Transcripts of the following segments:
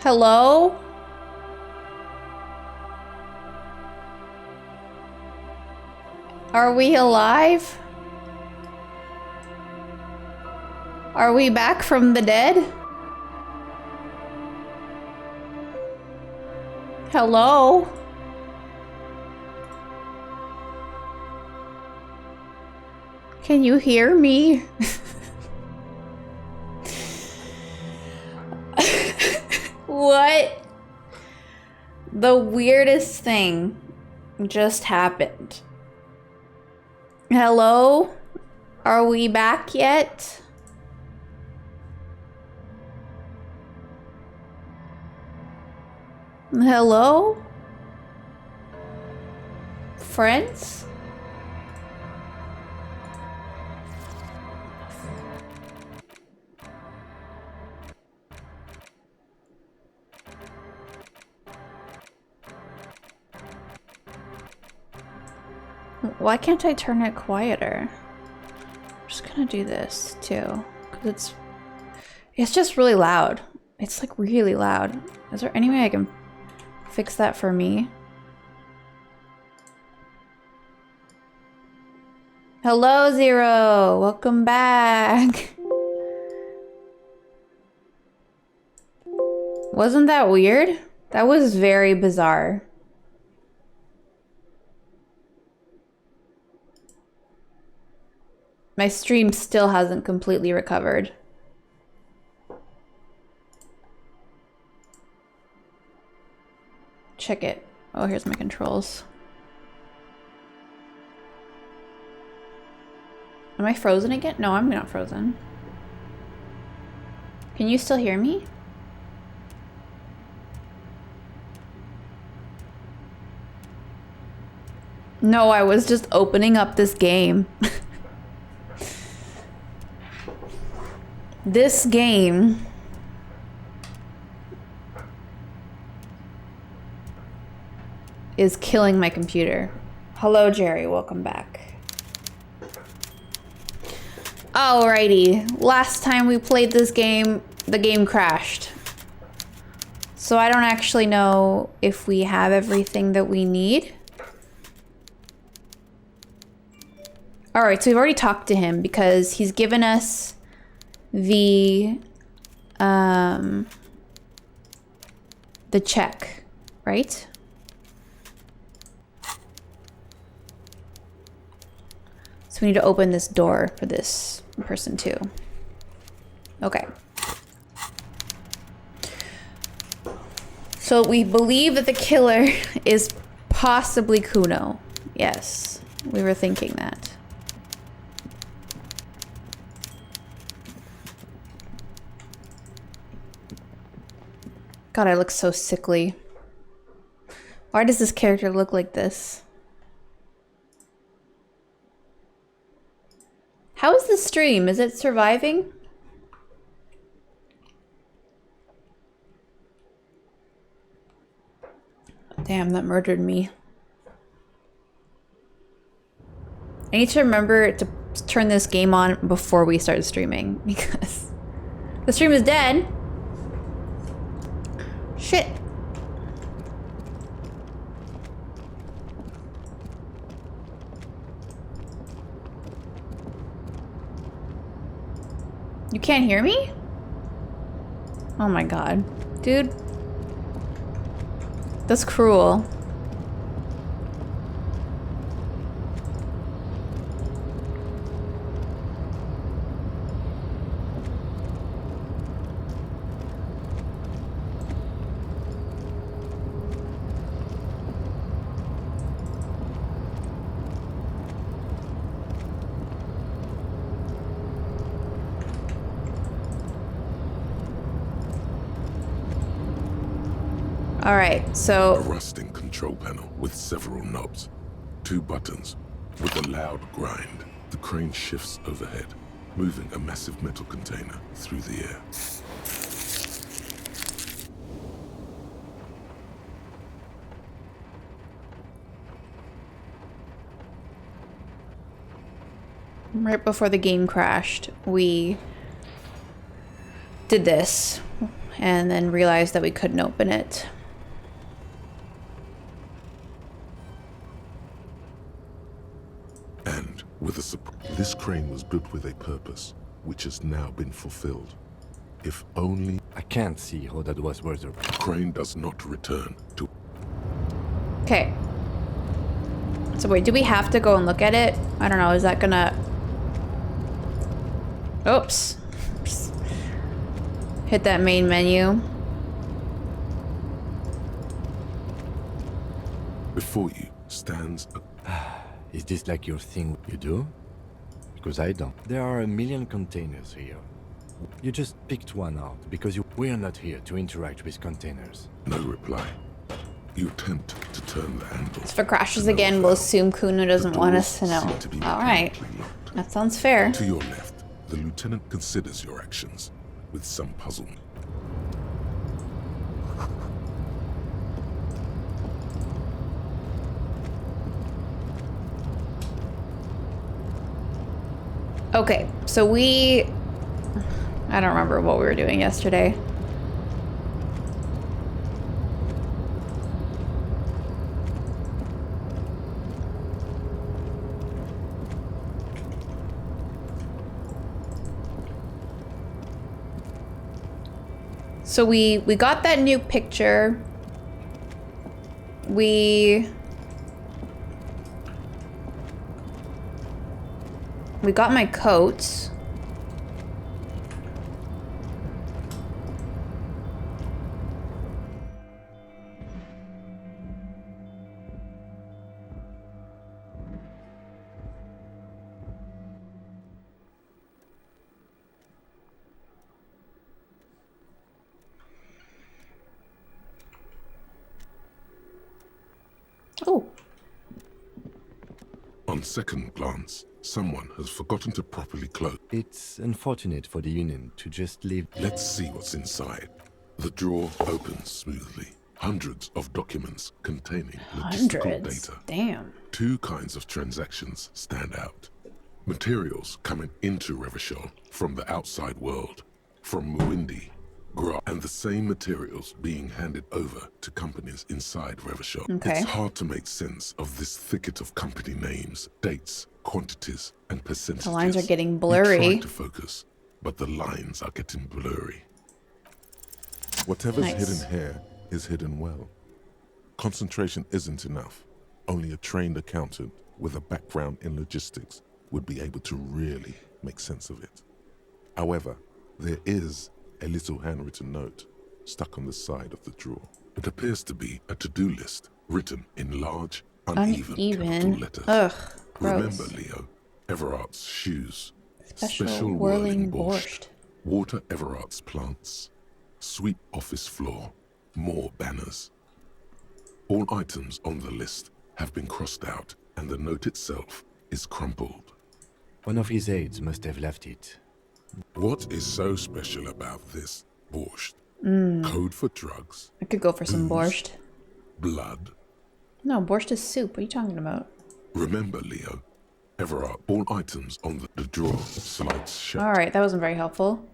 Hello? Are we alive? Are we back from the dead? Hello? Can you hear me? What? The weirdest thing just happened. Hello? Are we back yet? Hello? Friends? Why can't I turn it quieter? I'm just gonna do this too, because it's just really loud. It's like really loud. Is there any way I can fix that for me? Hello, Zero. Welcome back. Wasn't that weird? That was very bizarre. My stream still hasn't completely recovered. Check it. Oh, here's my controls. Am I frozen again? No, I'm not frozen. Can you still hear me? No, I was just opening up this game. This game is killing my computer. Hello, Jerry. Welcome back. Alrighty. Last time we played this game, the game crashed. So I don't actually know if we have everything that we need. Alright, so we've already talked to him because he's given us the check, right? So we need to open this door for this person too. Okay. So we believe that the killer is possibly Kuno. Yes, we were thinking that. God, I look so sickly. Why does this character look like this? How is the stream? Is it surviving? Damn, that murdered me. I need to remember to turn this game on before we start streaming because the stream is dead. Shit. You can't hear me? Oh my god. Dude. That's cruel. Alright, so... A rusting control panel with several knobs. 2 buttons. With a loud grind, the crane shifts overhead, moving a massive metal container through the air. Right before the game crashed, we did this. and then realized that we couldn't open it. And with this crane was built with a purpose, which has now been fulfilled. If only I can't see how that was worth it. the crane does not return to... Okay. So wait, do we have to go and look at it? I don't know, is that gonna... Oops. Hit that main menu. Before you stands a... Is this like your thing you do? Because I don't. There are a million containers here. You just picked one out because we're not here to interact with containers. No reply. You attempt to turn the handle. If it crashes again, we'll assume Kuno doesn't want us to know. Alright. That sounds fair. To your left, the lieutenant considers your actions with some puzzlement. Okay, so I don't remember what we were doing yesterday. So we got that new picture. We got my coat. Oh. On second glance, someone has forgotten to properly close. It's unfortunate for the Union to just leave. Let's see what's inside. The drawer opens smoothly. Hundreds of documents containing logistical Hundreds. data. Damn. Two kinds of transactions stand out. Materials coming into Revachol from the outside world, from Muindi, Gra, and the same materials being handed over to companies inside Revachol. Okay. It's hard to make sense of this thicket of company names, dates, quantities, and percentages. The lines are getting You blurry. try to focus, but the lines are getting blurry. Whatever's Nice. hidden here is hidden well. Concentration isn't enough. Only a trained accountant with a background in logistics would be able to really make sense of it. However, there is a little handwritten note stuck on the side of the drawer. It appears to be a to-do list written in large, uneven capital letters. Ugh, gross. Remember, Leo, Everard's shoes. Special whirling borscht. Water Everard's plants. Sweep office floor. More banners. All items on the list have been crossed out, and the note itself is crumpled. One of his aides must have left it. What is so special about this borscht? Code for drugs, I could go for some borscht. blood. No, borscht is soup. What are you talking about? Remember, Leo, Everard, all items on the drawer slides shut. Alright, that wasn't very helpful.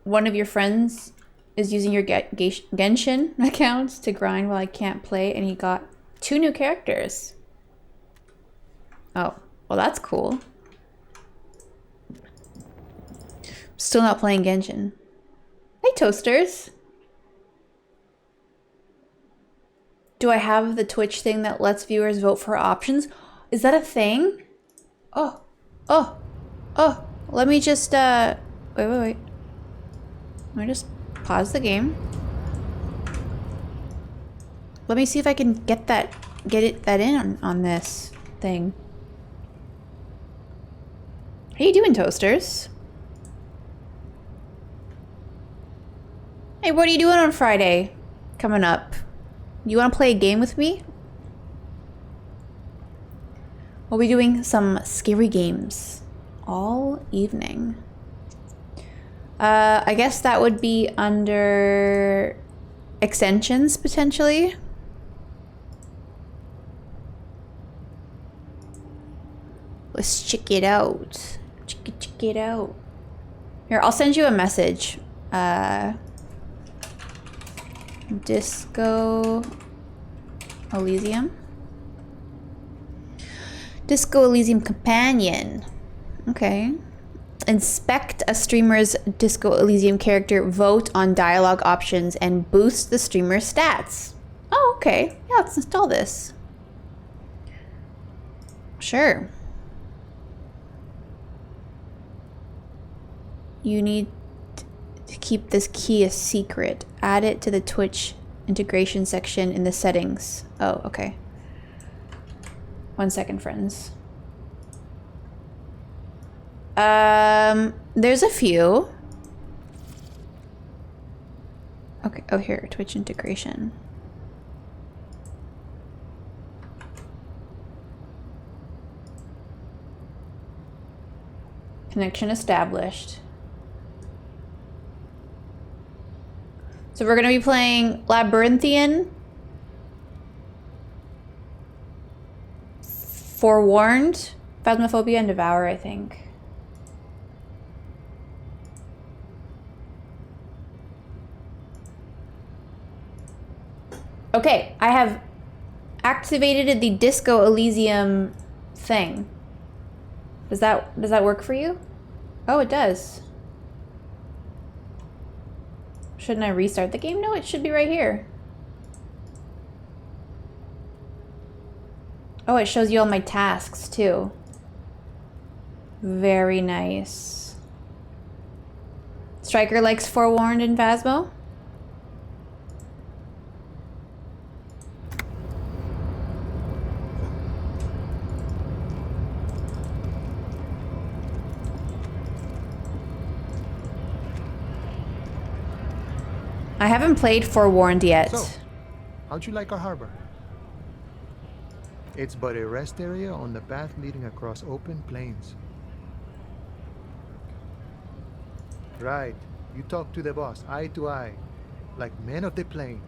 One of your friends is using your Genshin accounts to grind while I can't play, and he got 2 new characters. Oh, well that's cool. Still not playing Genshin. Hey, Toasters. Do I have the Twitch thing that lets viewers vote for options? Is that a thing? Oh. Let me just, wait. Let me just pause the game. Let me see if I can get that in on this thing. How you doing, Toasters? Hey, what are you doing on Friday? Coming up. You want to play a game with me? We'll be doing some scary games all evening. I guess that would be under extensions, potentially. Let's check it out. Check it out. Here, I'll send you a message Disco Elysium. Disco Elysium Companion. Okay. Inspect a streamer's Disco Elysium character, vote on dialogue options, and boost the streamer's stats. Oh, okay. Yeah, let's install this. Sure. You need to keep this key a secret. Add it to the Twitch integration section in the settings. Oh, okay. 1 second, friends. There's a few. Okay, oh here, Twitch integration. Connection established. So we're gonna be playing Labyrinthian. Forewarned, Phasmophobia, and Devour, I think. Okay, I have activated the Disco Elysium thing. Does that work for you? Oh, it does. Shouldn't I restart the game? No, it should be right here. Oh, it shows you all my tasks too. Very nice. Striker likes Forewarned and Phasmo. I haven't played Forewarned yet. So, how'd you like our harbor? It's but a rest area on the path leading across open plains. Right. You talk to the boss, eye to eye, like men of the plain.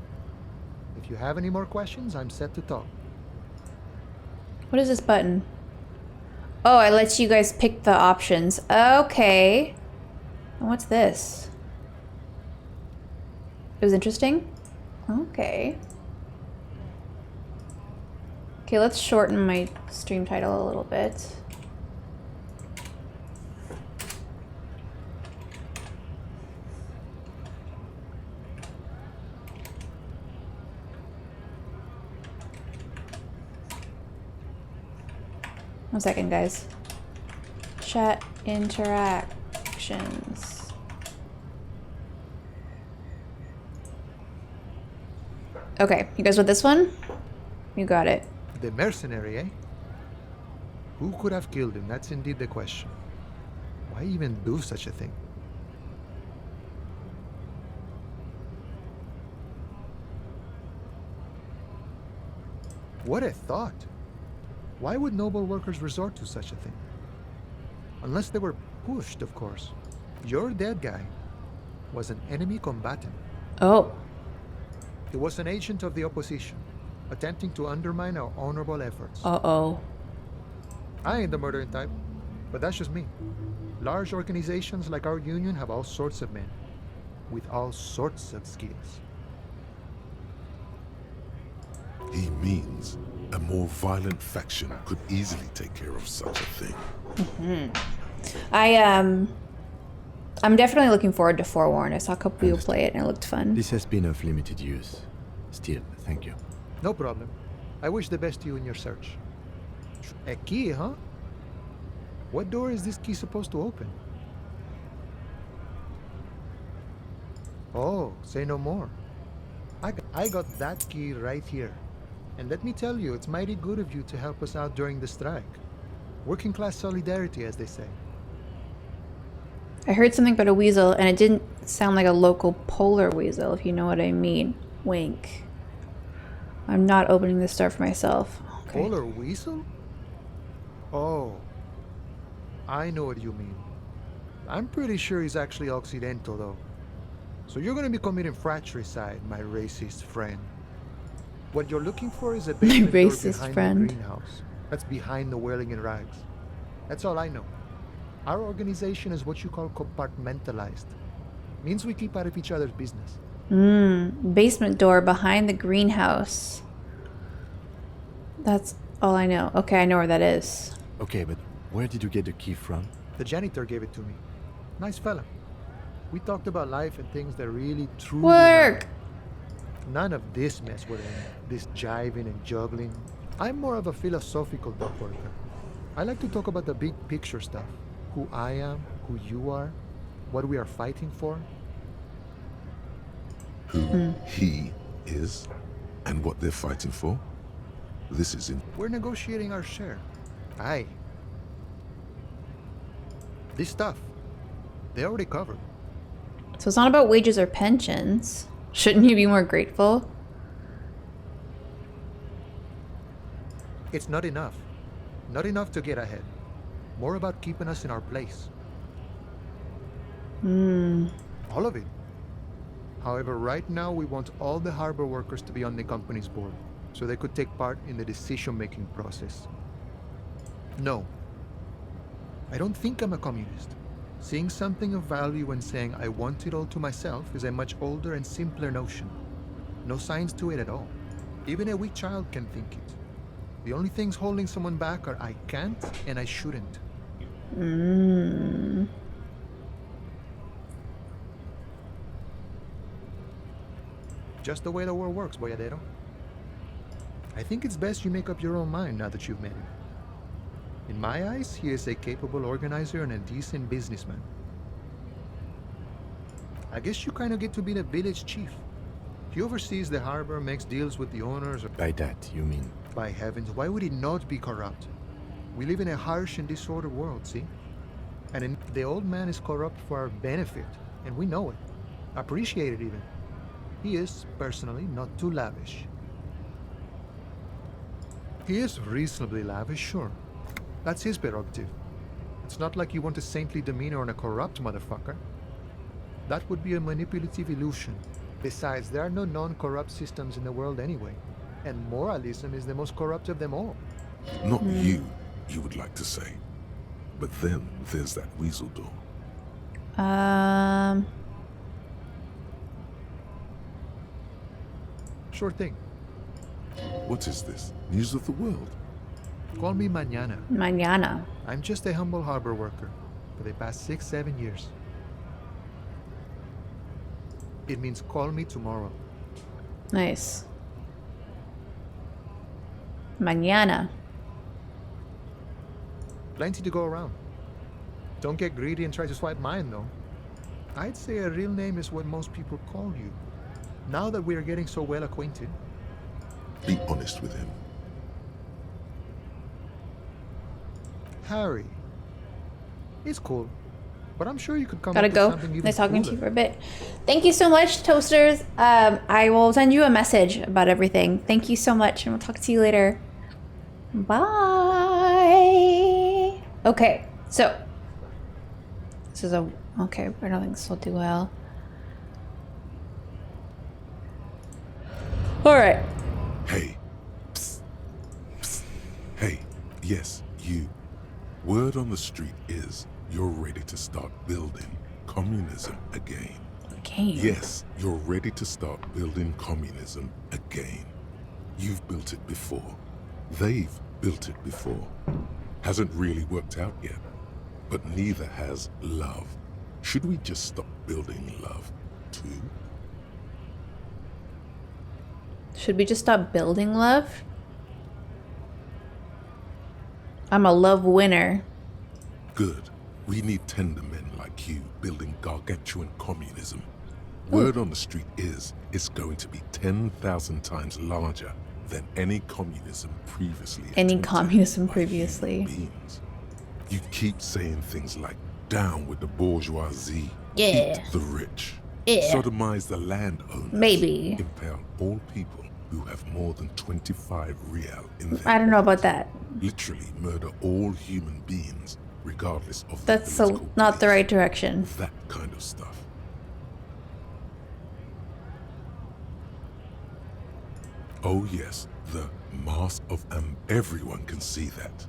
If you have any more questions, I'm set to talk. What is this button? Oh, I let you guys pick the options. Okay. And what's this? It was interesting? Okay. Okay, let's shorten my stream title a little bit. One second, guys. Chat interactions. Okay, you guys want this one? You got it. The mercenary, eh? Who could have killed him? That's indeed the question. Why even do such a thing? What a thought! Why would noble workers resort to such a thing? Unless they were pushed, of course. Your dead guy was an enemy combatant. Oh. He was an agent of the opposition, attempting to undermine our honorable efforts. Uh-oh. I ain't the murdering type, but that's just me. Large organizations like our union have all sorts of men, with all sorts of skills. He means a more violent faction could easily take care of such a thing. I'm definitely looking forward to Forewarned. I saw a couple people play it and it looked fun. This has been of limited use. Still, thank you. No problem. I wish the best to you in your search. A key, huh? What door is this key supposed to open? Oh, say no more. I got that key right here. And let me tell you, it's mighty good of you to help us out during the strike. Working class solidarity, as they say. I heard something about a weasel and it didn't sound like a local polar weasel, if you know what I mean. Wink. I'm not opening this door for myself. Okay. Polar weasel? Oh. I know what you mean. I'm pretty sure he's actually Occidental, though. So you're gonna be committing fratricide, my racist friend. What you're looking for is a basement door racist behind friend. the greenhouse. That's behind the whirling in rags. That's all I know. Our organization is what you call compartmentalized. Means we keep out of each other's business. Basement door behind the greenhouse. That's all I know. Okay, I know where that is. Okay, but where did you get the key from? The janitor gave it to me. Nice fella. We talked about life and things that really, truly Work! matter. None of this mess with him. This jiving and juggling. I'm more of a philosophical dog worker. I like to talk about the big picture stuff. Who I am, who you are, what we are fighting for. Who he is and what they're fighting for. This is in. We're negotiating our share. Aye. This stuff, they already covered. So it's not about wages or pensions. Shouldn't you be more grateful? It's not enough. Not enough to get ahead. More about keeping us in our place. All of it. However, right now we want all the harbor workers to be on the company's board, so they could take part in the decision-making process. No. I don't think I'm a communist. Seeing something of value and saying I want it all to myself is a much older and simpler notion. No science to it at all. Even a weak child can think it. The only things holding someone back are I can't and I shouldn't. Just the way the world works, Boyadero. I think it's best you make up your own mind now that you've met him. In my eyes, he is a capable organizer and a decent businessman. I guess you kind of get to be the village chief. He oversees the harbor, makes deals with the owners. By that, you mean? By heavens, why would he not be corrupt? We live in a harsh and disordered world, see? And the old man is corrupt for our benefit, and we know it. Appreciate it even. He is, personally, not too lavish. He is reasonably lavish, sure. That's his prerogative. It's not like you want a saintly demeanor on a corrupt motherfucker. That would be a manipulative illusion. Besides, there are no non-corrupt systems in the world anyway. And moralism is the most corrupt of them all. Not you would like to say. But then there's that weasel door. Sure thing. What is this? News of the world? Call me Mañana. Mañana. I'm just a humble harbor worker for the past 6-7 years. It means call me tomorrow. Nice. Mañana. Plenty to go around. Don't get greedy and try to swipe mine, though. I'd say a real name is what most people call you. Now that we are getting so well acquainted. Be honest with him. Harry. It's cool. But I'm sure you could come Gotta up go. with something even Nice talking to cooler. you for a bit. Thank you so much, Toasters. I will send you a message about everything. Thank you so much, and we'll talk to you later. Bye. Okay, so this is okay. I don't think this will do well. All right. Hey. Psst. Psst. Hey. Yes, you. Word on the street is you're ready to start building communism again. Okay. Yes, you're ready to start building communism again. You've built it before. They've built it before. Hasn't really worked out yet. But neither has love. Should we just stop building love, too? Should we just stop building love? I'm a love winner. Good. We need tender men like you building gargantuan communism. Word on the street is it's going to be 10,000 times larger than any communism previously. Any attempted communism by previously. human beings. You keep saying things like, down with the bourgeoisie, Yeah. eat the rich, Yeah. sodomize the landowners, Maybe. impale all people who have more than 25 real in their I don't know about pockets. that. Literally murder all human beings, regardless of That's their political not the beliefs. right direction. That kind of stuff. Oh yes, the mass of everyone can see that.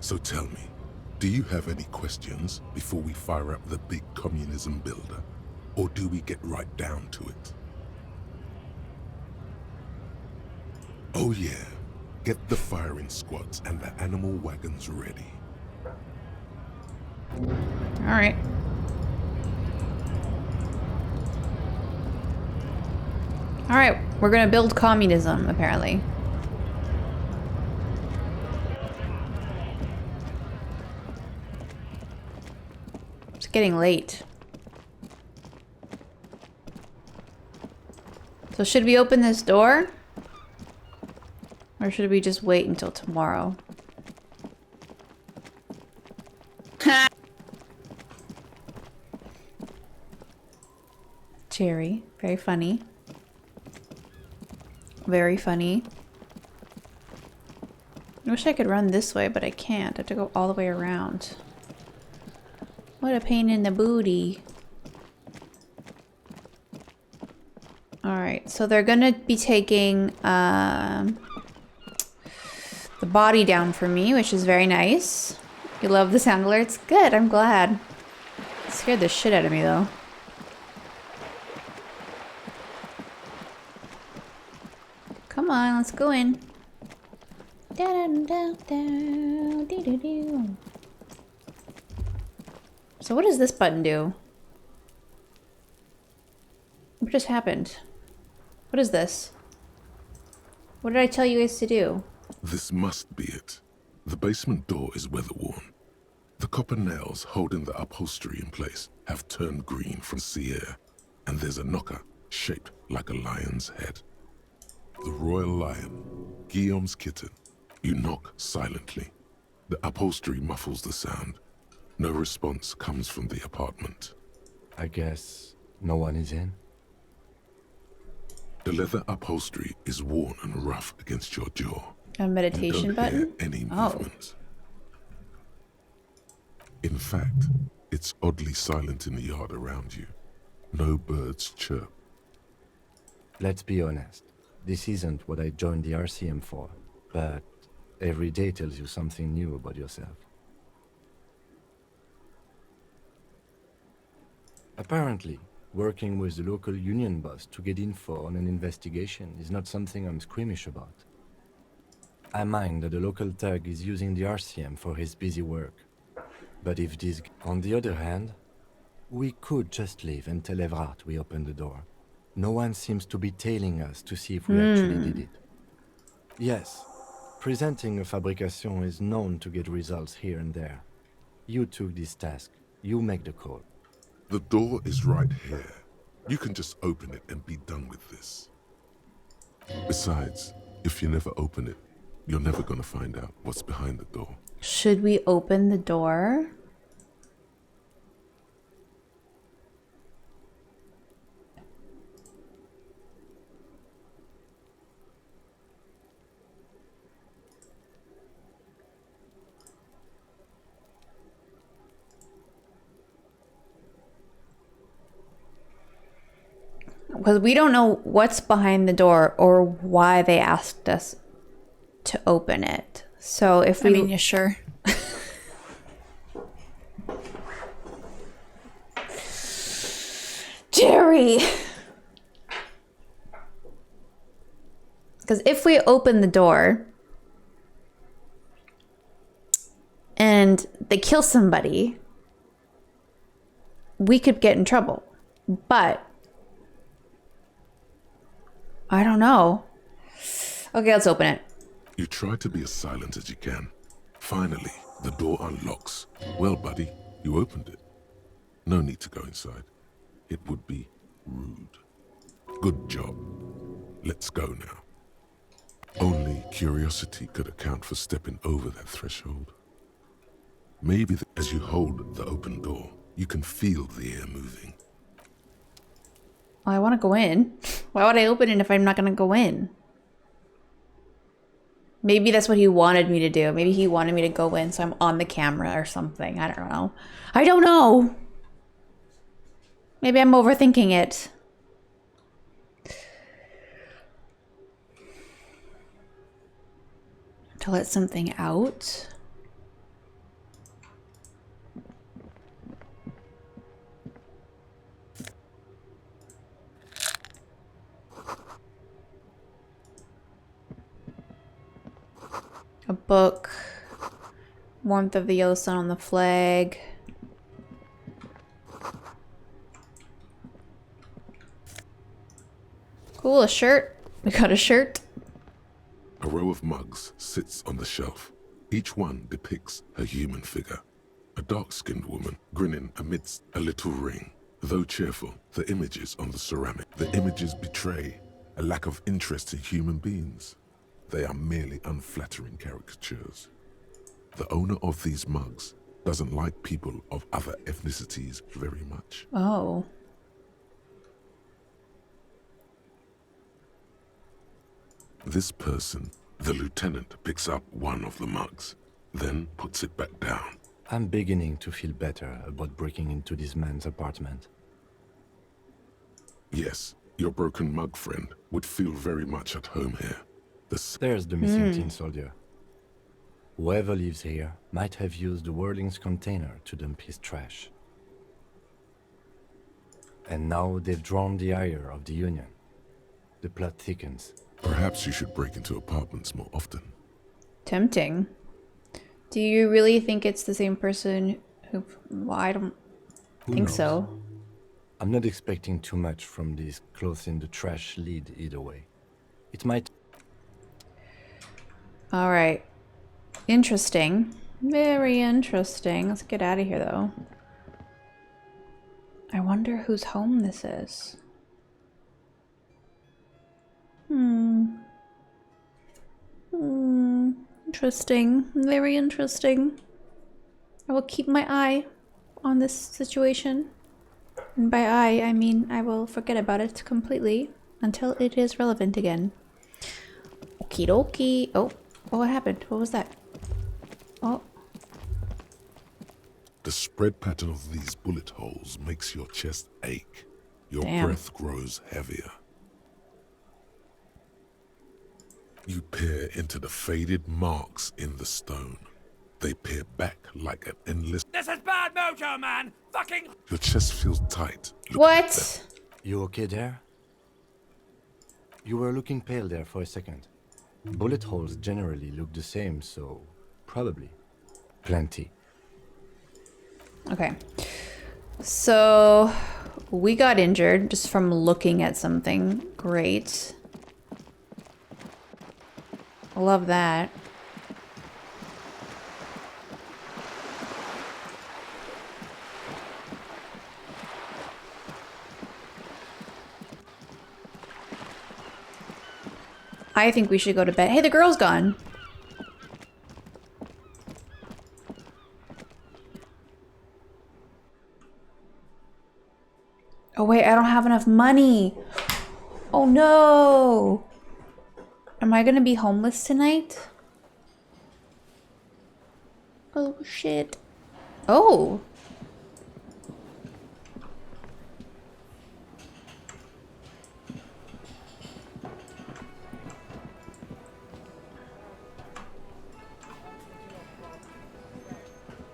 So tell me, do you have any questions before we fire up the big communism builder? Or do we get right down to it? Oh yeah, get the firing squads and the animal wagons ready. Alright. Alright, we're gonna build communism, apparently. It's getting late. So should we open this door? Or should we just wait until tomorrow? Jerry, very funny. Very funny. I wish I could run this way, but I can't. I have to go all the way around. What a pain in the booty. Alright, so they're gonna be taking the body down for me, which is very nice. You love the sound alerts? Good, I'm glad. It scared the shit out of me though. Come on, let's go in. So what does this button do? What just happened? What is this? What did I tell you guys to do? This must be it. The basement door is weather-worn. The copper nails holding the upholstery in place have turned green from sea air, and there's a knocker shaped like a lion's head. The royal lion, Guillaume's kitten. You knock silently. The upholstery muffles the sound. No response comes from the apartment. I guess no one is in. The leather upholstery is worn and rough against your jaw. A meditation You don't button? hear any movement. In fact, it's oddly silent in the yard around you. No birds chirp. Let's be honest. This isn't what I joined the RCM for, but every day tells you something new about yourself. Apparently, working with the local union boss to get info on an investigation is not something I'm squeamish about. I mind that the local thug is using the RCM for his busy work. But if this... On the other hand, we could just leave and tell Evrard we opened the door. No one seems to be tailing us to see if we actually did it. Yes, presenting a fabrication is known to get results here and there. You took this task. You make the call. The door is right here. You can just open it and be done with this. Besides, if you never open it, you're never gonna find out what's behind the door. Should we open the door? Because we don't know what's behind the door or why they asked us to open it. So if we... I mean, yeah, sure. Jerry! Because if we open the door and they kill somebody, we could get in trouble. But I don't know. Okay, let's open it. You try to be as silent as you can. Finally, the door unlocks. Well, buddy, you opened it. No need to go inside. It would be rude. Good job. Let's go now. Only curiosity could account for stepping over that threshold. Maybe as you hold the open door, you can feel the air moving. Well, I want to go in. Why would I open it if I'm not going to go in? Maybe that's what he wanted me to do. Maybe he wanted me to go in so I'm on the camera or something. I don't know. I don't know. Maybe I'm overthinking it. To let something out. A book. Warmth of the yellow sun on the flag. Cool, a shirt. We got a shirt. A row of mugs sits on the shelf. Each one depicts a human figure. A dark-skinned woman grinning amidst a little ring. Though cheerful, the images on the ceramic. The images betray a lack of interest in human beings. They are merely unflattering caricatures. The owner of these mugs doesn't like people of other ethnicities very much. Oh. This person, the lieutenant, picks up one of the mugs, then puts it back down. I'm beginning to feel better about breaking into this man's apartment. Yes, your broken mug friend would feel very much at home here. There's the missing tin soldier. Whoever lives here might have used the Whirling's container to dump his trash. And now they've drawn the ire of the Union. The plot thickens. Perhaps you should break into apartments more often. Tempting. Do you really think it's the same person who... Well, I don't think so. I'm not expecting too much from this clothes in the trash lead either way. It might... Alright. Interesting. Very interesting. Let's get out of here, though. I wonder whose home this is. Interesting. Very interesting. I will keep my eye on this situation. And by eye, I mean I will forget about it completely until it is relevant again. Okie dokie. Oh, what happened? What was that? Oh. The spread pattern of these bullet holes makes your chest ache. Your breath grows heavier. You peer into the faded marks in the stone. They peer back like an endless... This is bad mojo, man! Fucking... Your chest feels tight. What? You okay there? You were looking pale there for a second. Bullet holes generally look the same, so... probably. Plenty. Okay. So... we got injured just from looking at something. Great. Love that. I think we should go to bed. Hey, the girl's gone. Oh wait, I don't have enough money. Oh no. Am I gonna be homeless tonight? Oh shit. Oh.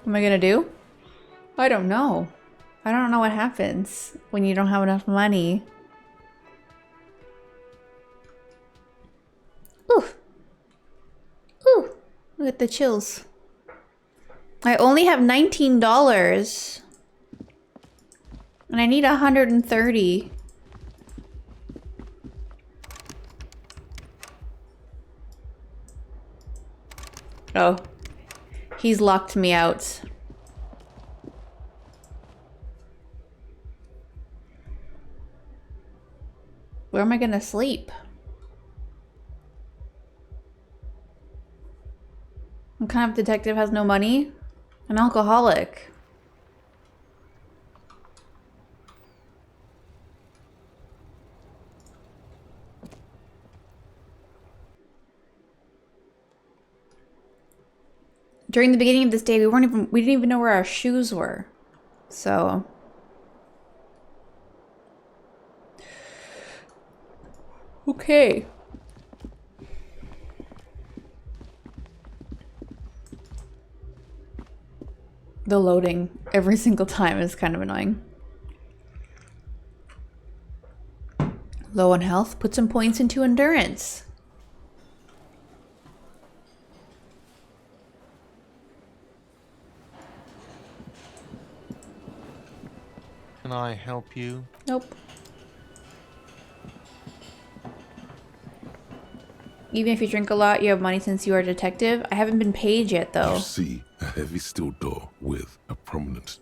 What am I gonna do? I don't know. I don't know what happens when you don't have enough money. Ooh. Ooh. Look at the chills. I only have $19. And I need 130. Oh. He's locked me out. Where am I gonna sleep? What kind of detective has no money? An alcoholic. During the beginning of this day, we didn't even know where our shoes were. So okay. The loading every single time is kind of annoying. Low on health, put some points into endurance. Can I help you? Nope. Even if you drink a lot, you have money since you are a detective. I haven't been paid yet, though. You see a heavy steel door with a prominent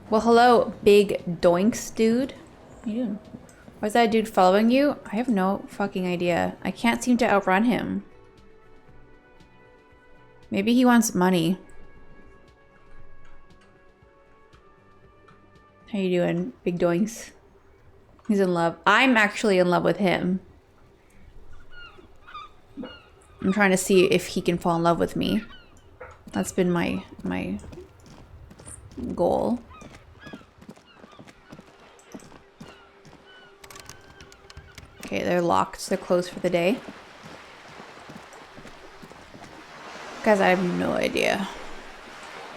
Well, hello, big doinks, dude. What are you doing? Why is that dude following you? I have no fucking idea. I can't seem to outrun him. Maybe he wants money. How you doing, big doinks? He's in love. I'm actually in love with him. I'm trying to see if he can fall in love with me. That's been my goal. Okay, they're locked. So they're closed for the day. Guys, I have no idea.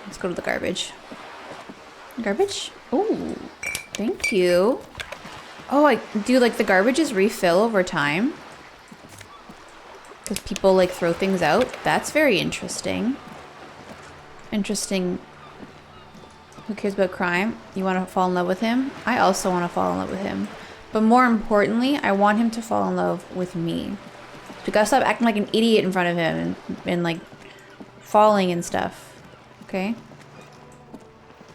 Let's go to the garbage. Garbage? Oh, thank you. Oh, do like the garbages refill over time? Because people like throw things out? That's very interesting. Interesting. Who cares about crime? You want to fall in love with him? I also want to fall in love with him. But more importantly, I want him to fall in love with me. We gotta stop acting like an idiot in front of him and like falling and stuff. Okay?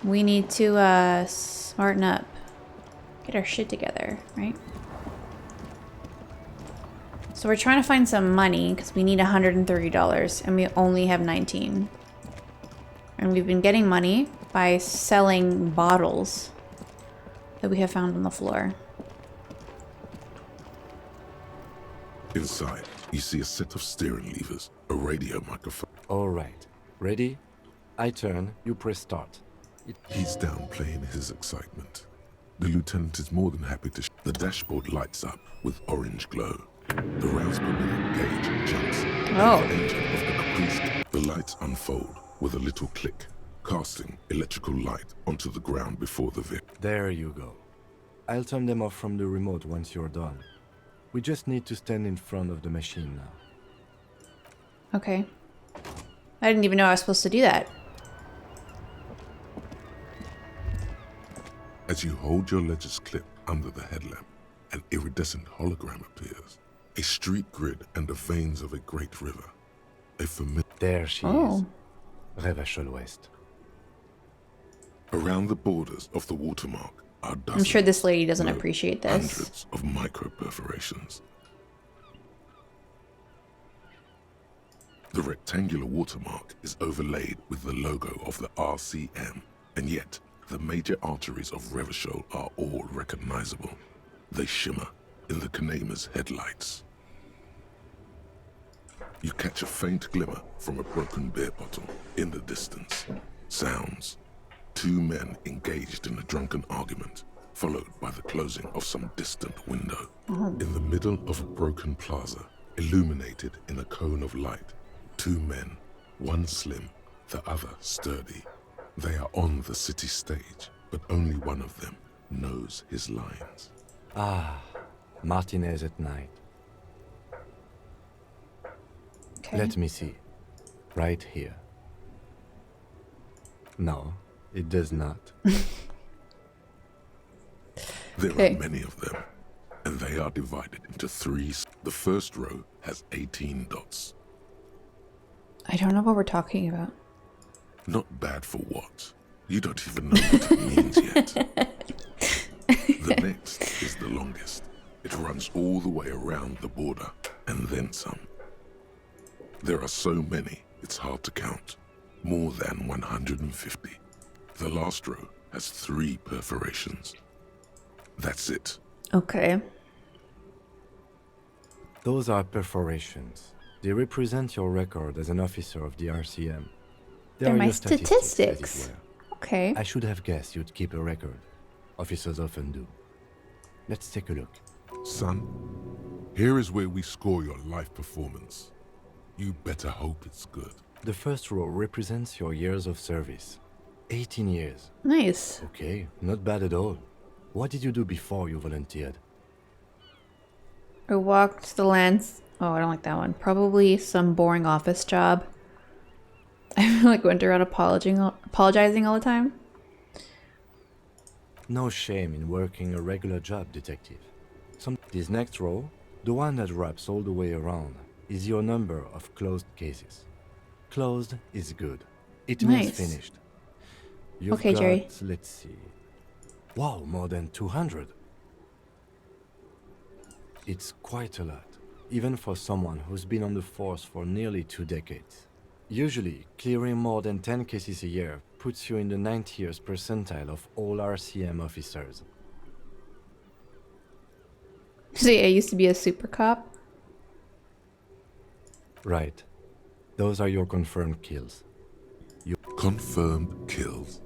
We need to smarten up. Get our shit together, right? So we're trying to find some money because we need $130 and we only have 19. And we've been getting money by selling bottles that we have found on the floor. Inside, you see a set of steering levers, a radio microphone. All right. Ready? I turn, you press start. He's downplaying his excitement. The lieutenant is more than happy to. The dashboard lights up with orange glow. The rounds per minute gauge jumps. Oh. The engine of the Caprice. The lights unfold with a little click, casting electrical light onto the ground before the vehicle. There you go. I'll turn them off from the remote once you're done. We just need to stand in front of the machine now. Okay. I didn't even know I was supposed to do that. As you hold your ledger's clip under the headlamp, an iridescent hologram appears. A street grid and the veins of a great river. A familiar. There she Oh. is. Revachol West. Around the borders of the watermark are dozens. I'm sure this lady doesn't no, appreciate this. Hundreds of micro perforations. The rectangular watermark is overlaid with the logo of the RCM, and yet the major arteries of Revachol are all recognizable. They shimmer in the Kanema's headlights. You catch a faint glimmer from a broken beer bottle in the distance. Sounds. Two men engaged in a drunken argument, followed by the closing of some distant window. In the middle of a broken plaza, illuminated in a cone of light, two men, one slim, the other sturdy. They are on the city stage, but only one of them knows his lines. Ah, Martinez at night. Okay. Let me see. Right here. No, it does not. There Okay. are many of them, and they are divided into three. The first row has 18 dots. I don't know what we're talking about. Not bad for what? You don't even know what it means yet. The next is the longest. It runs all the way around the border, and then some. There are so many, it's hard to count. More than 150. The last row has 3 perforations. That's it. Okay. Those are perforations. They represent your record as an officer of the RCM. They They're are my your statistics. as it were. Okay. I should have guessed you'd keep a record. Officers often do. Let's take a look. Son, here is where we score your life performance. You better hope it's good. The first row represents your years of service. 18 years. Nice. Okay, not bad at all. What did you do before you volunteered? I walked the lands. Oh, I don't like that one. Probably some boring office job. I like went around apologizing all the time. No shame in working a regular job, detective. This next row, the one that wraps all the way around, is your number of closed cases. Closed is good. It means Nice. finished. You've Okay, got, Jerry. let's see. Wow, more than 200. It's quite a lot, even for someone who's been on the force for nearly 2 decades. Usually, clearing more than 10 cases a year puts you in the 90th percentile of all RCM officers. See, I used to be a super cop. Right. Those are your confirmed kills. Confirmed kills.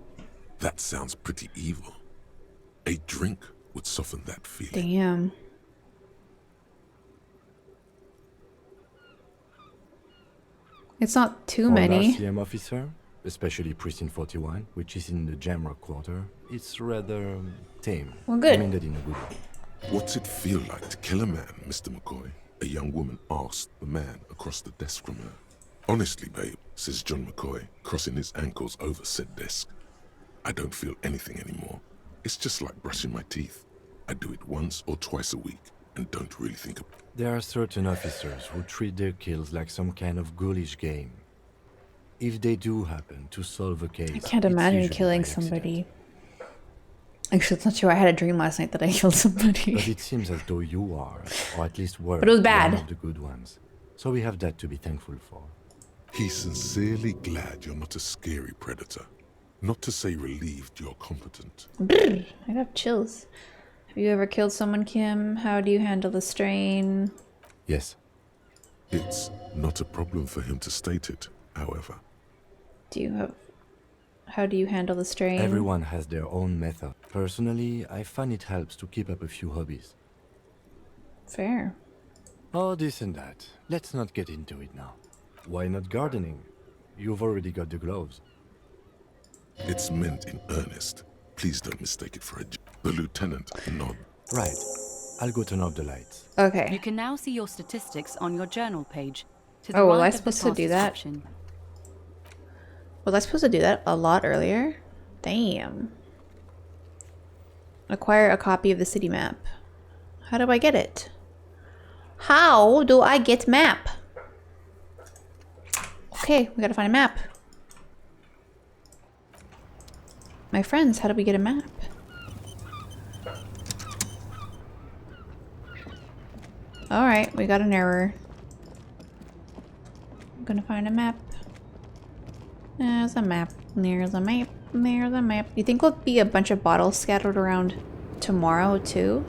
That sounds pretty evil. A drink would soften that feeling. Damn. It's not too For many. an RCM officer, especially Precinct 41, which is in the Jamrock quarter, it's rather tame. Well, good. I mean that in a good way. What's it feel like to kill a man, Mr. McCoy? A young woman asked the man across the desk from her. Honestly, babe, says John McCoy, crossing his ankles over said desk. I don't feel anything anymore. It's just like brushing my teeth. I do it once or twice a week and don't really think about it. There are certain officers who treat their kills like some kind of ghoulish game. If they do happen to solve a case, I can't it's imagine usually killing by accident. somebody. Actually, it's not true. I had a dream last night that I killed But somebody. it seems as though you are, or at least were, But it was bad. one of the good ones. So we have that to be thankful for. He's sincerely glad you're not a scary predator. Not to say relieved you're competent. Brrr, I got chills. Have you ever killed someone, Kim? How do you handle the strain? Yes. It's not a problem for him to state it, however. How do you handle the strain? Everyone has their own method. Personally, I find it helps to keep up a few hobbies. Fair. Oh, this and that. Let's not get into it now. Why not gardening? You've already got the gloves. It's meant in earnest. Please don't mistake it for a joke. The lieutenant nod. Right. I'll go turn off the lights. You Okay. can now see your statistics on your journal page. To the Oh, was right I of the supposed to task do that? description. Was I supposed to do that a lot earlier? Damn. Acquire a copy of the city map. How do I get it? How do I get map? Okay, we gotta find a map. My friends, how do we get a map? Alright, we got an error. I'm gonna find a map. There's a map. There's a map. There's a map. You think we'll be a bunch of bottles scattered around tomorrow too?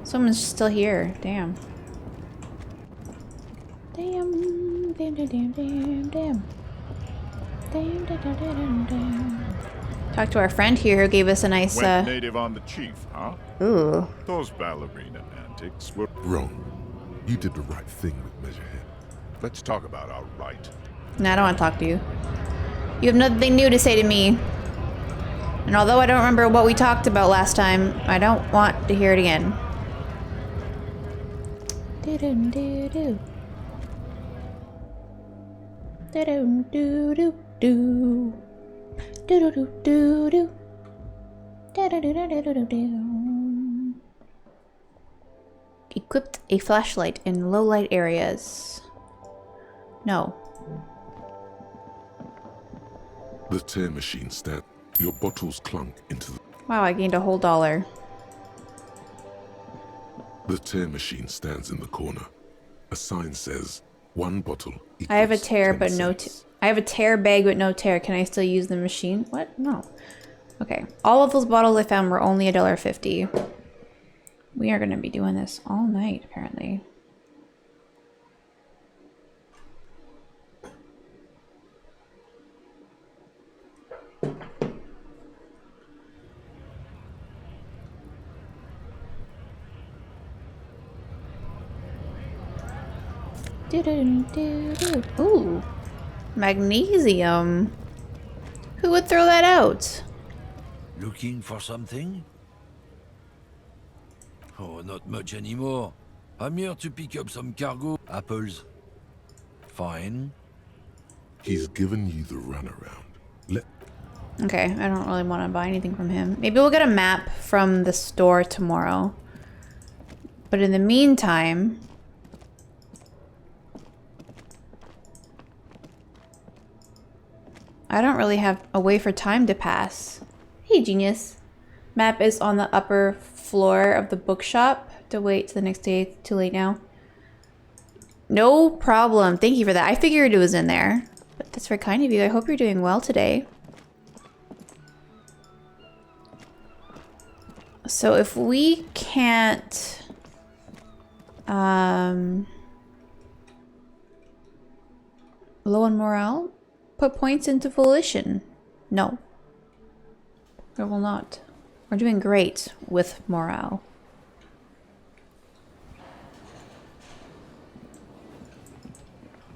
Someone's still here. Damn. Damn. Damn, damn, damn, damn, damn. Damn, damn, damn, damn, damn. Talk to our friend here who gave us a nice, Went native on the chief, huh? ooh. Those ballerina antics were... Wrong. You did the right thing with Measurehead. Let's talk about our right. No, I don't want to talk to you. You have nothing new to say to me. And although I don't remember what we talked about last time, I don't want to hear it again. Do-do-do-do. Do-do-do-do-do. Do-do-do-do-do. Do-do-do-do-do-do. Equipped a flashlight in low light areas. No. The tear machine stand. Your bottles clunk into the... Wow, I gained a whole $1. The tear machine stands in the corner. A sign says, 1 bottle equals I have a tear, 10 but no. cents. I have a tear bag, but no tear. Can I still use the machine? What? No. Okay. All of those bottles I found were only $1.50. We are gonna be doing this all night, apparently. Do-do-do-do-do. Ooh. Magnesium. Who would throw that out? Looking for something? Oh, not much anymore. I'm here to pick up some cargo. Apples. Fine. He's given you the runaround. Okay, I don't really want to buy anything from him. Maybe we'll get a map from the store tomorrow. But in the meantime... I don't really have a way for time to pass. Hey, genius. Map is on the upper floor of the bookshop. To wait till the next day. Too late now. No problem. Thank you for that. I figured it was in there. But that's very kind of you. I hope you're doing well today. So if we can't... low on morale? Put points into volition. No. I will not. We're doing great with morale.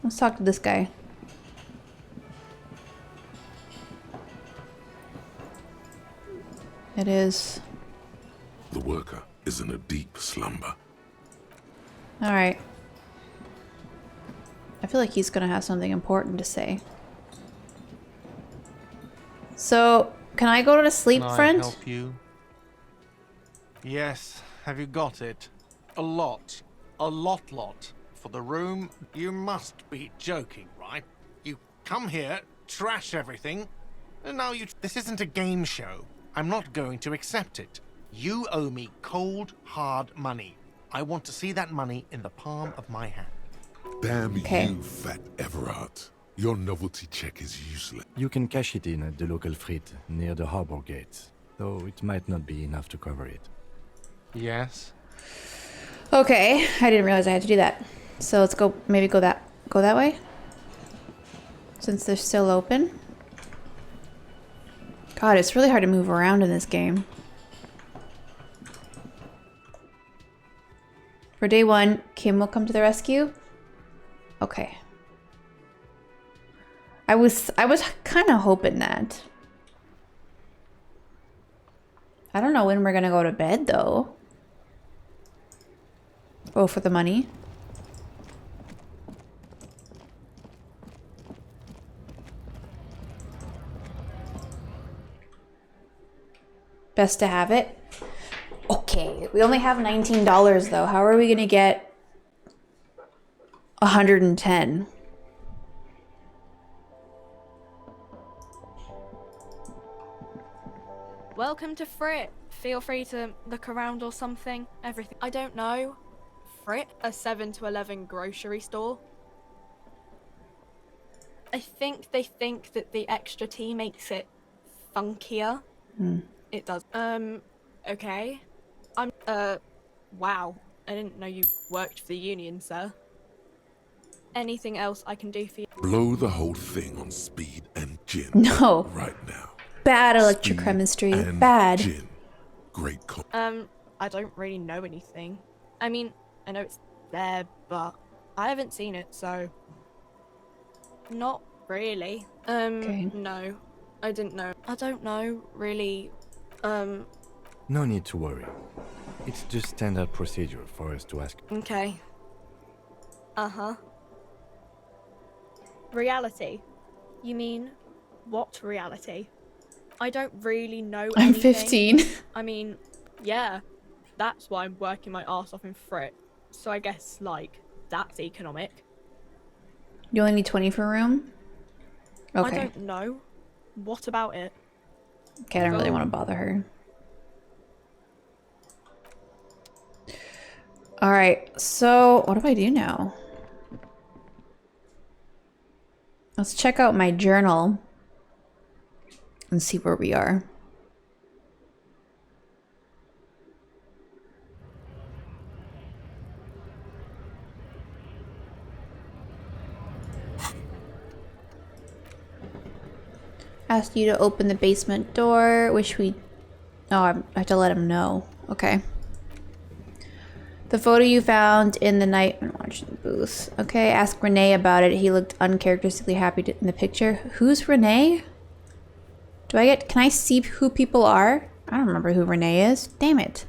Let's talk to this guy. It is. The worker is in a deep slumber. Alright. I feel like he's gonna have something important to say. So, can I go to sleep, friend? Can I help you? Yes. Have you got it? A lot. A lot. For the room, you must be joking, right? You come here, trash everything, and now you... This isn't a game show. I'm not going to accept it. You owe me cold, hard money. I want to see that money in the palm of my hand. Damn Okay. you, Fat Everard. Your novelty check is useless. You can cash it in at the local frit near the harbor gates, though it might not be enough to cover it. Yes? Okay, I didn't realize I had to do that. So let's go, maybe go that way? Since they're still open. God, it's really hard to move around in this game. For day 1, Kim will come to the rescue? Okay. I was kind of hoping that. I don't know when we're gonna go to bed, though. Oh, for the money? Best to have it. Okay, we only have $19 though. How are we gonna get 110? Welcome to Frit. Feel free to look around or something. Everything. I don't know. Frit? A 7 to 11 grocery store? I think they think that the extra tea makes it funkier. It does. Okay. Wow. I didn't know you worked for the union, sir. Anything else I can do for you? Blow the whole thing on speed and gin. No. Right now. Bad Speed electrochemistry. and Bad. Gin. Great I don't really know anything. I mean, I know it's there, but I haven't seen it, so... Not really. Okay. No. I didn't know. I don't know, really. No need to worry. It's just standard procedure for us to ask. Okay. Uh-huh. Reality? You mean, what reality? I don't really know I'm anything. 15. I mean, yeah. That's why I'm working my ass off in Frit. So I guess, like, that's economic. You only need 20 for a room? I Okay. don't know. What about it? Okay, I don't really want to bother her. Alright, so what do I do now? Let's check out my journal and see where we are. Asked you to open the basement door. Wish we... Oh, I have to let him know. Okay. The photo you found in the night... I'm watching the booth. Okay, ask Renee about it. He looked uncharacteristically happy in the picture. Who's Renee? Can I see who people are? I don't remember who Renee is. Damn it.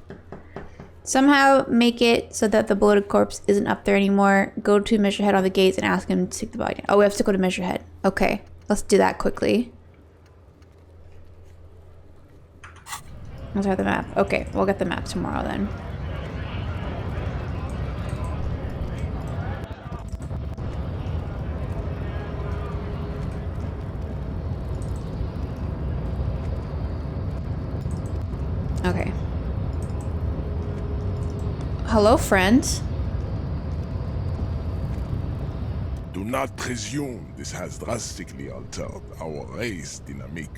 Somehow make it so that the bloated corpse isn't up there anymore. Go to Measurehead on the gates and ask him to take the body down. Oh, we have to go to Measurehead. Okay, let's do that quickly. Let's have the map. Okay, we'll get the map tomorrow then. Okay. Hello, friends. Do not presume this has drastically altered our race dynamic.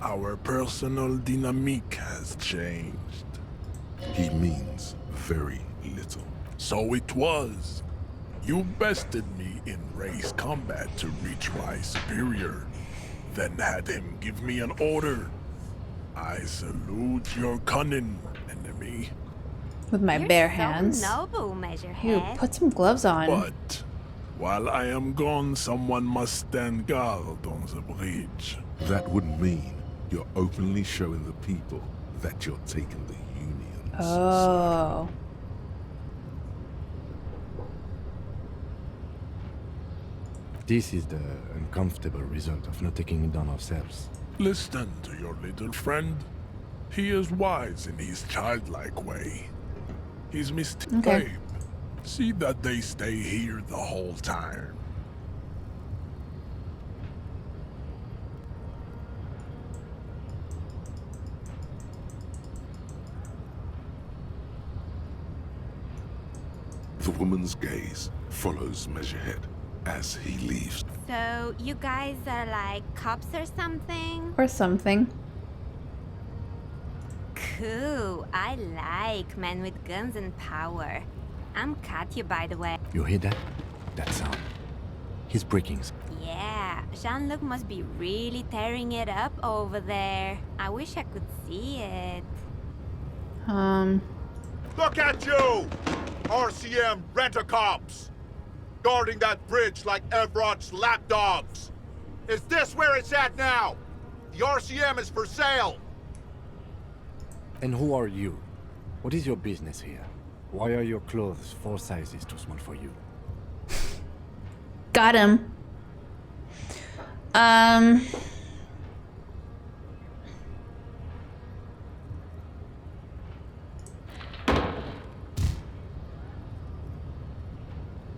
Our personal dynamic has changed. He means very little. So it was. You bested me in race combat to reach my superior, then had him give me an order. I salute your cunning, enemy. With my bare hands. Noble, Measurehead. Ew, put some gloves on. But while I am gone, someone must stand guard on the bridge. That would mean you're openly showing the people that you're taking the Union's Oh. side. This is the uncomfortable result of not taking it on ourselves. Listen to your little friend. He is wise in his childlike way. He's mistaken. Okay. See that they stay here the whole time. The woman's gaze follows Measurehead as he leaves. So, you guys are like cops or something? Or something. Cool. I like men with guns and power. I'm Katya, by the way. You hear that? That sound. He's breaking. Yeah, Jean-Luc must be really tearing it up over there. I wish I could see it. Look at you! RCM rent-a-cops! Guarding that bridge like Everott's lapdogs! Is this where it's at now? The RCM is for sale! And who are you? What is your business here? Why are your clothes 4 sizes too small for you? Got him.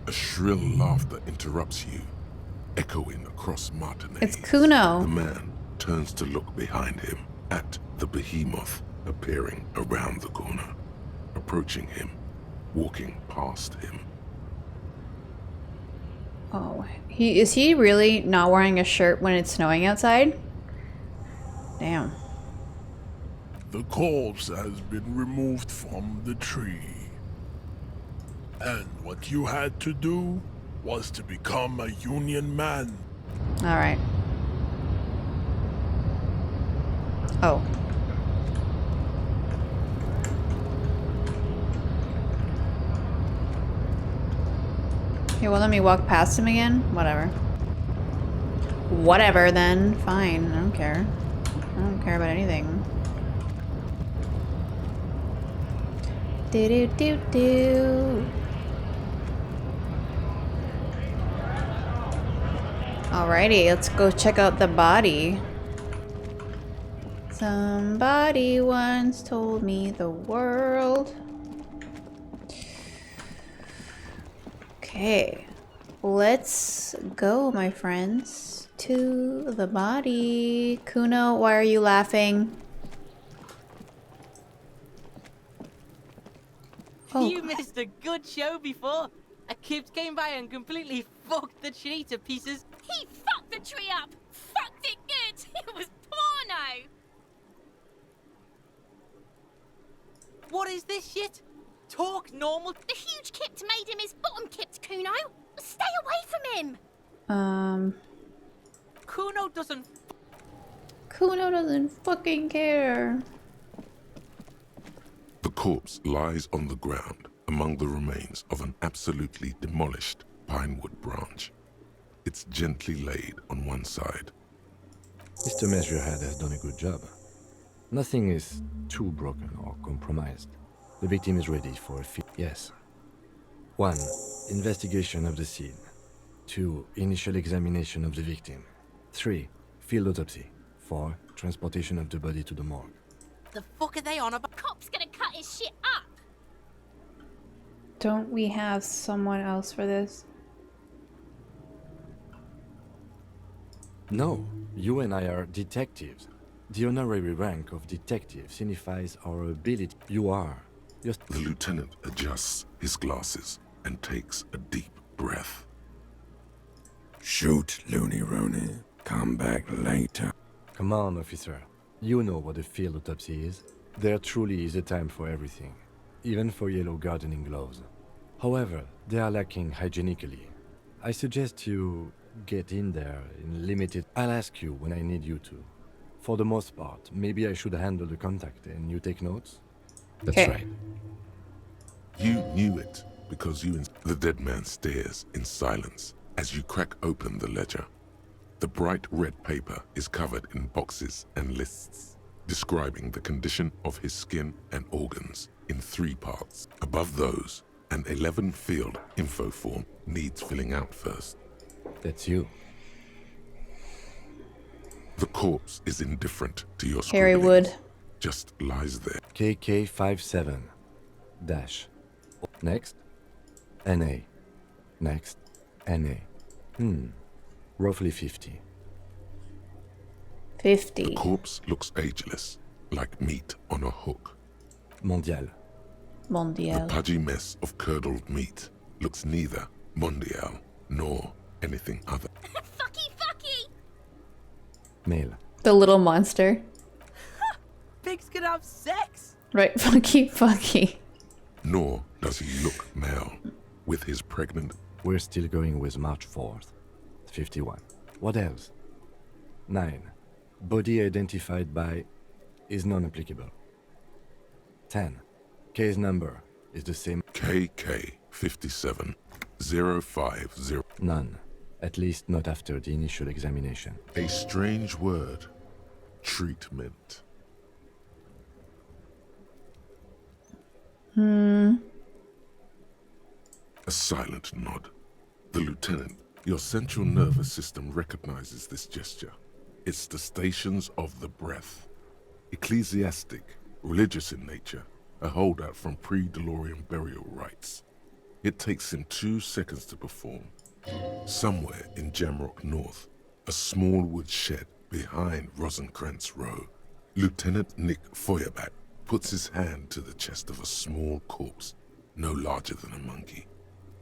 A shrill laughter interrupts you, echoing across Martinez. It's Kuno. The man turns to look behind him at the behemoth appearing around the corner, approaching him, walking past him. Oh, is he really not wearing a shirt when it's snowing outside? Damn. The corpse has been removed from the tree. And what you had to do was to become a Union man. All right. Oh. Okay, well, let me walk past him again. Whatever. Whatever, then. Fine. I don't care. I don't care about anything. Do-do-do-do. Alrighty, let's go check out the body. Somebody once told me the world. Okay, let's go, my friends, to the body. Kuno, why are you laughing? Oh. You missed a good show before. A kid came by and completely fucked the tree to pieces. He fucked the tree up! Fucked it good! It was porno! What is this shit? Talk normal. The huge kipt made him his bottom kipt, Kuno! Stay away from him! Kuno doesn't... Kuno doesn't fucking care. The corpse lies on the ground among the remains of an absolutely demolished pinewood branch. It's gently laid on one side. Mr. Measurehead has done a good job. Nothing is too broken or compromised. The victim is ready for a yes. 1. Investigation of the scene. 2. Initial examination of the victim. 3. Field autopsy. 4. Transportation of the body to the morgue. The fuck are they on about? Cop's gonna cut his shit up. Don't we have someone else for this? No, you and I are detectives. The honorary rank of detective signifies our ability. You are. The lieutenant adjusts his glasses and takes a deep breath. Shoot, Looney Rooney. Come back later. Come on, officer. You know what a field autopsy is. There truly is a time for everything, even for yellow gardening gloves. However, they are lacking hygienically. I suggest you get in there in limited. I'll ask you when I need you to. For the most part, maybe I should handle the contact and you take notes? That's right. You knew it because the dead man stares in silence as you crack open the ledger. The bright red paper is covered in boxes and lists, describing the condition of his skin and organs in 3 parts. Above those, an 11-field info form needs filling out first. That's you. The corpse is indifferent to your Harry scribbling. Wood. Just lies there. KK57 dash. Next. NA. Next. NA. Roughly 50. 50. The corpse looks ageless, like meat on a hook. Mondial. Mondial. The pudgy mess of curdled meat looks neither mondial nor anything other. Fucky, fucky! Male. The little monster. Pigs can have sex! Right, fucky, fucky. Nor does he look male, with his pregnant. We're still going with March 4th. 51. What else? 9. Body identified by is non-applicable. 10. Case number is the same. KK57 050. None. At least not after the initial examination. A strange word. Treatment. A silent nod. The lieutenant, your central nervous system recognizes this gesture. It's the stations of the breath. Ecclesiastic, religious in nature, a holdout from pre-DeLorean burial rites. It takes him 2 seconds to perform. Somewhere in Jamrock North, a small wood shed behind Rosencrantz Row, Lieutenant Nick Feuerbach puts his hand to the chest of a small corpse, no larger than a monkey.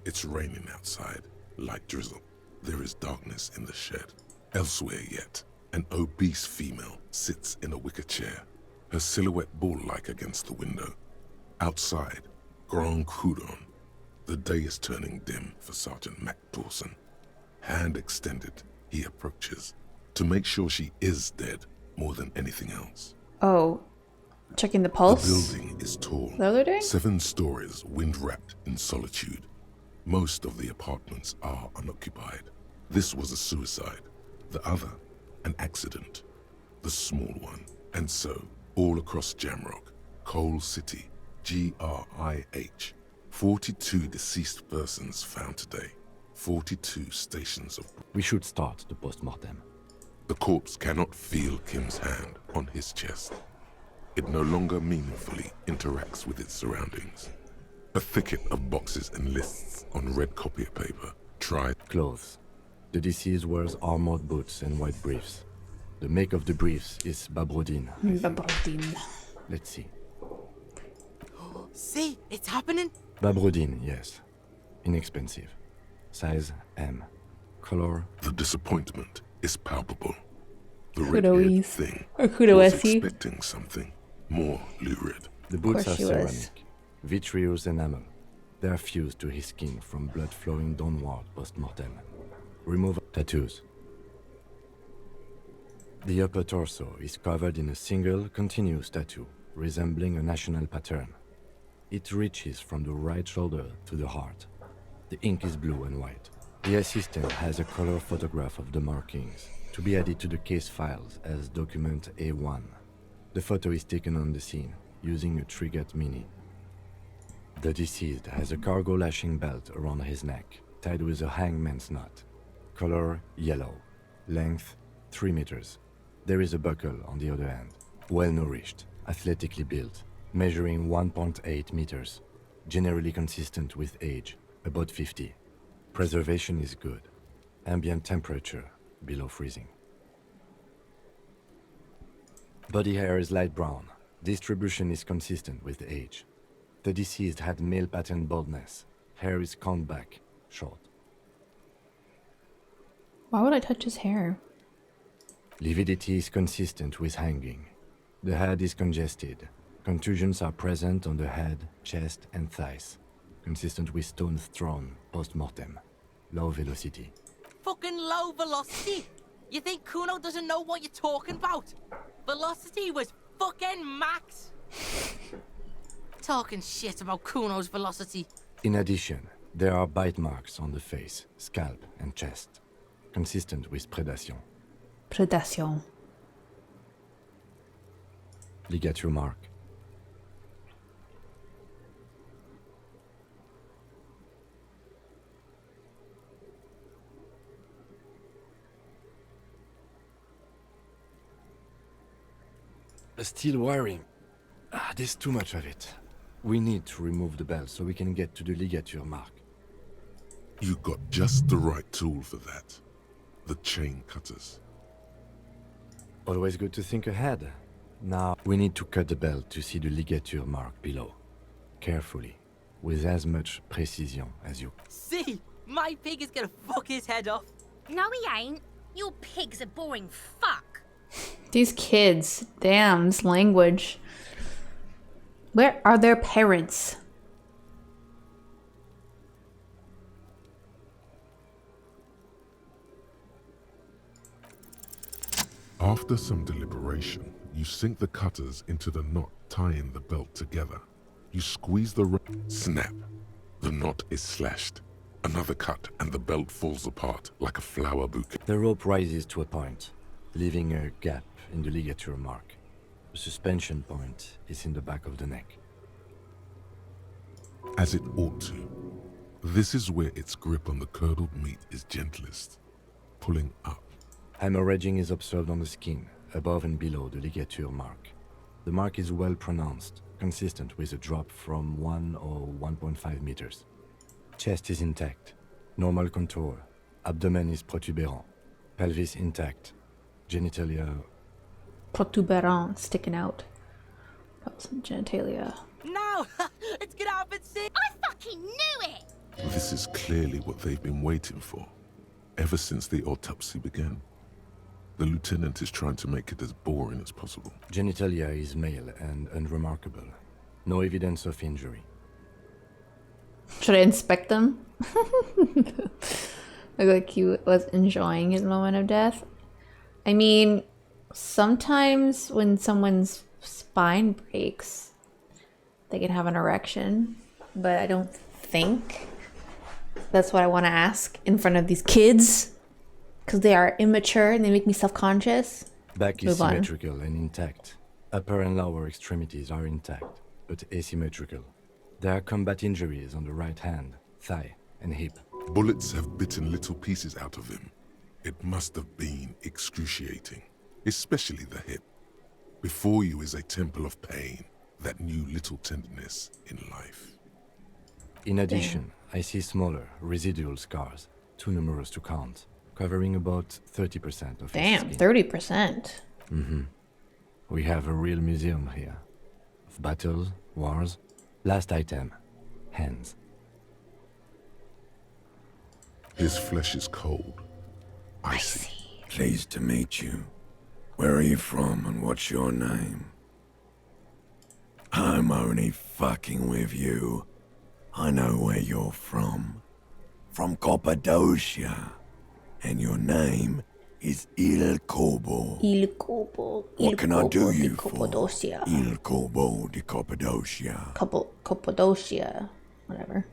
It's raining outside, light drizzle. There is darkness in the shed. Elsewhere yet, an obese female sits in a wicker chair, her silhouette bull-like against the window. Outside, Grand Coudon. The day is turning dim for Sergeant Mac Dawson. Hand extended, he approaches, to make sure she is dead more than anything else. Oh, checking the pulse? The building is tall, Is that what they're doing? 7 stories, wind-wrapped in solitude. Most of the apartments are unoccupied. This was a suicide. The other, an accident. The small one. And so, all across Jamrock, Coal City, GRIH, 42 deceased persons found today. 42 stations of... We should start the post-mortem. The corpse cannot feel Kim's hand on his chest. It no longer meaningfully interacts with its surroundings. A thicket of boxes and lists on red copier paper. Clothes. The deceased wears armored boots and white briefs. The make of the briefs is Babrodine. Babrodine. Let's see. See, it's happening. Babrodine, yes. Inexpensive. Size M. Color. The disappointment is palpable. The Kudo red-haired is. thing Or Kudo was is he? expecting something more lurid. The boots are Course she was. ceramic. Vitreous enamel. They are fused to his skin from blood flowing downward post-mortem. Remove tattoos. The upper torso is covered in a single continuous tattoo, resembling a national pattern. It reaches from the right shoulder to the heart. The ink is blue and white. The assistant has a color photograph of the markings, to be added to the case files as document A1. The photo is taken on the scene, using a Trigat Mini. The deceased has a cargo lashing belt around his neck, tied with a hangman's knot. Color yellow. Length 3 meters. There is a buckle on the other end. Well nourished, athletically built, measuring 1.8 meters. Generally consistent with age, about 50. Preservation is good. Ambient temperature below freezing. Body hair is light brown. Distribution is consistent with age. The deceased had male pattern baldness. Hair is combed back, short. Why would I touch his hair? Lividity is consistent with hanging. The head is congested. Contusions are present on the head, chest, and thighs. Consistent with stones thrown post-mortem. Low velocity. Fucking low velocity? You think Kuno doesn't know what you're talking about? Velocity was fucking max. Talking shit about Kuno's velocity. In addition, there are bite marks on the face, scalp, and chest. Consistent with predation. Predation. Ligature mark. A steel wiring. There's too much of it. We need to remove the belt so we can get to the ligature mark. You got just the right tool for that. The chain cutters. Always good to think ahead. Now, we need to cut the belt to see the ligature mark below. Carefully, with as much precision as you... See? My pig is gonna fuck his head off. No, he ain't. Your pig's a boring fuck. These kids, damn, this language. Where are their parents? After some deliberation, you sink the cutters into the knot tying the belt together. You squeeze the rope. Snap. The knot is slashed. Another cut and the belt falls apart like a flower bouquet. The rope rises to a point, leaving a gap in the ligature mark. The suspension point is in the back of the neck. As it ought to. This is where its grip on the curdled meat is gentlest, pulling up. Hemorrhaging is observed on the skin, above and below the ligature mark. The mark is well pronounced, consistent with a drop from 1 or 1.5 meters. Chest is intact, normal contour. Abdomen is protuberant, pelvis intact, genitalia... Protuberant, sticking out. Pelvis and genitalia. No! It's gonna happen soon! I fucking knew it! This is clearly what they've been waiting for, ever since the autopsy began. The lieutenant is trying to make it as boring as possible. Genitalia is male and unremarkable. No evidence of injury. Should I inspect them? Look like he was enjoying his moment of death. I mean, sometimes when someone's spine breaks, they can have an erection, but I don't think that's what I want to ask in front of these kids. Because they are immature and they make me self-conscious. Back is symmetrical and intact. Upper and lower extremities are intact, but asymmetrical. There are combat injuries on the right hand, thigh, and hip. Bullets have bitten little pieces out of him. It must have been excruciating, especially the hip. Before you is a temple of pain that knew little tenderness in life. In addition, I see smaller, residual scars, too numerous to count, covering about 30% of his skin. 30%? Mm-hmm. We have a real museum here. Of battles, wars. Last item, hands. His flesh is cold. Icy. Pleased to meet you. Where are you from and what's your name? I'm only fucking with you. I know where you're from. From Cappadocia. And your name is Il Cobo. Il Cobo. What can I do you for? Cappadocia. Il Cobo de Cappadocia. Cappadocia. Whatever.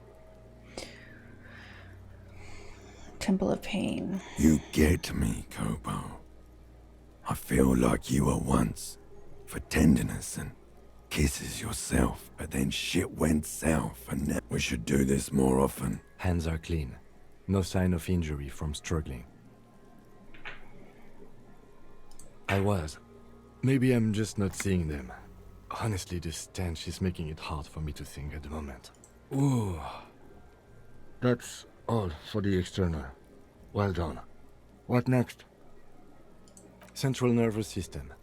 Temple of Pain. You get me, Cobo. I feel like you were once, for tenderness and kisses yourself, but then shit went south, and now we should do this more often. Hands are clean. No sign of injury from struggling. I was. Maybe I'm just not seeing them. Honestly, this stench is making it hard for me to think at the moment. Ooh. That's all for the external. Well done. What next? Central nervous system.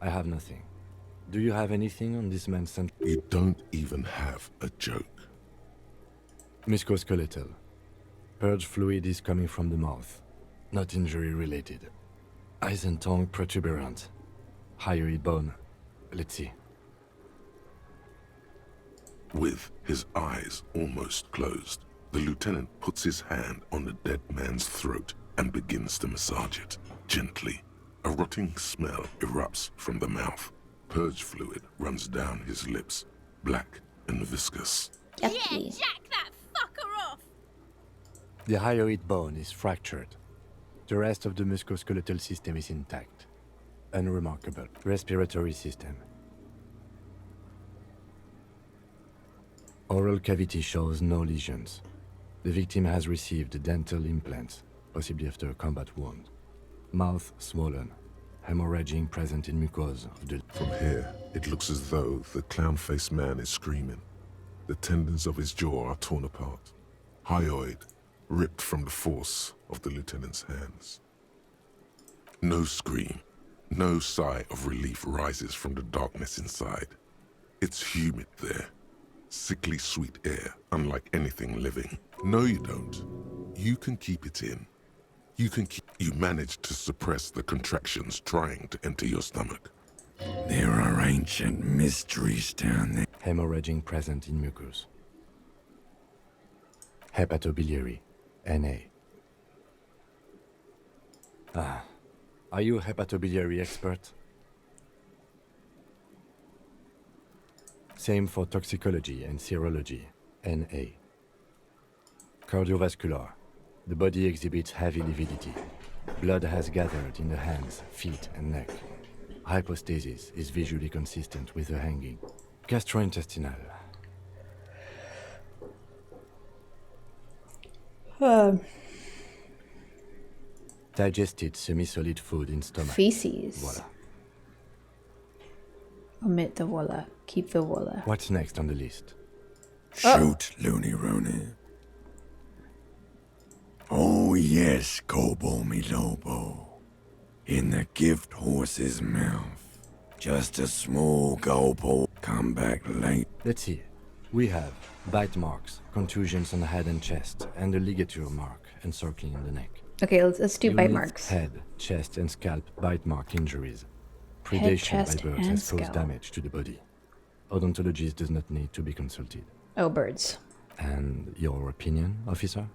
I have nothing. Do you have anything on this man's central? You don't even have a joke. Musculoskeletal. Purge fluid is coming from the mouth. Not injury related. Eyes and tongue protuberant. Hyoid bone. Let's see. With his eyes almost closed, the lieutenant puts his hand on the dead man's throat and begins to massage it, gently. A rotting smell erupts from the mouth. Purge fluid runs down his lips, black and viscous. Yeah, jack that fucker off! The hyoid bone is fractured. The rest of the musculoskeletal system is intact. Unremarkable. Respiratory system. Oral cavity shows no lesions. The victim has received dental implants, possibly after a combat wound. Mouth swollen. Hemorrhaging present in mucosa of the... From here, it looks as though the clown-faced man is screaming. The tendons of his jaw are torn apart. Hyoid ripped from the force of the lieutenant's hands. No scream, no sigh of relief rises from the darkness inside. It's humid there. Sickly sweet air, unlike anything living. No, you don't. You can keep it in. You manage to suppress the contractions trying to enter your stomach. There are ancient mysteries down there. Hemorrhaging present in mucus. Hepatobiliary. NA. Ah. Are you a hepatobiliary expert? Same for toxicology and serology. NA. Cardiovascular. The body exhibits heavy lividity. Blood has gathered in the hands, feet, and neck. Hypostasis is visually consistent with the hanging. Gastrointestinal. Digested semi-solid food in stomach. Feces. Voila. Omit the walla. Keep the walla. What's next on the list? Shoot, Looney Rooney. Oh yes, Kobo mi Lobo. In the gift horse's mouth. Just a small gulp. Come back late. Let's see. We have bite marks, contusions on the head and chest, and a ligature mark encircling the neck. Okay, let's do bite Units, marks. Head, chest, and scalp bite mark injuries. Predation chest, by birds and has caused scalp. damage to the body. Odontologist does not need to be consulted. Oh, birds. And your opinion, officer?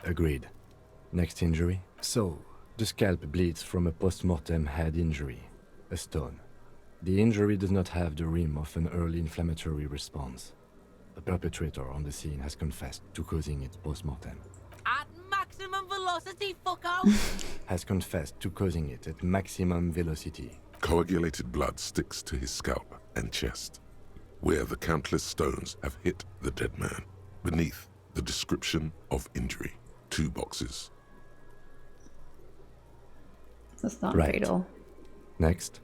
Agreed. Next injury? So, the scalp bleeds from a post-mortem head injury, a stone. The injury does not have the rim of an early inflammatory response. The perpetrator on the scene has confessed to causing it post-mortem. At maximum velocity, fucko! Has confessed to causing it at maximum velocity. Coagulated blood sticks to his scalp and chest, where the countless stones have hit the dead man. Beneath, the description of injury. 2 boxes. That's not Right. fatal. Next,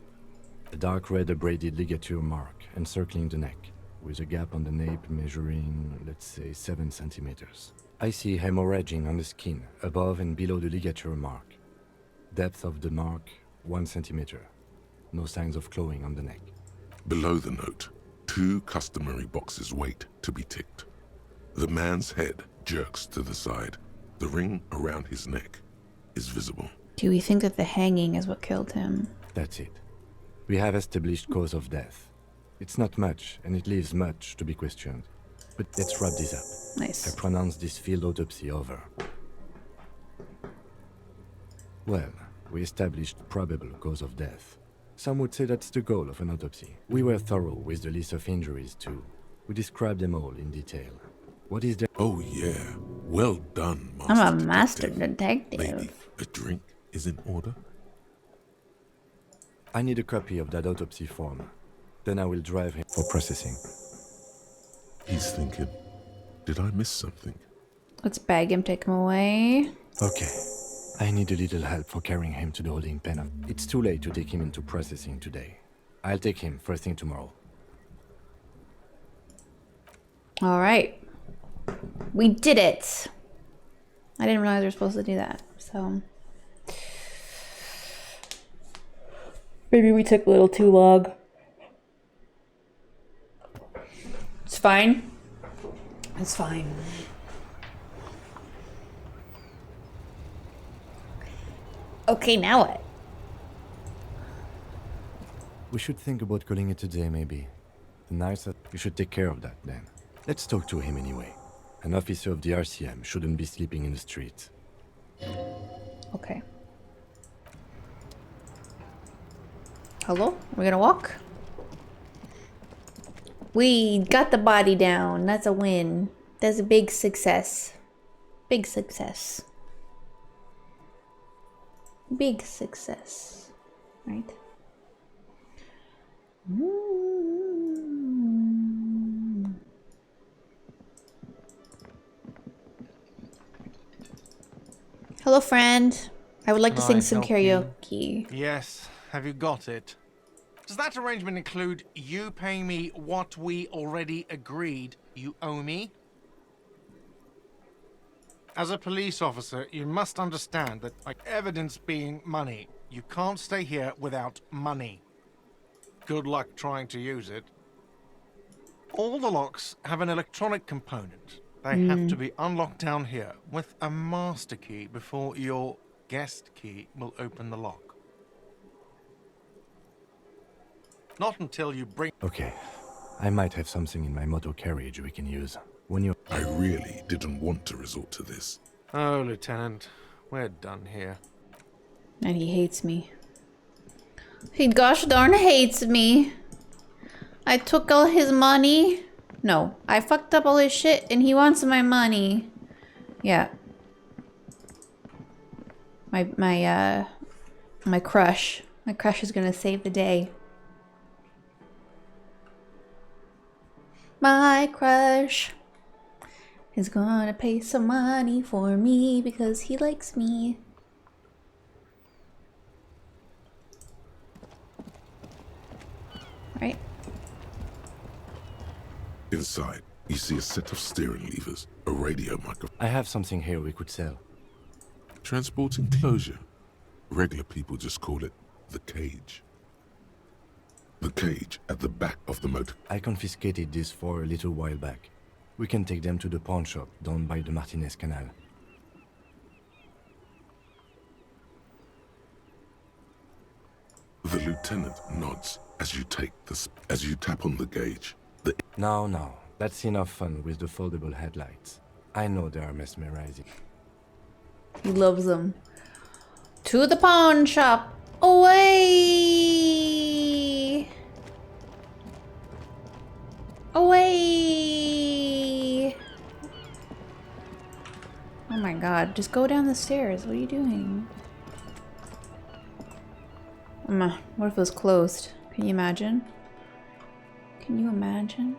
a dark red abraded ligature mark encircling the neck, with a gap on the nape measuring, let's say, 7 centimeters. I see hemorrhaging on the skin, above and below the ligature mark. Depth of the mark, 1 centimeter. No signs of clawing on the neck. Below the note, 2 customary boxes wait to be ticked. The man's head jerks to the side. The ring around his neck is visible. Do we think that the hanging is what killed him? That's it. We have established cause of death. It's not much, and it leaves much to be questioned. But let's wrap this up. Nice. I pronounce this field autopsy over. Well, we established probable cause of death. Some would say that's the goal of an autopsy. We were thorough with the list of injuries, too. We described them all in detail. What is there? Oh yeah, well done, Master I'm a master detective. Maybe a drink is in order? I need a copy of that autopsy form. Then I will drive him for processing. He's thinking, did I miss something? Let's bag him, take him away. Okay. I need a little help for carrying him to the holding pen. It's too late to take him into processing today. I'll take him first thing tomorrow. All right. We did it. I didn't realize we were supposed to do that, so. Maybe we took a little too long. It's fine. It's fine. Okay, now what? We should think about calling it a day, maybe. The night that you should take care of that, then. Let's talk to him anyway. An officer of the RCM shouldn't be sleeping in the street. Okay. Hello? We're gonna walk? We got the body down. That's a win. That's a big success. Big success. Big success. Right? Hello, friend. I would like to Can sing I some help you? karaoke. Yes, have you got it? Does that arrangement include you paying me what we already agreed you owe me? As a police officer, you must understand that, like evidence being money, you can't stay here without money. Good luck trying to use it. All the locks have an electronic component. They have to be unlocked down here with a master key before your guest key will open the lock. Not until you bring... Okay. I might have something in my motor carriage we can use. When you... I really didn't want to resort to this. Oh, Lieutenant, we're done here. And he hates me. He gosh darn hates me. I took all his money. No, I fucked up all his shit and he wants my money. Yeah. My crush. My crush is gonna save the day. My crush is gonna pay some money for me because he likes me. Right? Inside, you see a set of steering levers, a radio microphone. I have something here we could sell. Transport enclosure. Regular people just call it the cage. The cage at the back of the motor. I confiscated this for a little while back. We can take them to the pawn shop down by the Martinez Canal. The lieutenant nods as you tap on the gauge. No, that's enough fun with the foldable headlights. I know they are mesmerizing. He loves them. To the pawn shop. Away! Away! Oh my god, just go down the stairs. What are you doing? What if it was closed? Can you imagine? Can you imagine?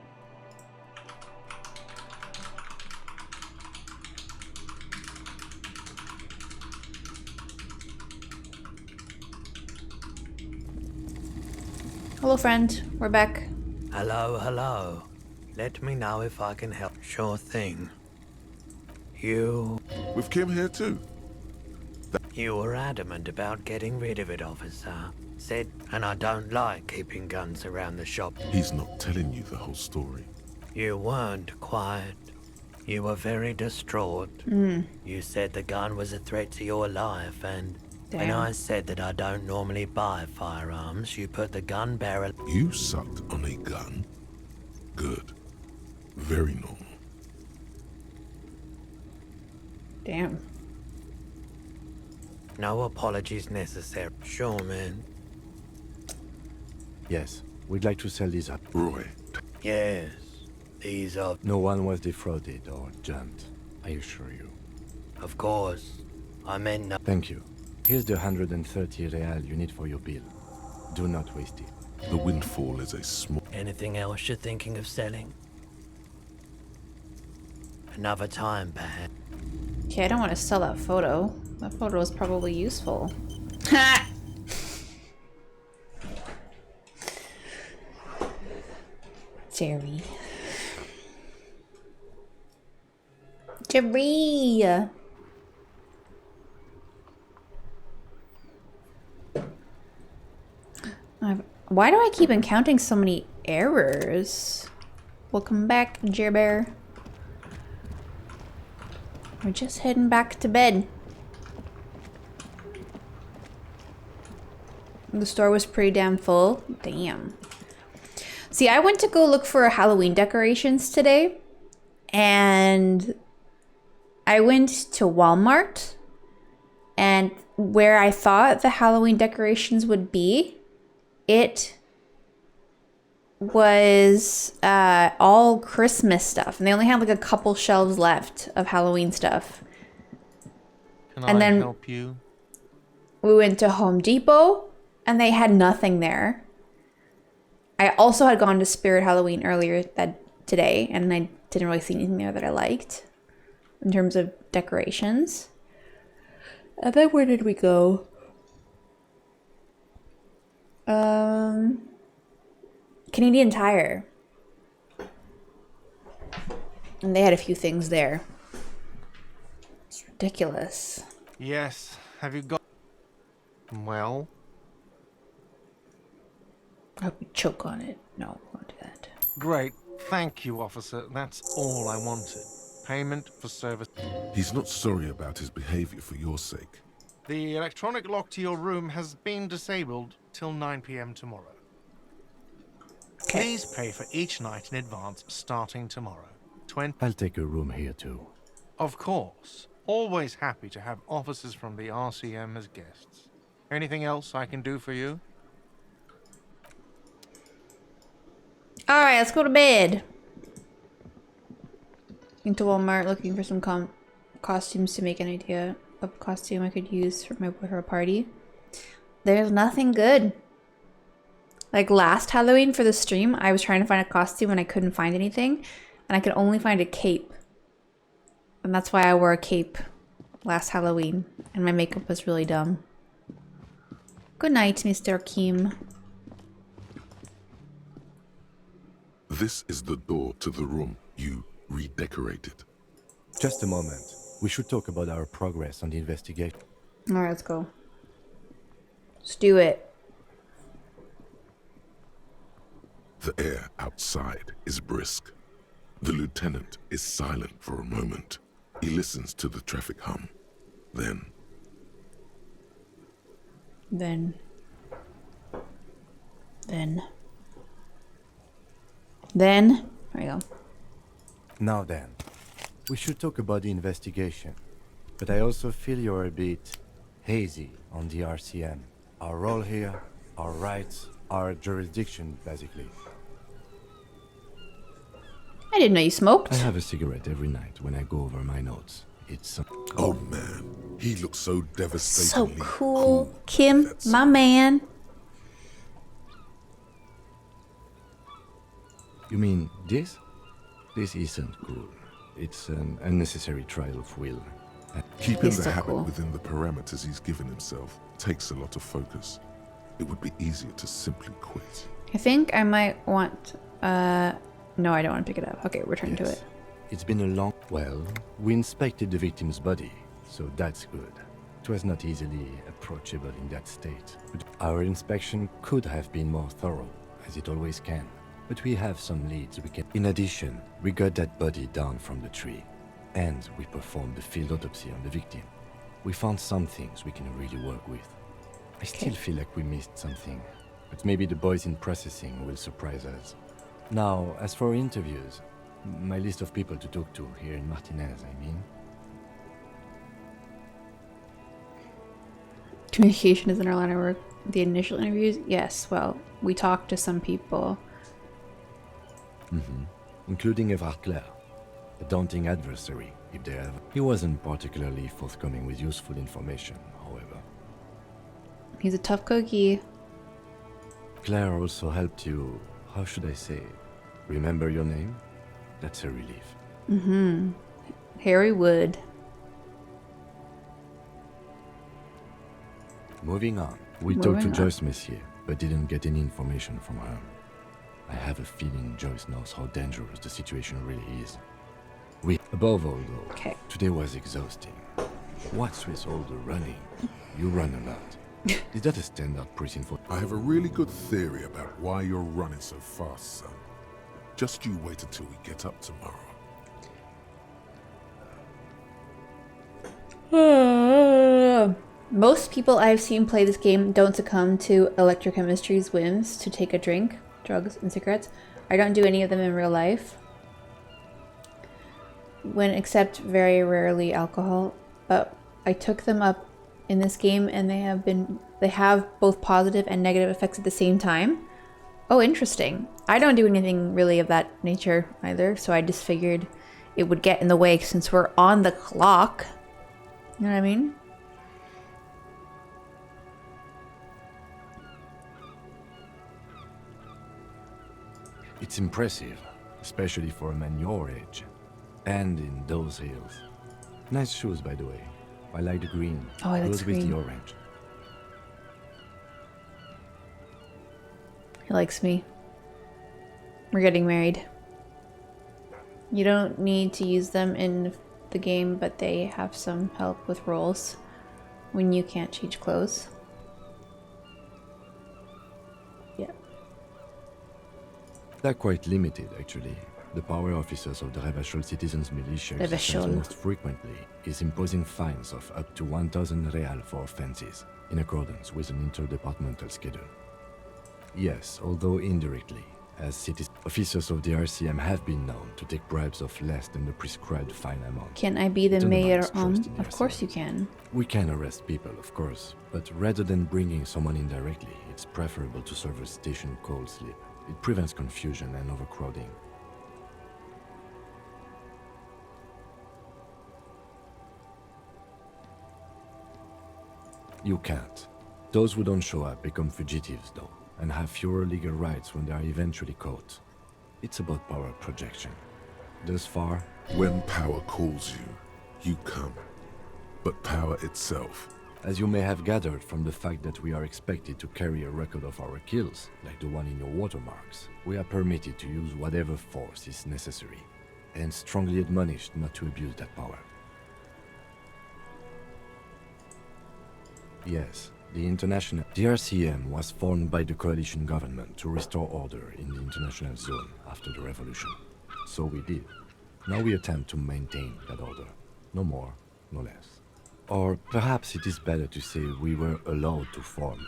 Hello, friend. We're back. Hello. Let me know if I can help. Sure thing. With Kim here too. You were adamant about getting rid of it, officer. Said, and I don't like keeping guns around the shop. He's not telling you the whole story. You weren't quiet. You were very distraught. You said the gun was a threat to your life, and when I said that I don't normally buy firearms, you put the gun barrel... You sucked on a gun? Good. Very normal. Damn. No apologies necessary. Sure, man. Yes, we'd like to sell these up. Roy. Yes, these are... No one was defrauded or jumped, I assure you. Of course. I meant no... Thank you. Here's the 130 real you need for your bill. Do not waste it. The windfall is a small... Anything else you're thinking of selling? Another time, perhaps. Okay, I don't want to sell that photo. That photo is probably useful. Ha! Jerry. Jerry! Why do I keep encountering so many errors? Welcome back, Jerbear. We're just heading back to bed. The store was pretty damn full. Damn. See, I went to go look for Halloween decorations today, and I went to Walmart, and where I thought the Halloween decorations would be, it was all Christmas stuff, and they only had like a couple shelves left of Halloween stuff. Can and I then help you? We went to Home Depot, and they had nothing there. I also had gone to Spirit Halloween earlier today, and I didn't really see anything there that I liked in terms of decorations. And then where did we go? Canadian Tire. And they had a few things there. It's ridiculous. Yes. Have you got... Well? I hope you choke on it. No, won't do that. Great. Thank you, officer. That's all I wanted. Payment for service. He's not sorry about his behavior for your sake. The electronic lock to your room has been disabled till 9 p.m. tomorrow. Please pay for each night in advance starting tomorrow. I'll take a room here too. Of course. Always happy to have officers from the RCM as guests. Anything else I can do for you? Alright, let's go to bed. Into Walmart looking for some costumes to make an idea of costume I could use for a party. There's nothing good. Like last Halloween for the stream, I was trying to find a costume and I couldn't find anything. And I could only find a cape. And that's why I wore a cape last Halloween. And my makeup was really dumb. Good night, Mr. Kim. This is the door to the room you redecorated. Just a moment. We should talk about our progress on the investigation. Alright, let's go. Let's do it. The air outside is brisk. The lieutenant is silent for a moment. He listens to the traffic hum. Then... There we go. Now then, we should talk about the investigation. But I also feel you're a bit hazy on the RCM. Our role here, our rights, our jurisdiction, basically. I didn't know you smoked. I have a cigarette every night when I go over my notes. It's... Oh man, he looks so So devastatingly cool. Kim, my man. You mean this? This isn't cool. It's an unnecessary trial of will. Keeping He's the so habit cool. within the parameters he's given himself takes a lot of focus. It would be easier to simply quit. I think I might want... No, I don't want to pick it up. Okay, return to it. It's been a long... Well, we inspected the victim's body, so that's good. It was not easily approachable in that state. But our inspection could have been more thorough, as it always can. But we have some leads we can... In addition, we got that body down from the tree. And we performed the field autopsy on the victim. We found some things we can really work with. I still feel like we missed something. But maybe the boys in processing will surprise us. Now, as for interviews, my list of people to talk to here in Martinez, I mean. Communication is in our line of work. The initial interviews? Yes, well, we talked to some people. Including Evrard Clare, a daunting adversary, if they have. He wasn't particularly forthcoming with useful information, however. He's a tough cookie. Claire also helped you, how should I say, remember your name? That's a relief. Mm-hmm. Harry Wood. Moving on. We talked to Joyce Messier, but didn't get any information from her. I have a feeling Joyce knows how dangerous the situation really is. Above all though, today was exhausting. What's with all the running? You run a lot. Is that a standard prison for... I have a really good theory about why you're running so fast, son. Just you wait until we get up tomorrow. Most people I've seen play this game don't succumb to electrochemistry's whims to take a drink, drugs, and cigarettes. I don't do any of them in real life. Except very rarely alcohol, but I took them up in this game and they have both positive and negative effects at the same time. Oh, interesting. I don't do anything really of that nature either, so I just figured it would get in the way since we're on the clock. You know what I mean? It's impressive, especially for a man your age. And in those hills. Nice shoes, by the way. I like the green. Oh, I like Goes the with green. the orange. He likes me. We're getting married. You don't need to use them in the game, but they have some help with roles when you can't change clothes. Yeah. They're quite limited, actually. The power officers of the Revachol Citizens Militia exercise most frequently is imposing fines of up to 1,000 real for offenses, in accordance with an interdepartmental schedule. Yes, although indirectly, as officers of the RCM have been known to take bribes of less than the prescribed fine amount. Can I be the mayor on? Of course you can. We can arrest people, of course, but rather than bringing someone in directly, it's preferable to serve a station cold slip. It prevents confusion and overcrowding. You can't. Those who don't show up become fugitives, though, and have fewer legal rights when they are eventually caught. It's about power projection. Thus far... When power calls you, you come. But power itself... As you may have gathered from the fact that we are expected to carry a record of our kills, like the one in your watermarks, we are permitted to use whatever force is necessary, and strongly admonished not to abuse that power. Yes, the RCM was formed by the coalition government to restore order in the international zone after the revolution. So we did. Now we attempt to maintain that order. No more, no less. Or perhaps it is better to say we were allowed to form.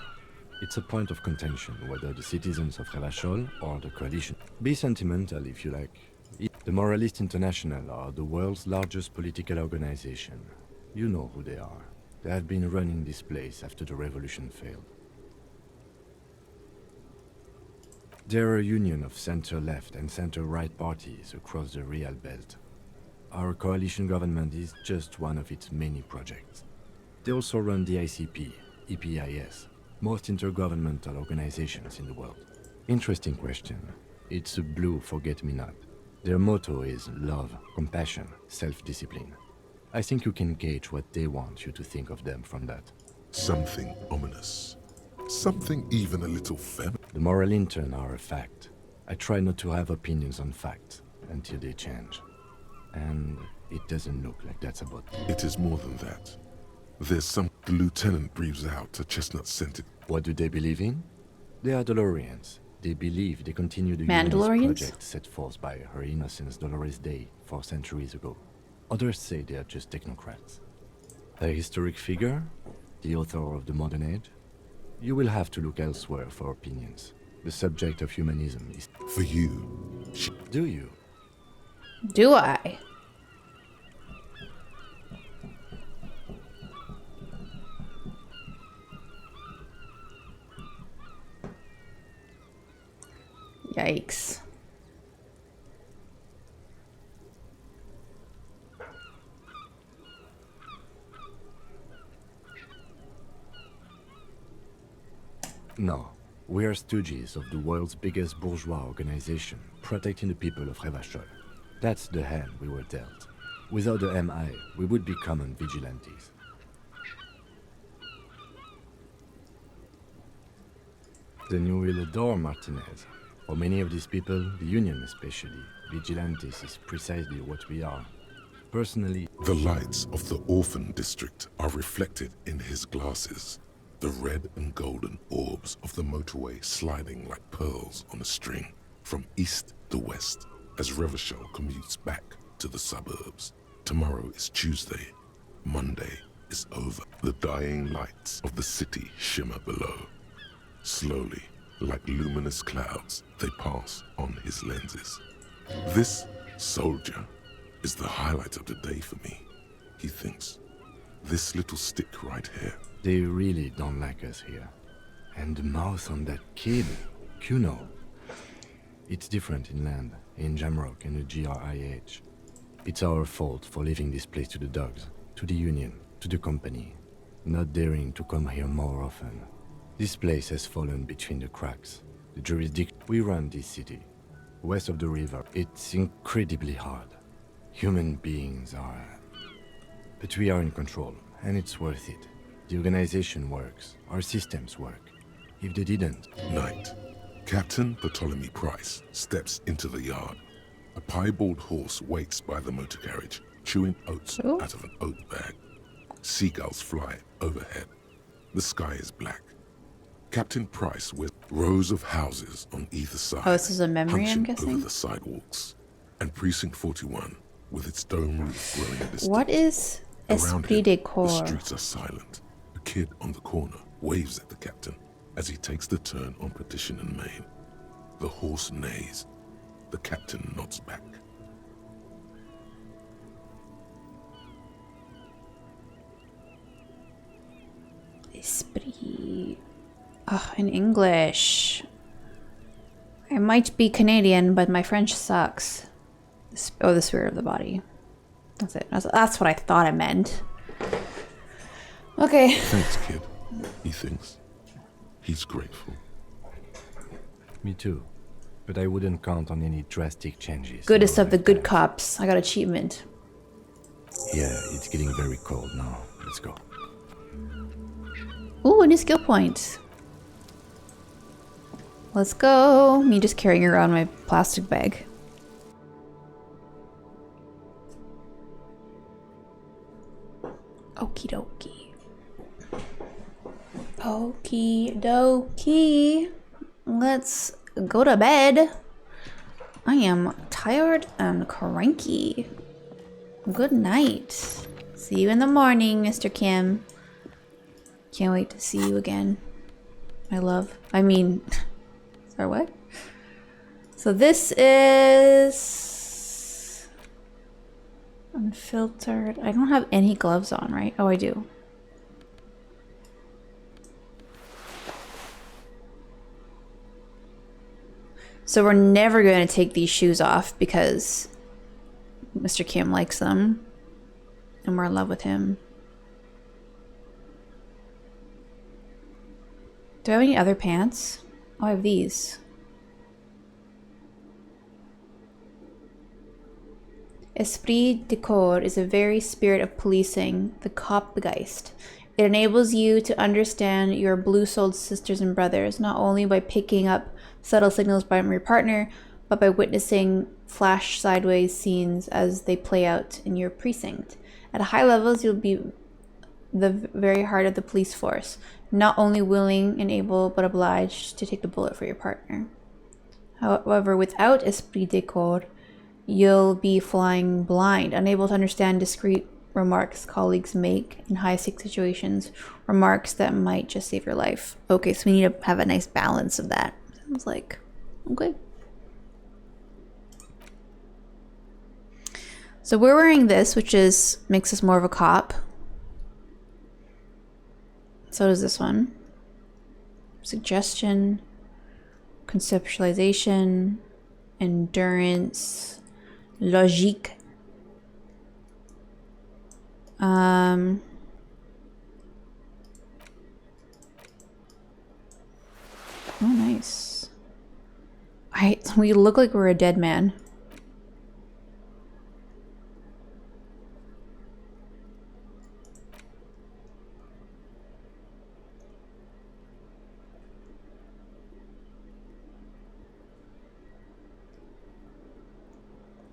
It's a point of contention whether the citizens of Revachol or the coalition. Be sentimental if you like. The Moralist International are the world's largest political organization. You know who they are. They have been running this place after the revolution failed. They're a union of center-left and center-right parties across the Real Belt. Our coalition government is just one of its many projects. They also run the ICP, EPIS, most intergovernmental organizations in the world. Interesting question. It's a blue forget-me-not. Their motto is love, compassion, self-discipline. I think you can gauge what they want you to think of them from that. Something ominous. Something even a little feminine. The moral intern are a fact. I try not to have opinions on facts until they change. And it doesn't look like that's about it. It is more than that. There's some... The lieutenant breathes out a chestnut-scented... What do they believe in? They are Dolorians. They believe they continue the Mandalorians? Unionist project set forth by Her Innocence Dolores Day 4 centuries ago. Others say they are just technocrats. A historic figure? The author of the modern age? You will have to look elsewhere for opinions. The subject of humanism is... For you. Do you? Do I? Yikes. No. We are stooges of the world's biggest bourgeois organization, protecting the people of Revachol. That's the hand we were dealt. Without the MI, we would be common vigilantes. Then you will adore Martinez. For many of these people, the Union especially, vigilantes is precisely what we are. Personally, the lights of the orphan district are reflected in his glasses. The red and golden orbs of the motorway sliding like pearls on a string from east to west as Revachol commutes back to the suburbs. Tomorrow is Tuesday. Monday is over. The dying lights of the city shimmer below. Slowly, like luminous clouds, they pass on his lenses. This soldier is the highlight of the day for me, he thinks. This little stick right here. They really don't like us here. And the mouth on that kid, Kuno. It's different inland, in Jamrock and the GRIH. It's our fault for leaving this place to the dogs, to the Union, to the company, not daring to come here more often. This place has fallen between the cracks. The jurisdiction. We run this city, west of the river. It's incredibly hard. Human beings are... But we are in control, and it's worth it. The organization works. Our systems work. If they didn't... Night. Captain Bartholomew Price steps into the yard. A piebald horse waits by the motor carriage, chewing oats out of an oat bag. Seagulls fly overhead. The sky is black. Captain Price with rows of houses on either side. Oh, this is a memory, I'm guessing? Over the sidewalks. And Precinct 41, with its dome roof growing in distance. What is Esprit de Corps? The streets are silent. A kid on the corner waves at the captain as he takes the turn on Petition and Main. The horse neighs. The captain nods back. Esprit. Oh, in English. I might be Canadian, but my French sucks. Oh, the spirit of the body. That's it. That's what I thought I meant. Okay. Thanks, kid. He thinks. He's grateful. Me too. But I wouldn't count on any drastic changes. Goodest of the good cops. I got achievement. Yeah, it's getting very cold now. Let's go. Ooh, a new skill point. Let's go. Me just carrying around my plastic bag. Okie dokie. Okie dokie. Let's go to bed. I am tired and cranky. Good night. See you in the morning, Mr. Kim. Can't wait to see you again. My love. I mean, sorry, what? So this is unfiltered. I don't have any gloves on, right? Oh, I do. So we're never going to take these shoes off because Mr. Kim likes them and we're in love with him. Do I have any other pants? Oh, I have these. Esprit de Corps is a very spirit of policing, the Kopfgeist. It enables you to understand your blue-souled sisters and brothers, not only by picking up subtle signals from your partner, but by witnessing flash sideways scenes as they play out in your precinct. At high levels, you'll be the very heart of the police force, not only willing and able, but obliged to take the bullet for your partner. However, without Esprit de Corps, you'll be flying blind, unable to understand discreet remarks colleagues make in high-stakes situations, remarks that might just save your life. Okay, so we need to have a nice balance of that. Sounds like, okay. So we're wearing this, which makes us more of a cop. So does this one. Suggestion, conceptualization, endurance, logique. Oh, nice. We look like we're a dead man.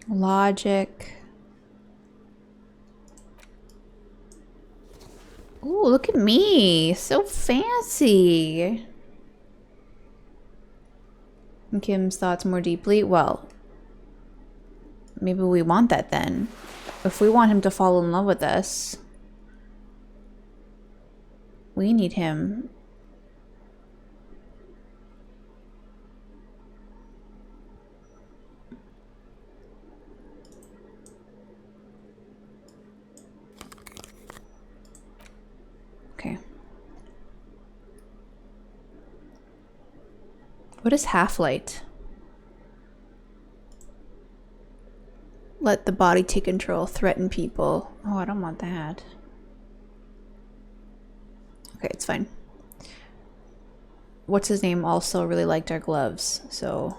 Logic. Ooh, look at me. So fancy. And Kim's thoughts more deeply. Well, maybe we want that then. If we want him to fall in love with us, we need him. Okay. What is half-light? Let the body take control, threaten people. Oh, I don't want that. Okay, it's fine. What's his name also really liked our gloves, so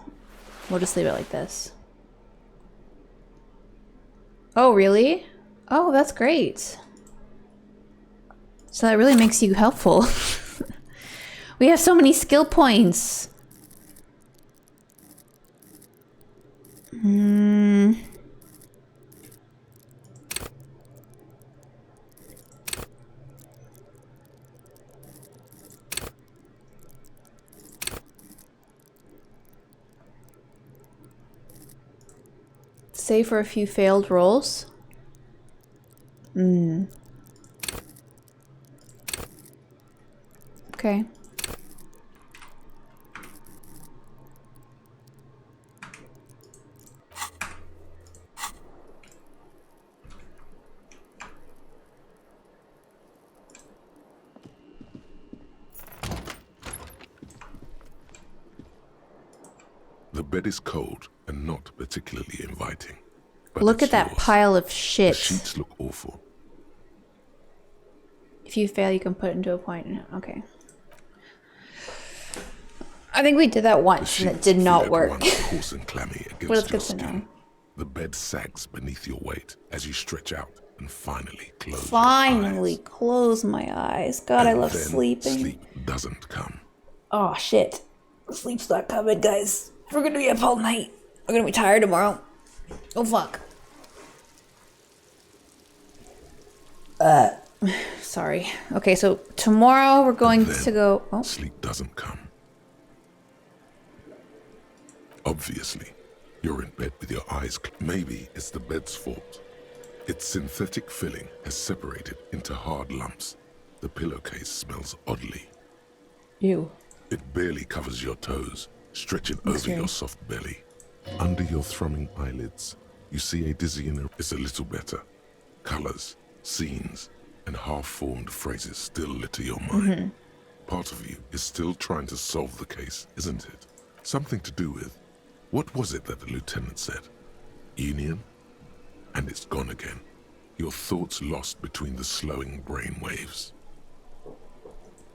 we'll just leave it like this. Oh, really? Oh, that's great. So that really makes you helpful. We have so many skill points. Save for a few failed rolls. Okay. The bed is cold and not particularly inviting. But Look at that yours. pile of The shit. sheets look awful. If you fail, you can put it into a point. Okay. I think we did that once and it did not work. Coarse and clammy against Well, it's your good to know. skin. The bed sags beneath your weight as you stretch out and finally close Finally close my eyes. God, I love then sleeping. Sleep doesn't come. Oh, shit. Sleep's not coming, guys. We're gonna be up all night. We're gonna be tired tomorrow. Oh, fuck. Sorry. Okay, so tomorrow we're going to go... Oh. Sleep doesn't come. Obviously, you're in bed with your eyes Maybe it's the bed's fault. Its synthetic filling has separated into hard lumps. The pillowcase smells oddly. Ew. It barely covers your toes, stretching over your soft belly. Under your thrumming eyelids, you see a dizzying... It's a little better. Colors, scenes, and half-formed phrases still litter your mind. Part of you is still trying to solve the case, isn't it? Something to do with... What was it that the lieutenant said? Union? And it's gone again. Your thoughts lost between the slowing brain waves.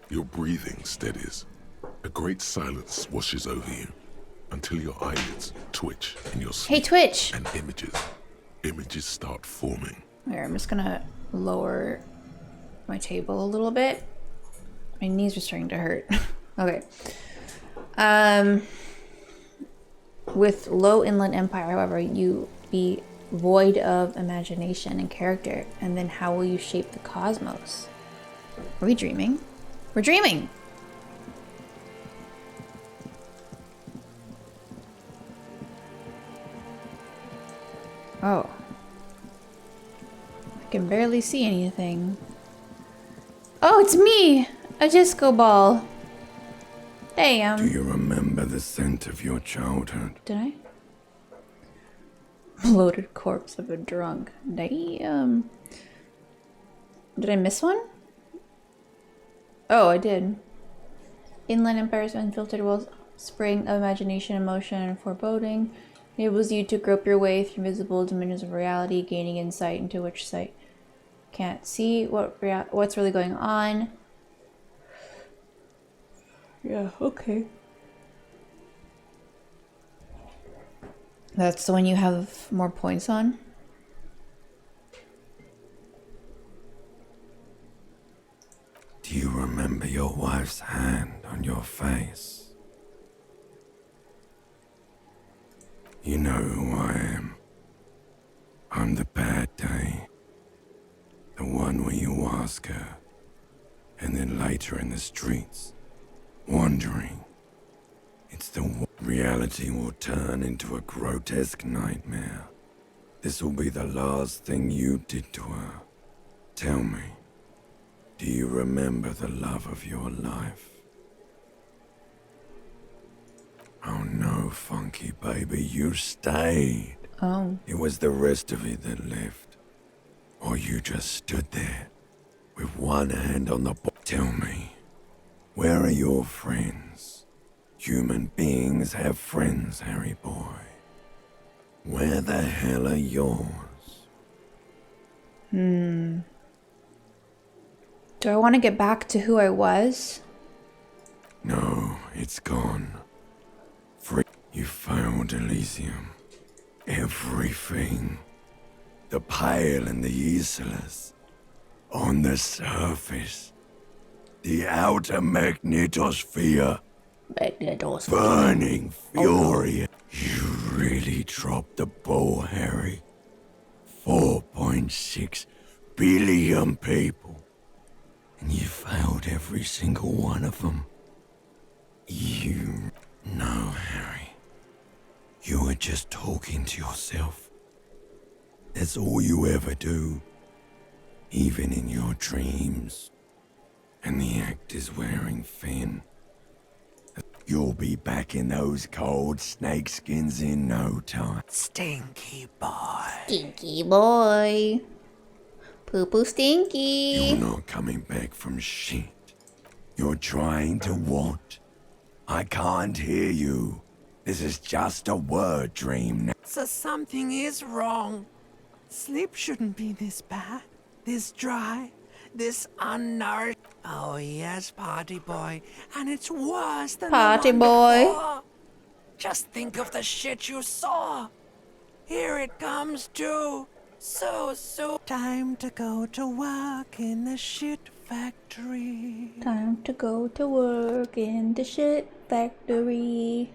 Your breathing steadies. A great silence washes over you until your eyelids twitch in your sleep. Hey, Twitch! And images start forming. Here, I'm just gonna lower my table a little bit. My knees are starting to hurt. Okay. With low inland empire, however, you be void of imagination and character, and then how will you shape the cosmos? Are we dreaming? We're dreaming! Oh. I can barely see anything. Oh, it's me! A disco ball. Damn. Do you remember the scent of your childhood? Did I? Bloated corpse of a drunk. Damn. Did I miss one? Oh, I did. Inland Empire's unfiltered wellspring of imagination, emotion, and foreboding enables you to grope your way through invisible dimensions of reality, gaining insight into which sight can't see what's really going on. Yeah, okay. That's the one you have more points on? Do you remember your wife's hand on your face? You know who I am. I'm the bad day. The one where you ask her, and then later in the streets, wandering. It's the reality will turn into a grotesque nightmare. This will be the last thing you did to her. Tell me, do you remember the love of your life? Oh no, Funky baby, you stayed. Oh. It was the rest of it that left. Or you just stood there, with one hand on the Tell me, where are your friends? Human beings have friends, Harry boy. Where the hell are yours? Do I want to get back to who I was? No, it's gone. You found Elysium. Everything. The Pale and the Islas. On the surface. The outer magnetosphere. Burning fury. You really dropped the ball, Harry. 4.6 billion people. And you failed every single one of them. You know, Harry. You were just talking to yourself. That's all you ever do. Even in your dreams. And the act is wearing thin. You'll be back in those cold snakeskins in no time. Stinky boy. Stinky boy. Poo-poo stinky. You're not coming back from shit. You're trying to what? I can't hear you. This is just a word dream now. So something is wrong. Sleep shouldn't be this bad, this dry, this unnourished. Oh yes, party boy, and it's worse than Party the one boy. before. Just think of the shit you saw. Here it comes too. So time to go to work in the shit factory. Time to go to work in the shit factory.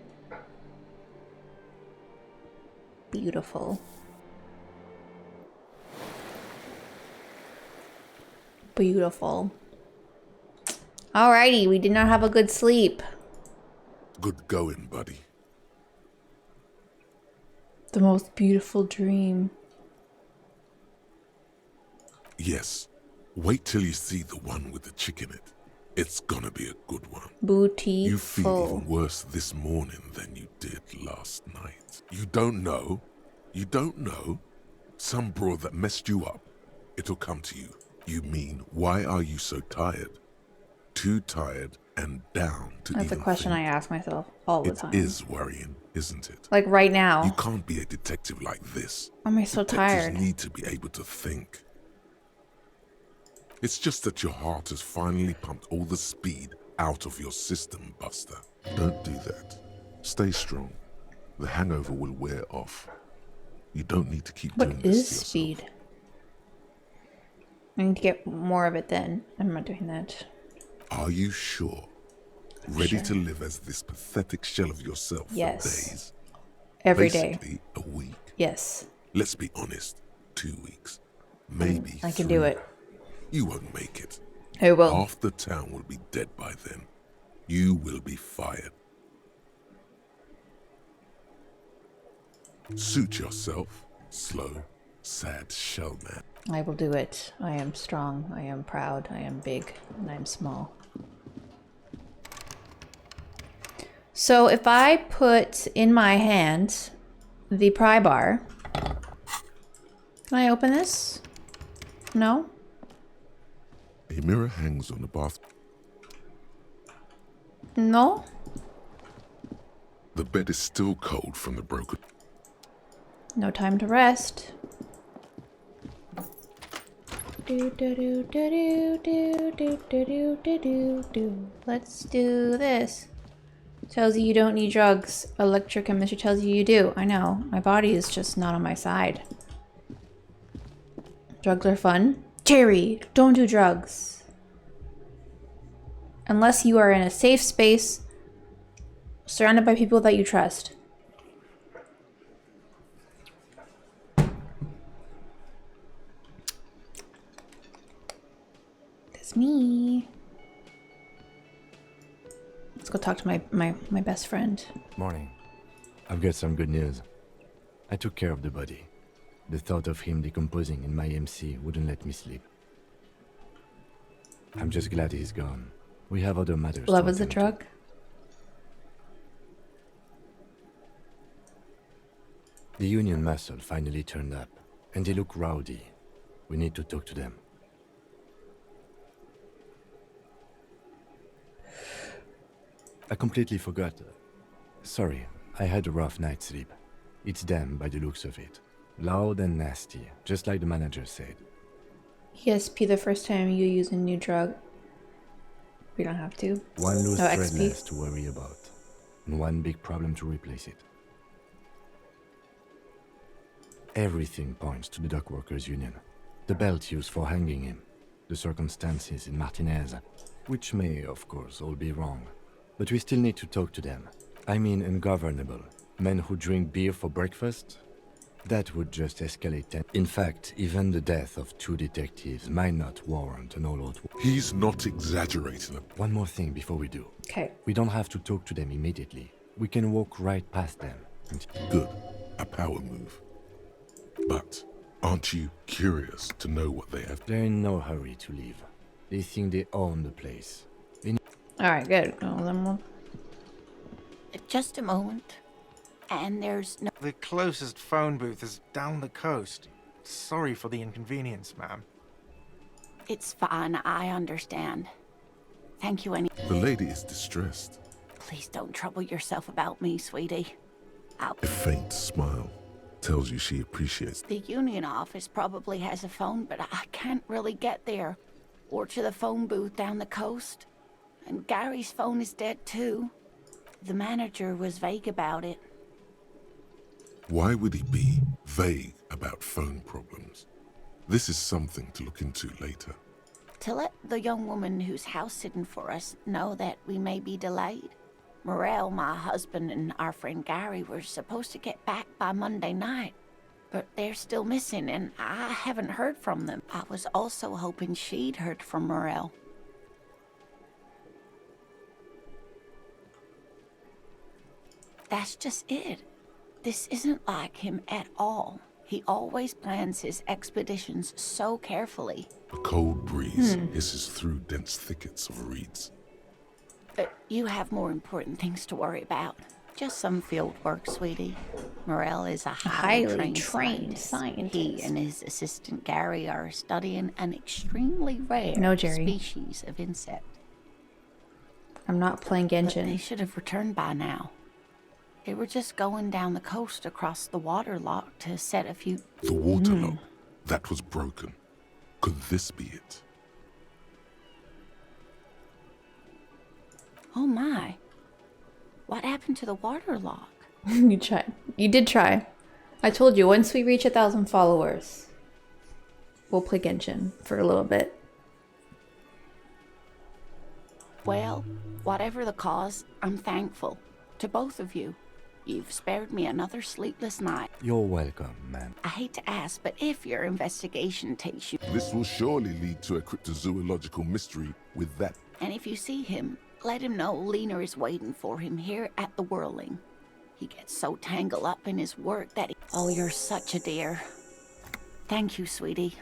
Beautiful. Beautiful. Alrighty, we did not have a good sleep. Good going, buddy. The most beautiful dream. Yes. Wait till you see the one with the chick in it. It's gonna be a good one. Booty You feel full. even worse this morning than you did last night. You don't know. You don't know. Some broad that messed you up. It'll come to you. You mean, why are you so tired? Too tired and down to That's a even question think. I ask myself all the time. It is worrying, isn't it? Like right now. You can't be a detective like this. Why am I so Detectives tired? need to be able to think. It's just that your heart has finally pumped all the speed out of your system, Buster. Don't do that. Stay strong. The hangover will wear off. You don't need to keep doing What this is to yourself. speed? I need to get more of it then. I'm not doing that. Are you sure? Ready Sure. to live as this pathetic shell of yourself Yes. for days? Every day. Basically, a week. Yes. Let's be honest. 2 weeks. Maybe I can 3. do it. You won't make it. I will. Half the town will be dead by then. You will be fired. Suit yourself. Slow, sad shell man. I will do it. I am strong. I am proud. I am big. And I am small. So if I put in my hand the pry bar, can I open this? No? A mirror hangs on the bath. No? The bed is still cold from the broken. No time to rest. Do do do do do do do do do do do. Let's do this. Tells you you don't need drugs. Electrochemistry tells you you do. I know. My body is just not on my side. Drugs are fun. Jerry, don't do drugs. Unless you are in a safe space, surrounded by people that you trust. That's me. Let's go talk to my best friend. Morning. I've got some good news. I took care of the body. The thought of him decomposing in my MC wouldn't let me sleep. I'm just glad he's gone. We have other matters. Love is a drug? The Union muscle finally turned up, and they look rowdy. We need to talk to them. I completely forgot. Sorry, I had a rough night's sleep. It's them by the looks of it. Loud and nasty, just like the manager said. ESP the first time you use a new drug. We don't have to. One loose No thread XP. less to worry about, and one big problem to replace it. Everything points to the dock workers' union. The belt used for hanging him, the circumstances in Martinez, which may, of course, all be wrong. But we still need to talk to them. I mean ungovernable. Men who drink beer for breakfast? That would just escalate. In fact, even the death of 2 detectives might not warrant an all-out war. He's not exaggerating. One more thing before we do. Okay. We don't have to talk to them immediately. We can walk right past them. Good. A power move. But aren't you curious to know what they have? They're in no hurry to leave. They think they own the place. Alright, good. Well, then we'll... Just a moment. And there's no... The closest phone booth is down the coast. Sorry for the inconvenience, ma'am. It's fine, I understand. Thank you The lady is distressed. Please don't trouble yourself about me, sweetie. A faint smile tells you she appreciates. The union office probably has a phone, but I can't really get there. Or to the phone booth down the coast. And Gary's phone is dead too. The manager was vague about it. Why would he be vague about phone problems? This is something to look into later. To let the young woman who's house-sitting for us know that we may be delayed. Morel, my husband, and our friend Gary were supposed to get back by Monday night. But they're still missing, and I haven't heard from them. I was also hoping she'd heard from Morel. That's just it. This isn't like him at all. He always plans his expeditions so carefully. A cold breeze hisses through dense thickets of reeds. But you have more important things to worry about. Just some field work, sweetie. Morel is a highly trained scientist. He and his assistant Gary are studying an extremely rare species of insect. I'm not playing Genshin. But they should have returned by now. They were just going down the coast across the water lock to set a few... The water lock, that was broken. Could this be it? Oh my. What happened to the water lock? You tried. You did try. I told you, once we reach 1,000 followers, we'll play Genshin for a little bit. Well, whatever the cause, I'm thankful. To both of you. You've spared me another sleepless night. You're welcome, ma'am. I hate to ask, but if your investigation takes you... This will surely lead to a cryptozoological mystery with that. And if you see him, let him know Lena is waiting for him here at the Whirling. He gets so tangled up in his work that he... Oh, you're such a dear. Thank you, sweetie.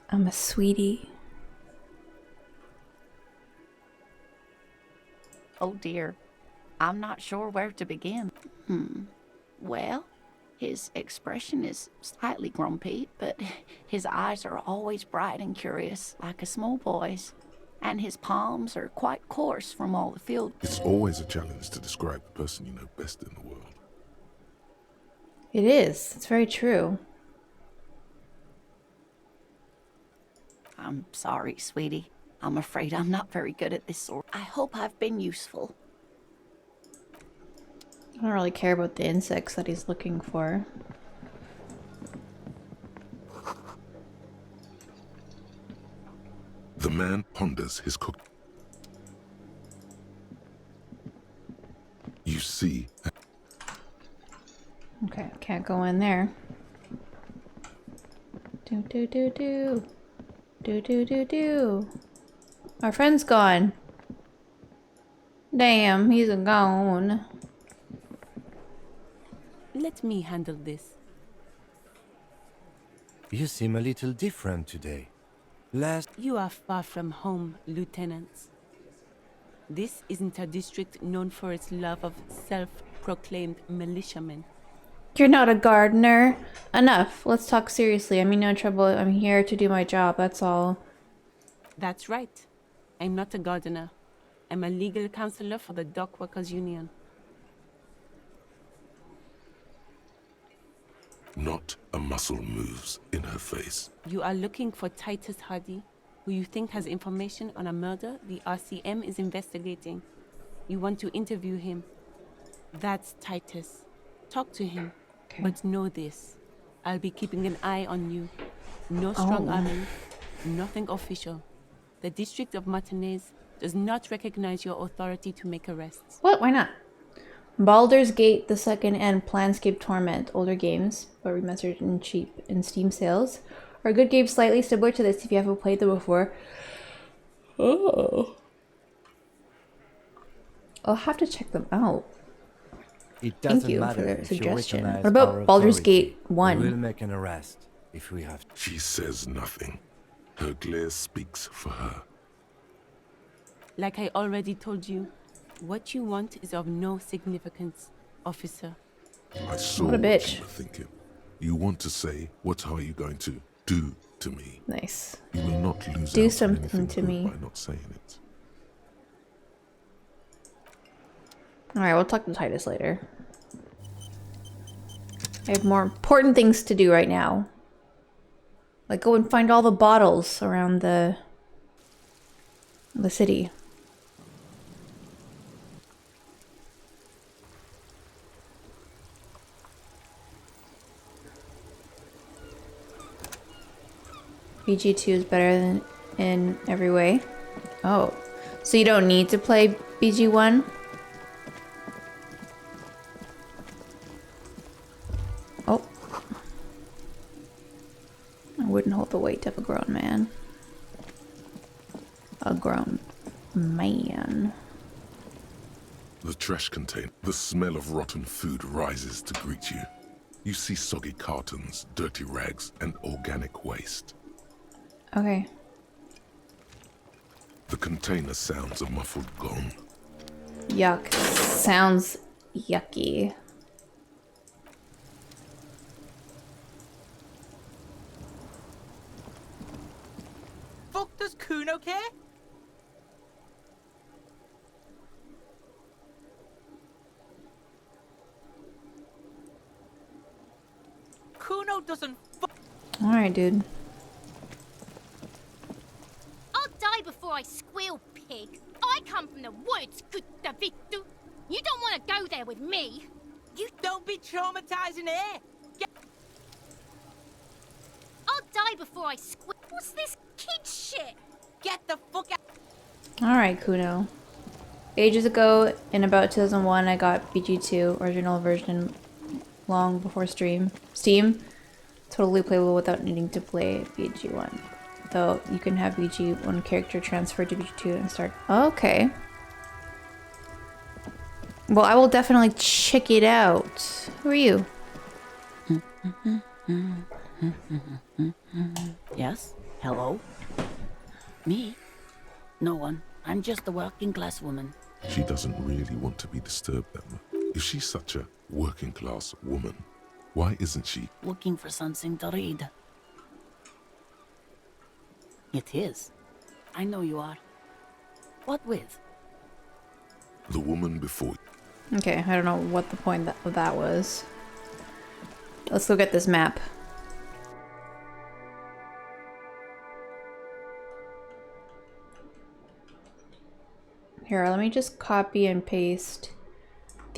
I'm a sweetie. Oh dear. I'm not sure where to begin. Well, his expression is slightly grumpy, but his eyes are always bright and curious, like a small boy's. And his palms are quite coarse from all the field. It's always a challenge to describe the person you know best in the world. It is. It's very true. I'm sorry, sweetie. I'm afraid I'm not very good at this sort. I hope I've been useful. I don't really care about the insects that he's looking for. The man ponders his cook. You see. Okay, can't go in there. Do do do do. Do do do do. Our friend's gone. Damn, he's gone. Let me handle this. You seem a little different today. You are far from home, lieutenants. This isn't a district known for its love of self-proclaimed militiamen. You're not a gardener. Enough. Let's talk seriously. I mean no trouble. I'm here to do my job, that's all. That's right. I'm not a gardener. I'm a legal counselor for the Dock Workers Union. Not a muscle moves in her face. You are looking for Titus Hardy, who you think has information on a murder the RCM is investigating. You want to interview him. That's Titus. Talk to him. Okay. But know this. I'll be keeping an eye on you. No strong arming. Nothing official. The District of Martinez does not recognize your authority to make arrests. What? Why not? Baldur's Gate the Second and Planscape Torment, older games, but remastered and cheap in Steam sales, are good games slightly similar to this if you haven't played them before. Oh. I'll have to check them out. It doesn't Thank you matter for the if suggestion. You recognize What about our Baldur's authority. Gate 1? We'll make an arrest if we have to. She says nothing. Her glare speaks for her. Like I already told you, what you want is of no significance, officer. I saw What a what bitch. you were thinking. You want to say, what are you going to do to me? Nice. You will not lose Do out on something anything to good me. by not saying it. Alright, we'll talk to Titus later. I have more important things to do right now. Like go and find all the bottles around the city. BG2 is better than in every way. Oh, so you don't need to play BG1? Oh. I wouldn't hold the weight of a grown man. A grown man. The trash container. The smell of rotten food rises to greet you. You see soggy cartons, dirty rags, and organic waste. Okay. The container sounds a muffled gong. Yuck. Sounds yucky. Fuck does Kuno care? Kuno doesn't Alright, dude. I'll die before I squeal, pig. I come from the woods, good Davidu. You don't want to go there with me. You don't be traumatizing here. I'll die before I squeal. What's this kid shit? Get the fuck out. Alright, Kuno. Ages ago, in about 2001, I got BG2, original version, long before Steam. Totally playable without needing to play BG1. Though you can have BG1 character transferred to BG2 and start. Okay. Well, I will definitely check it out. Who are you? Yes? Hello? Me? No one. I'm just a working class woman. She doesn't really want to be disturbed that much. If she's such a working class woman, why isn't she? Looking for something to read. It is. I know you are. What with? The woman before. Okay, I don't know what the point of that was. Let's go get this map. Here, let me just copy and paste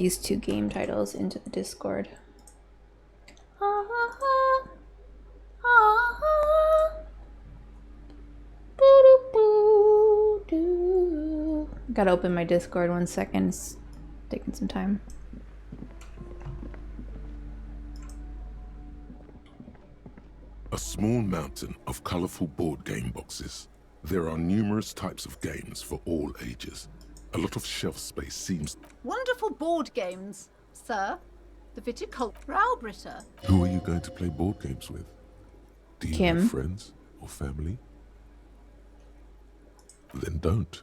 these two game titles into the Discord. Gotta open my Discord 1 second. It's taking some time. A small mountain of colorful board game boxes. There are numerous types of games for all ages. A lot of shelf space seems... Wonderful board games, sir. The Viticult Browbritter. Who are you going to play board games with? Do you Kim. have friends or family? Then don't.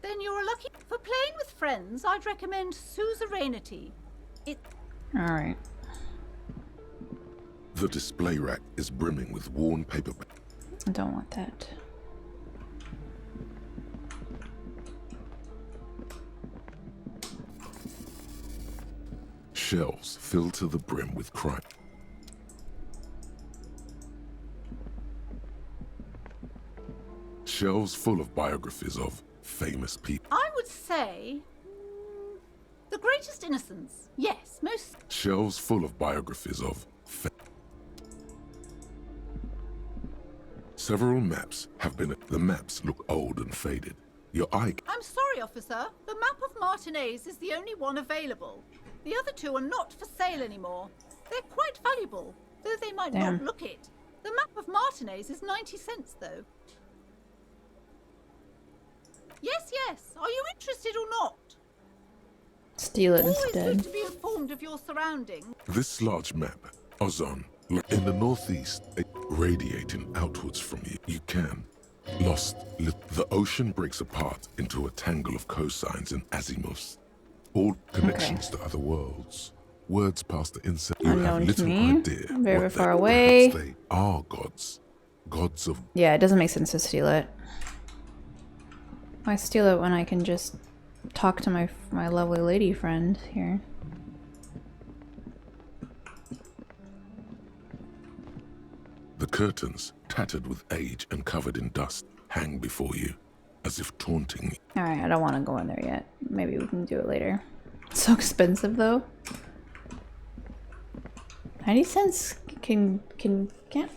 Then you're lucky. For playing with friends, I'd recommend Suzerainty. Alright. The display rack is brimming with worn paper. I don't want that. Shelves filled to the brim with crime. Shelves full of biographies of famous people. I would say... The Greatest Innocence. Yes, most... Shelves full of biographies of several maps have been... The maps look old and faded. Your eye... I'm sorry, officer. The map of Martinez is the only one available. The other two are not for sale anymore. They're quite valuable, though they might Damn. not look it. The map of Martinez is 90 cents, though. Yes, yes. Are you interested or not? Steal it Always instead. good to be informed of your surroundings. This large map, Ozon, in the northeast, radiating outwards from you. You can. Lost. The ocean breaks apart into a tangle of cosines and azimuths. All connections to other worlds. Words past the insect. You have Unknown to little me. idea. Very what far they, away. perhaps they are gods. Gods of... Yeah, it doesn't make sense to steal it. Why steal it when I can just talk to my lovely lady friend here? The curtains, tattered with age and covered in dust, hang before you, as if taunting you. Alright, I don't want to go in there yet. Maybe we can do it later. It's so expensive though. 90 cents can't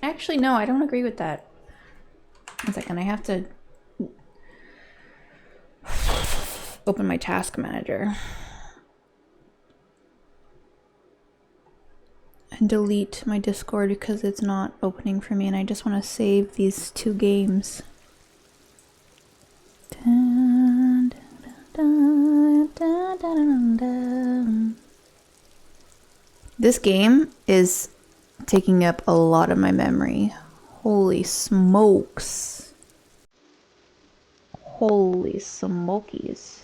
actually no, I don't agree with that. 1 second, I have to open my task manager and delete my Discord because it's not opening for me and I just want to save these two games. Dun, dun, dun, dun, dun, dun. This game is taking up a lot of my memory. Holy smokes. Holy smokies.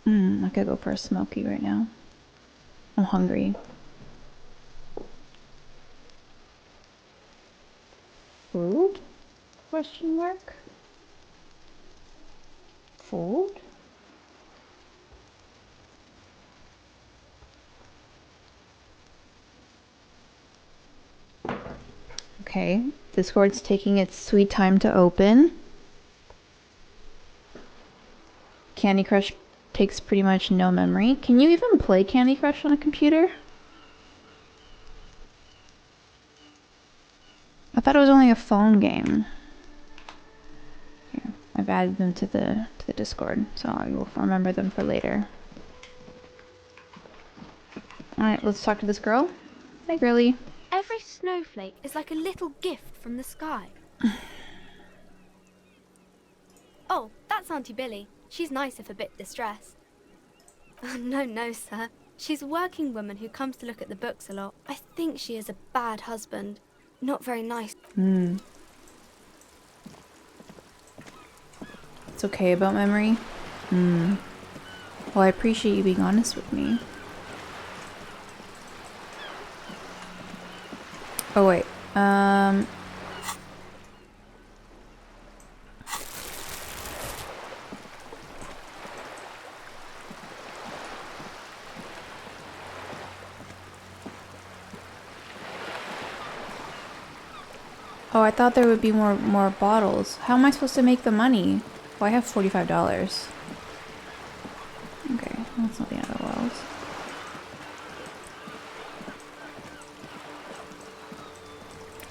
I could go for a smoky right now. I'm hungry. Food? Question mark? Food? Okay, Discord's taking its sweet time to open. Candy Crush takes pretty much no memory. Can you even play Candy Crush on a computer? I thought it was only a phone game. Here, I've added them to the Discord, so I will remember them for later. Alright, let's talk to this girl. Hi, girly. Every snowflake is like a little gift from the sky. Oh, that's Auntie Billy. She's nice if a bit distressed. No, sir. She's a working woman who comes to look at the books a lot. I think she is a bad husband. Not very nice. It's okay about memory? Well, I appreciate you being honest with me. Oh, wait. Oh, I thought there would be more bottles. How am I supposed to make the money? Well, I have $45. Okay, that's not the end of the world.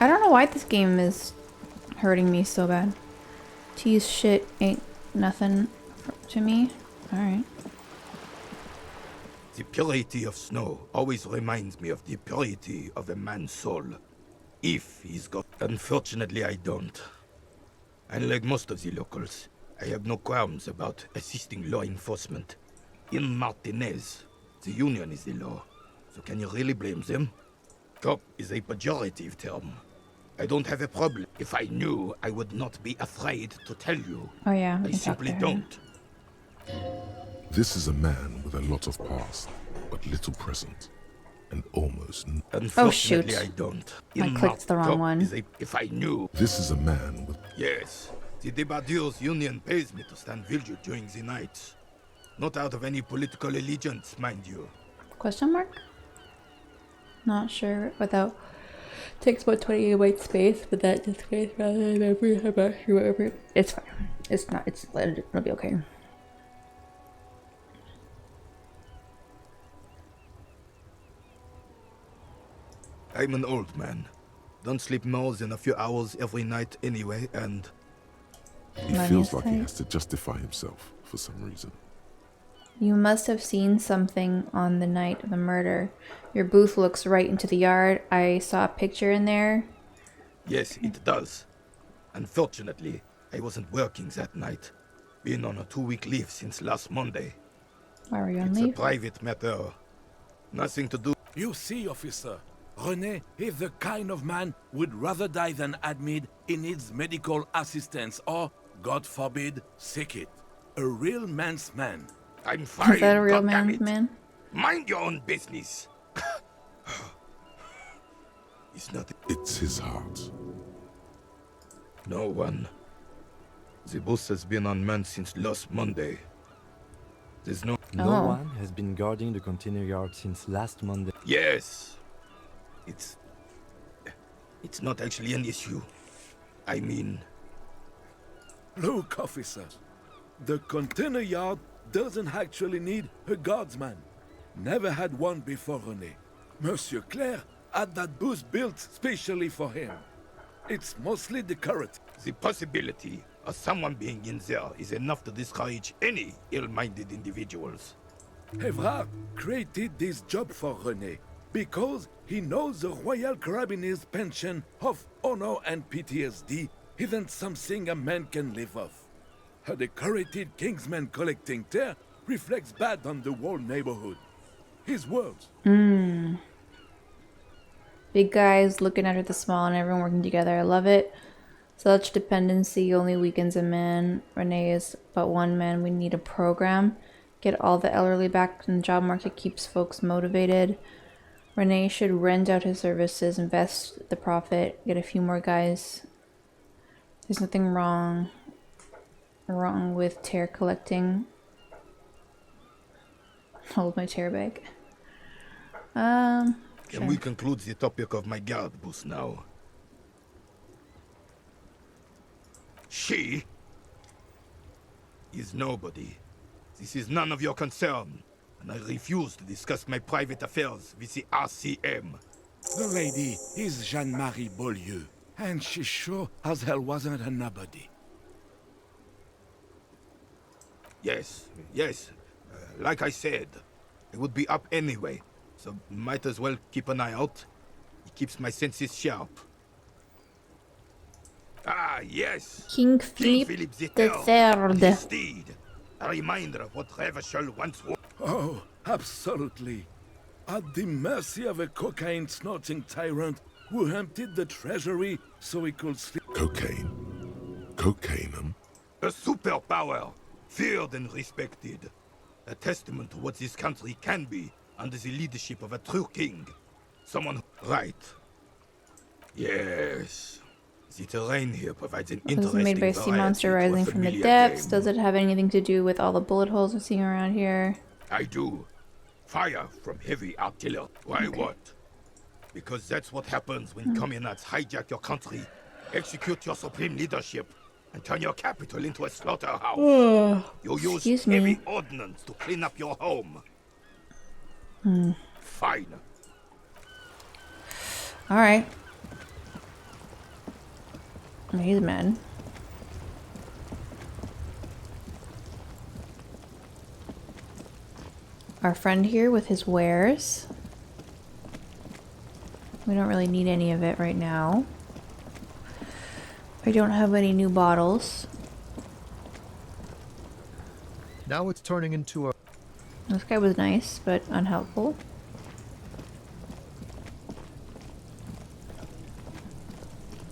I don't know why this game is hurting me so bad. Tease shit ain't nothing to me. Alright. The purity of snow always reminds me of the purity of a man's soul. If he's got... Unfortunately, I don't. Unlike most of the locals, I have no qualms about assisting law enforcement. In Martinez, the union is the law. So can you really blame them? Cop is a pejorative term. I don't have a problem. If I knew, I would not be afraid to tell you. Oh yeah, I simply don't. This is a man with a lot of past, but little present, and almost oh shoot! I don't. I clicked the wrong one. If I knew. This is a man with... Yes, the Debardeurs union pays me to stand vigil during the nights. Not out of any political allegiance, mind you. Question mark? Not sure without... Takes about 28 white space, but that just space rather than every. It's fine. It's not. It'll be okay. I'm an old man. Don't sleep more than a few hours every night anyway, and... He feels like he has to justify himself for some reason. You must have seen something on the night of the murder. Your booth looks right into the yard. I saw a picture in there. Yes, it does. Unfortunately, I wasn't working that night. Been on a 2-week leave since last Monday. Why were you on leave? leave? It's a private matter. Nothing to do. You see, officer, René is the kind of man would rather die than admit he needs medical assistance or, God forbid, sick it. A real man's man. I'm fine. Is that a real man's man? Mind your own business. It's not. It's his heart. No one. The boss has been unmanned since last Monday. There's no... No one has been guarding the container yard since last Monday. Yes. It's not actually an issue. I mean... Look, officer. The container yard doesn't actually need a guardsman. Never had one before René. Monsieur Claire had that booth built specially for him. It's mostly decorative. The possibility of someone being in there is enough to discourage any ill-minded individuals. Evrard created this job for René because he knows the Royal Carabiniers' pension of honor and PTSD isn't something a man can live off. A decorated Kingsman collecting tear reflects bad on the whole neighborhood. His words. Big guys looking after the small and everyone working together. I love it. Such dependency only weakens a man. René is but one man. We need a program. Get all the elderly back in the job market keeps folks motivated. René should rent out his services, invest the profit, get a few more guys. There's nothing wrong with tear collecting. Hold my tear bag. Can we conclude the topic of my guard booth now? She is nobody. This is none of your concern, and I refuse to discuss my private affairs with the RCM. The lady is Jeanne-Marie Beaulieu, and she sure as hell wasn't a nobody. Yes. Like I said, I would be up anyway, so might as well keep an eye out. It keeps my senses sharp. Ah, yes. King Philippe the Third. Indeed. A reminder of what Revachol once was. Oh, absolutely. At the mercy of a cocaine-snorting tyrant who emptied the treasury so he could sleep. Cocaine? Cocaine? A superpower, feared and respected. A testament to what this country can be under the leadership of a true king. Someone right. Yes. The terrain here provides an This is interesting made by sea variety monster to a rising from the familiar depths. game. Does it have anything to do with all the bullet holes we're seeing around here? I do. Fire from heavy artillery. Why what? Because that's what happens when communards hijack your country, execute your supreme leadership, and turn your capital into a slaughterhouse. You use Excuse me. heavy ordnance to clean up your home. Fine. Alright. He's mad. Our friend here with his wares. We don't really need any of it right now. I don't have any new bottles. Now it's turning into a... This guy was nice, but unhelpful.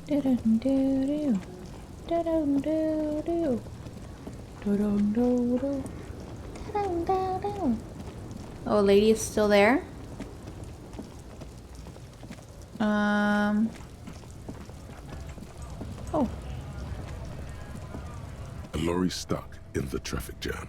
Do-dum-do-do. Do-dum-do-do. Do-dum-do-do. Do-dum-do-do. Oh, lady is still there? Oh. A lorry stuck in the traffic jam.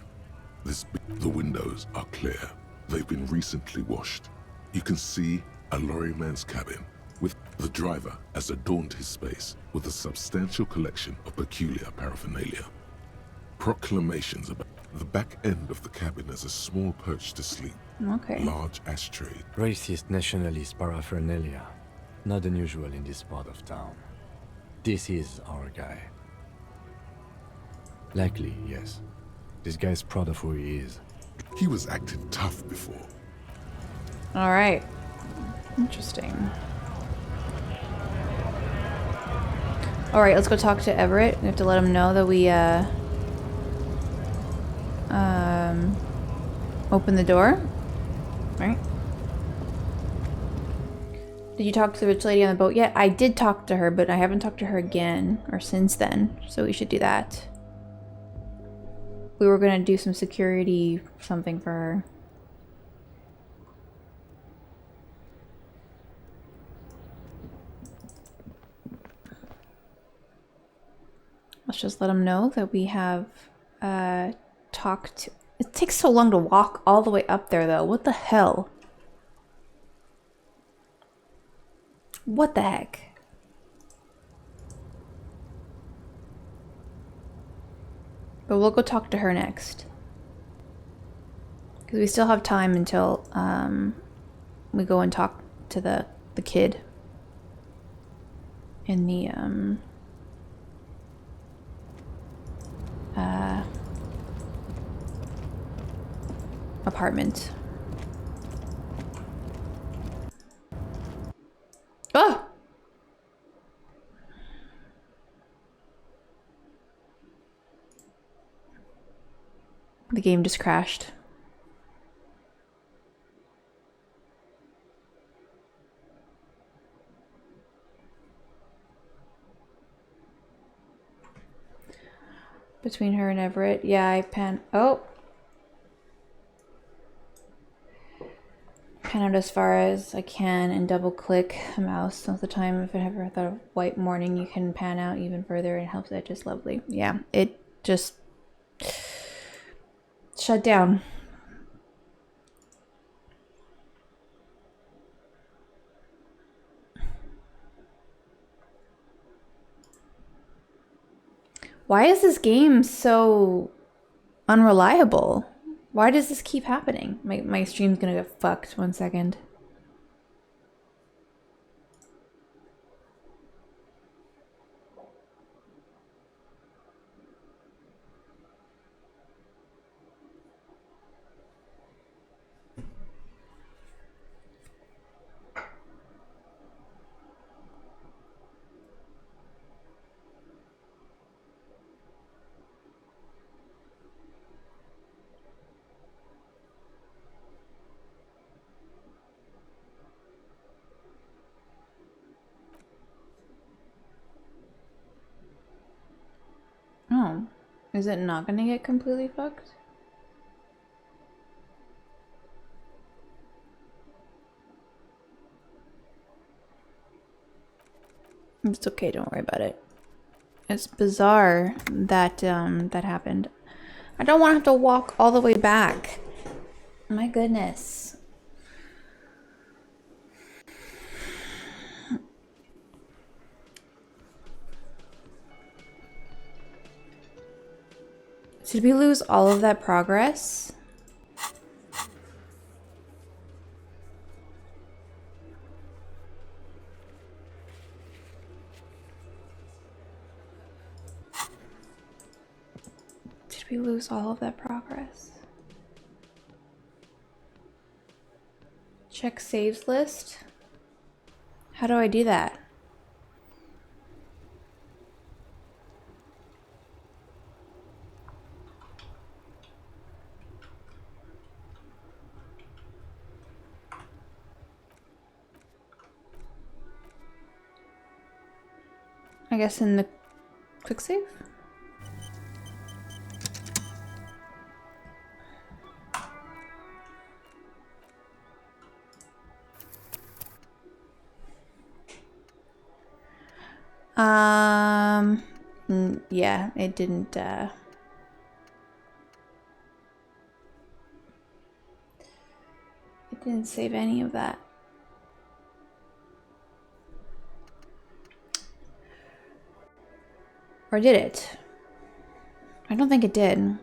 The windows are clear. They've been recently washed. You can see a lorryman's cabin with the driver has adorned his space with a substantial collection of peculiar paraphernalia. Proclamations about the back end of the cabin as a small perch to sleep. Okay. Large ashtray. Racist nationalist paraphernalia. Not unusual in this part of town. This is our guy. Likely, yes. This guy's proud of who he is. He was acting tough before. Alright. Interesting. Alright, let's go talk to Everett. We have to let him know that we, open the door. Right? Did you talk to the rich lady on the boat yet? I did talk to her, but I haven't talked to her again, or since then, so we should do that. We were gonna do some security something for her. Let's just let them know that we have talked. It takes so long to walk all the way up there though. What the hell? What the heck? But we'll go talk to her next. Because we still have time until we go and talk to the kid in the apartment. Oh! The game just crashed. Between her and Everett. Yeah, I pan out as far as I can and double click the mouse most of the time. If I ever thought of white morning, you can pan out even further. It helps it just lovely. Yeah, it just shut down. Why is this game so unreliable? Why does this keep happening? My stream's gonna get fucked. 1 second. Oh, is it not gonna get completely fucked? It's okay, don't worry about it. It's bizarre that that happened. I don't want to have to walk all the way back. My goodness. Did we lose all of that progress? Did we lose all of that progress? Check saves list. How do I do that? I guess in the quick save? Yeah, it didn't, it didn't save any of that. Or did it? I don't think it did.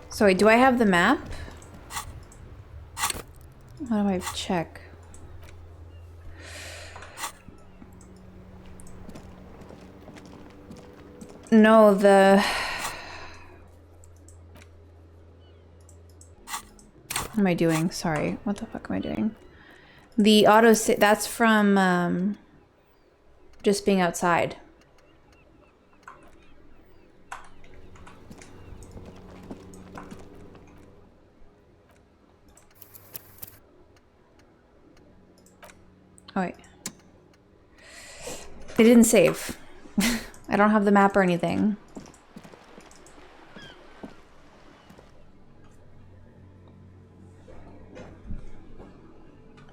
So wait, do I have the map? How do I check? No, the... What am I doing? Sorry. What the fuck am I doing? The auto save, that's from just being outside. Oh wait. It didn't save. I don't have the map or anything.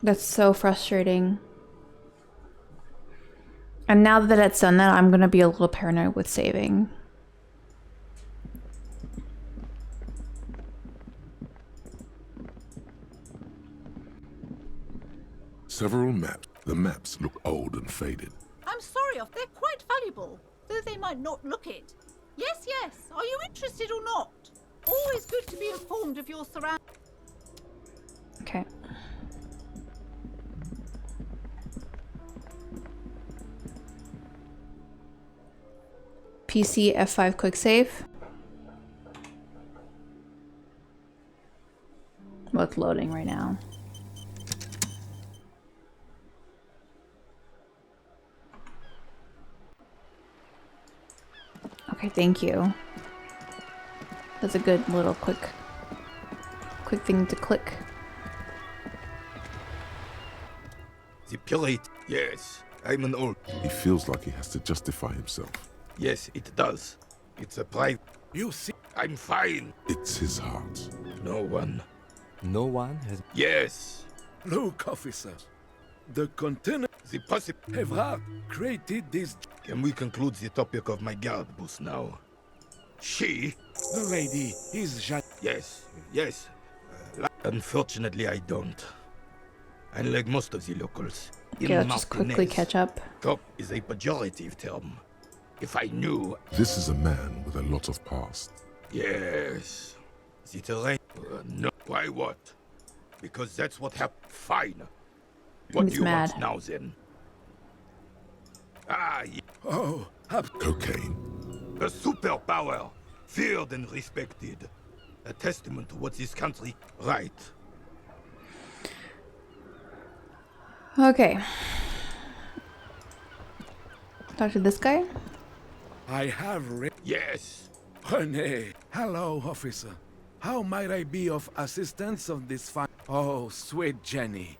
That's so frustrating. And now that it's done that, I'm gonna be a little paranoid with saving. Several maps. The maps look old and faded. I'm sorry, they're quite valuable, though they might not look it. Yes, yes. Are you interested or not? Always good to be informed of your surroundings. Okay. PC F5 quick save. Well, it's loading right now. Okay, thank you. That's a good little quick thing to click. The pirate, yes. I'm an old. He feels like he has to justify himself. Yes, it does. It's a pride. You see, I'm fine. It's his heart. No one. No one has... Yes. Look, officer. The container... The possible... Evrard created this... Can we conclude the topic of my guard boost now? She... The lady is just... Yes, yes. Unfortunately, I don't. Unlike most of the locals. Okay, let's just quickly catch up. Top is a pejorative term. If I knew... This is a man with a lot of past. Yes. The terrain... no. Why what? Because that's what happened. Fine. What do you want now, then? Ah, yeah. Oh, cocaine. A superpower. Feared and respected. A testament to what this country... Right. Okay. Talk to this guy? I have Yes. René. Hello, officer. How might I be of assistance on this fine... Oh, sweet Jenny.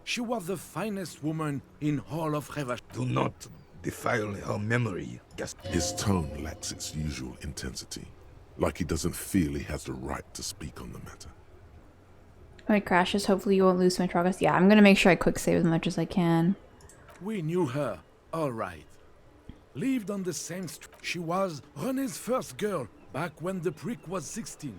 She was the finest woman in all of Revache. Do not defile her memory. His tone lacks its usual intensity. Like he doesn't feel he has the right to speak on the matter. When it crashes, hopefully you won't lose my progress. Yeah, I'm gonna make sure I quick save as much as I can. We knew her, all right. Lived on the same street. She was René's first girl back when the prick was 16.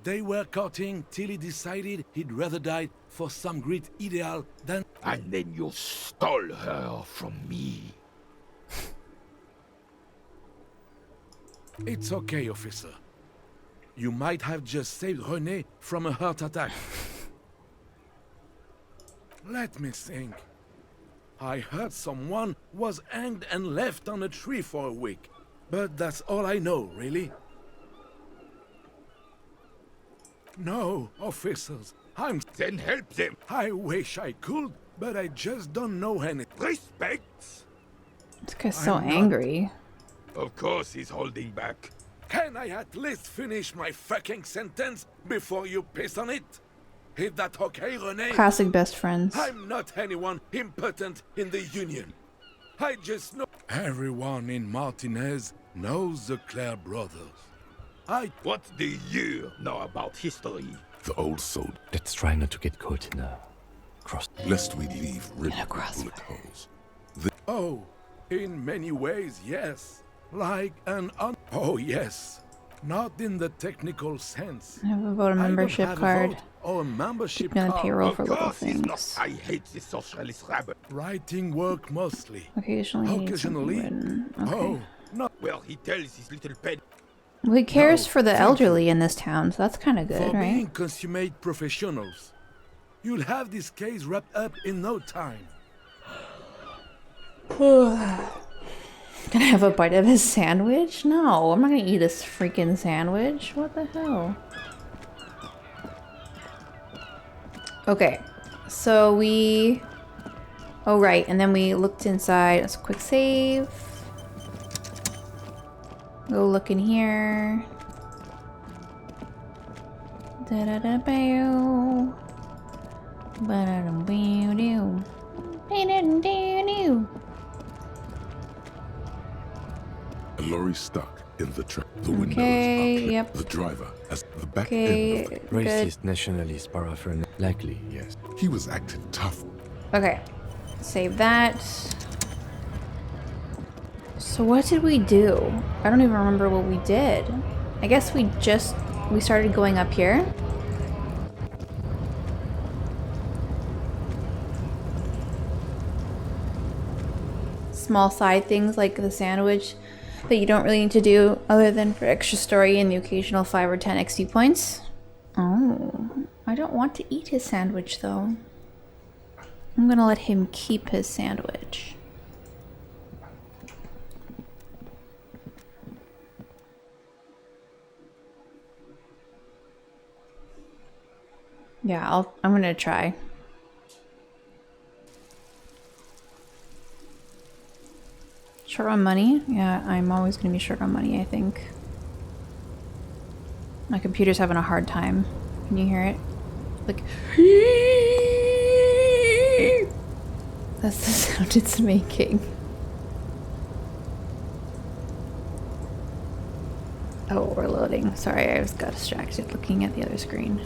They were courting till he decided he'd rather die for some great ideal than... And then you stole her from me. It's okay, officer. You might have just saved René from a heart attack. Let me think. I heard someone was hanged and left on a tree for a week. But that's all I know, really. No, officers. Then help them. I wish I could, but I just don't know any. Respect. This guy's so I'm not- angry. Of course he's holding back. Can I at least finish my fucking sentence before you piss on it? Is that okay, René? Classic best friends. I'm not anyone important in the Union. I just know... Everyone in Martinez knows the Clare brothers. What do you know about history? The old soldier. Let's try not to get caught in a cross. Lest we leave rid of bullet holes. Oh, in many ways, yes. Like an Oh, yes. Not in the technical sense. I have a voter membership I don't have card. A vote or a membership Keep me on the card. payroll Of for little course he's not. things. I hate the socialist rabbit. Writing work mostly. Occasionally, he needs something written. Okay. Oh, no. Well, he tells his little pet. Well, he cares No, for the thank elderly in this town, so that's kind of good, For being right? consummate professionals. You'll have this case wrapped up in no time. Can I have a bite of his sandwich? No, I'm not gonna eat this freaking sandwich. What the hell? Okay, so we... Oh, right, and then we looked inside. Let's quick save. Go look in here. Da-da-da-bow. Ba-da-dum-bow-dow. Ba-da-dum-dow-dow. A lorry stuck in the track. The windows Okay, are clear. yep. The driver has the back Okay, end of the... Racist, nationalist, paraphernalia. Likely, yes. He was acting tough. Okay, save that. So what did we do? I don't even remember what we did. I guess we started going up here. Small side things like the sandwich that you don't really need to do other than for extra story and the occasional 5 or 10 XP points. Oh, I don't want to eat his sandwich though. I'm gonna let him keep his sandwich. Yeah, I'm gonna try. Short on money? Yeah, I'm always gonna be short on money, I think. My computer's having a hard time. Can you hear it? Like... That's the sound it's making. Oh, we're loading. Sorry, I just got distracted looking at the other screen.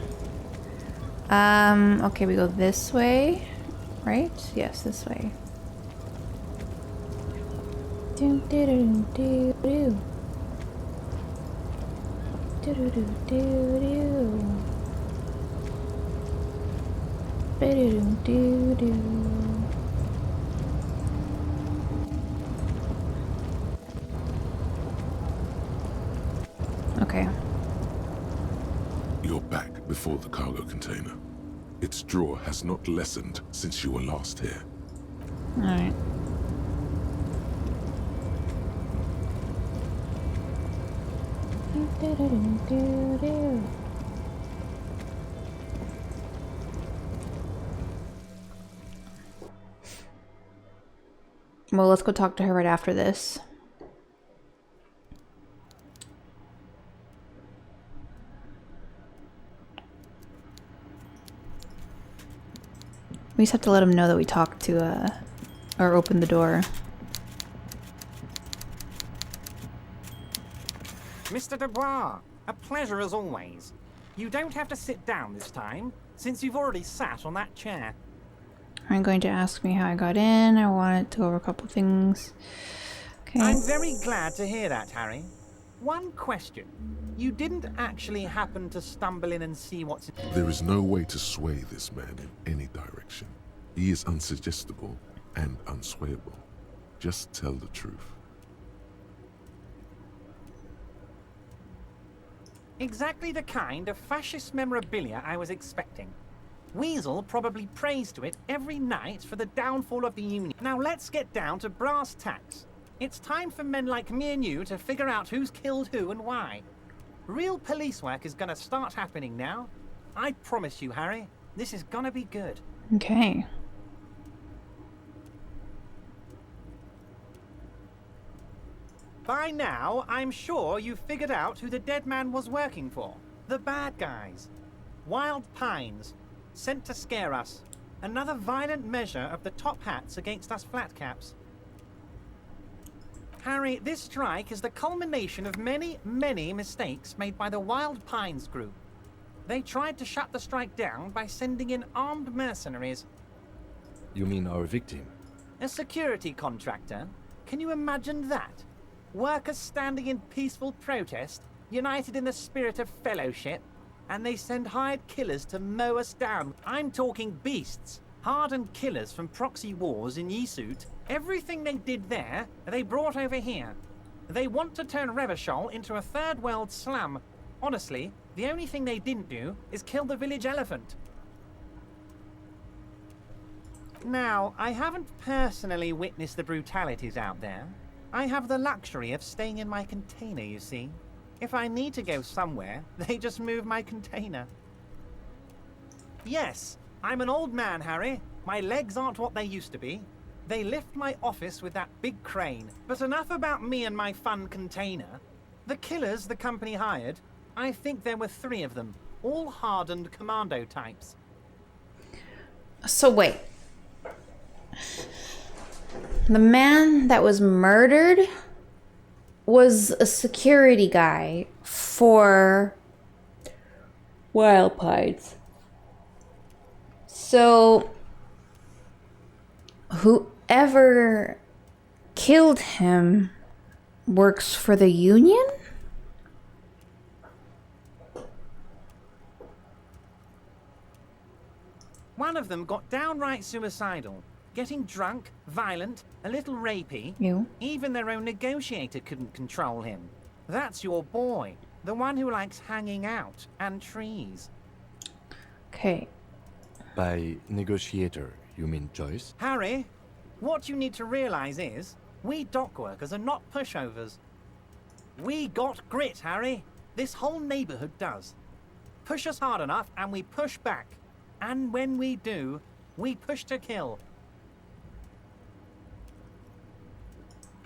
Okay, we go this way, right? Yes, this way. Do do do do do. Do do do do do. Do do do do. Okay. You're back before the cargo container. Its draw has not lessened since you were last here. Alright. Well, let's go talk to her right after this. We just have to let him know that we talked to, or open the door. Mr. Dubois, a pleasure as always. You don't have to sit down this time, since you've already sat on that chair. I'm going to ask me how I got in. I wanted to go over a couple things. Okay. I'm very glad to hear that, Harry. One question. You didn't actually happen to stumble in and see what's... There is no way to sway this man in any direction. He is unsuggestible and unswayable. Just tell the truth. Exactly the kind of fascist memorabilia I was expecting. Weasel probably prays to it every night for the downfall of the Union. Now let's get down to brass tacks. It's time for men like me and you to figure out who's killed who and why. Real police work is gonna start happening now. I promise you, Harry, this is gonna be good. Okay. By now, I'm sure you've figured out who the dead man was working for. The bad guys. Wild Pines. Sent to scare us. Another violent measure of the top hats against us flatcaps. Harry, this strike is the culmination of many, many mistakes made by the Wild Pines group. They tried to shut the strike down by sending in armed mercenaries. You mean our victim? A security contractor? Can you imagine that? Workers standing in peaceful protest, united in the spirit of fellowship, and they send hired killers to mow us down. I'm talking beasts. Hardened killers from proxy wars in Yesut. Everything they did there, they brought over here. They want to turn Revachol into a third world slum. Honestly, the only thing they didn't do is kill the village elephant. Now, I haven't personally witnessed the brutalities out there. I have the luxury of staying in my container, you see. If I need to go somewhere, they just move my container. Yes, I'm an old man, Harry. My legs aren't what they used to be. They lift my office with that big crane. But enough about me and my fun container. The killers the company hired, I think there were 3 of them, all hardened commando types. So wait. The man that was murdered was a security guy for Wild Pines. So whoever killed him works for the Union? One of them got downright suicidal. Getting drunk, violent, a little rapey. You? Even their own negotiator couldn't control him. That's your boy. The one who likes hanging out and trees. Okay. By negotiator, you mean Joyce? Harry, what you need to realize is, we dock workers are not pushovers. We got grit, Harry. This whole neighborhood does. Push us hard enough and we push back. And when we do, we push to kill.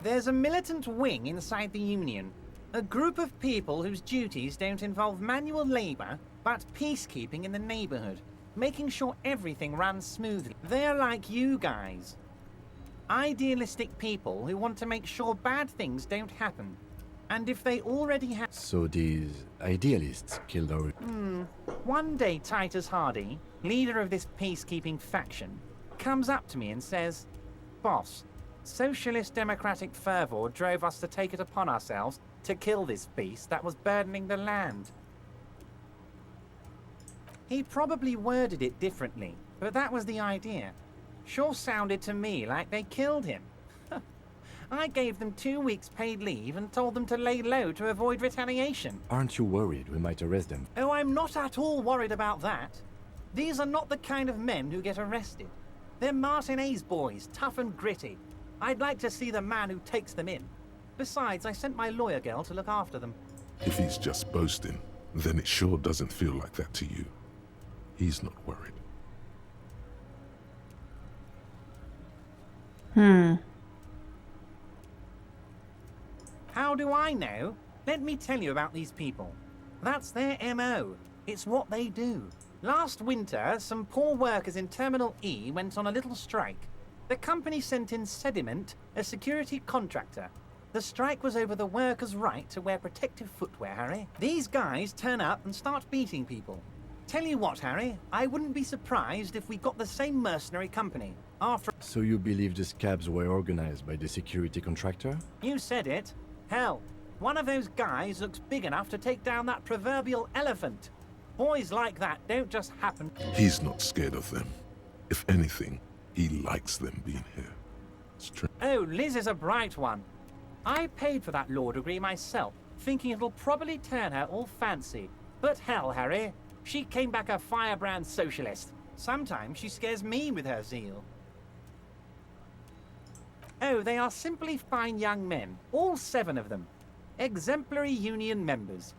There's a militant wing inside the Union. A group of people whose duties don't involve manual labor, but peacekeeping in the neighborhood, making sure everything runs smoothly. They're like you guys. Idealistic people who want to make sure bad things don't happen. And if they already have... So these idealists killed our... One day Titus Hardy, leader of this peacekeeping faction, comes up to me and says, "Boss, socialist democratic fervor drove us to take it upon ourselves to kill this beast that was burdening the land." He probably worded it differently, but that was the idea. Sure sounded to me like they killed him. I gave them 2 weeks paid leave and told them to lay low to avoid retaliation. Aren't you worried we might arrest them? Oh, I'm not at all worried about that. These are not the kind of men who get arrested. They're Martinez boys, tough and gritty. I'd like to see the man who takes them in. Besides, I sent my lawyer girl to look after them. If he's just boasting, then it sure doesn't feel like that to you. He's not worried. How do I know? Let me tell you about these people. That's their MO. It's what they do. Last winter, some poor workers in Terminal E went on a little strike. The company sent in Sediment, a security contractor. The strike was over the workers' right to wear protective footwear, Harry. These guys turn up and start beating people. Tell you what, Harry, I wouldn't be surprised if we got the same mercenary company. After... So you believe the scabs were organized by the security contractor? You said it. Hell, One of those guys looks big enough to take down that proverbial elephant. Boys like that don't just happen. He's not scared of them. If anything, he likes them being here. It's true. Oh, Liz is a bright one. I paid for that law degree myself, thinking it'll probably turn her all fancy. But hell, Harry, she came back a firebrand socialist. Sometimes she scares me with her zeal. Oh, they are simply fine young men, all 7 of them. Exemplary union members.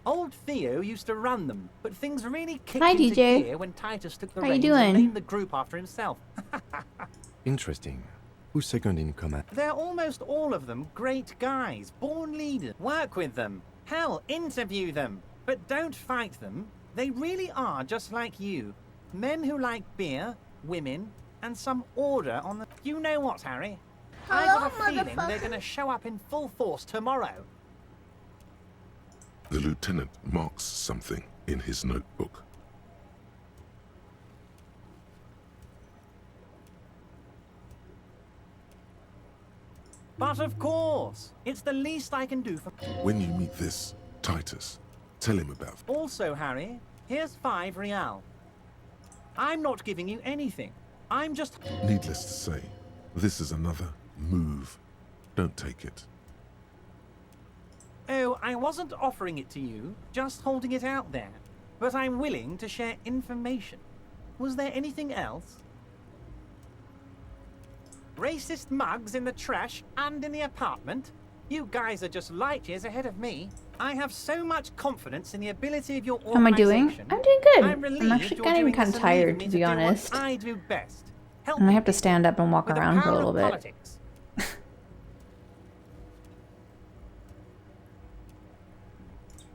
Old Theo used to run them, but things really kicked Hi, into DJ. gear when Titus took the How you reins doing? and named the group after himself. Interesting. Who's second in command? They're almost all of them great guys, born leaders. Work with them. Hell, interview them. But don't fight them. They really are just like you. Men who like beer, women, and some order on the... You know what, Harry? I got a feeling they're going to show up in full force tomorrow. The lieutenant marks something in his notebook. But of course, it's the least I can do for... When you meet this Titus, tell him about it. Also, Harry, here's 5 real. I'm not giving you anything. I'm just... Needless to say, this is another move. Don't take it. Oh, I wasn't offering it to you, just holding it out there. But I'm willing to share information. Was there anything else? Racist mugs in the trash and in the apartment? You guys are just light years ahead of me. I have so much confidence in the ability of your How am I doing? organization. I'm doing good. I'm relieved I'm actually you're getting doing kind this of and leaving tired, me to be do what honest. I do best. And I have to stand up and walk with the around for a power little of bit. politics.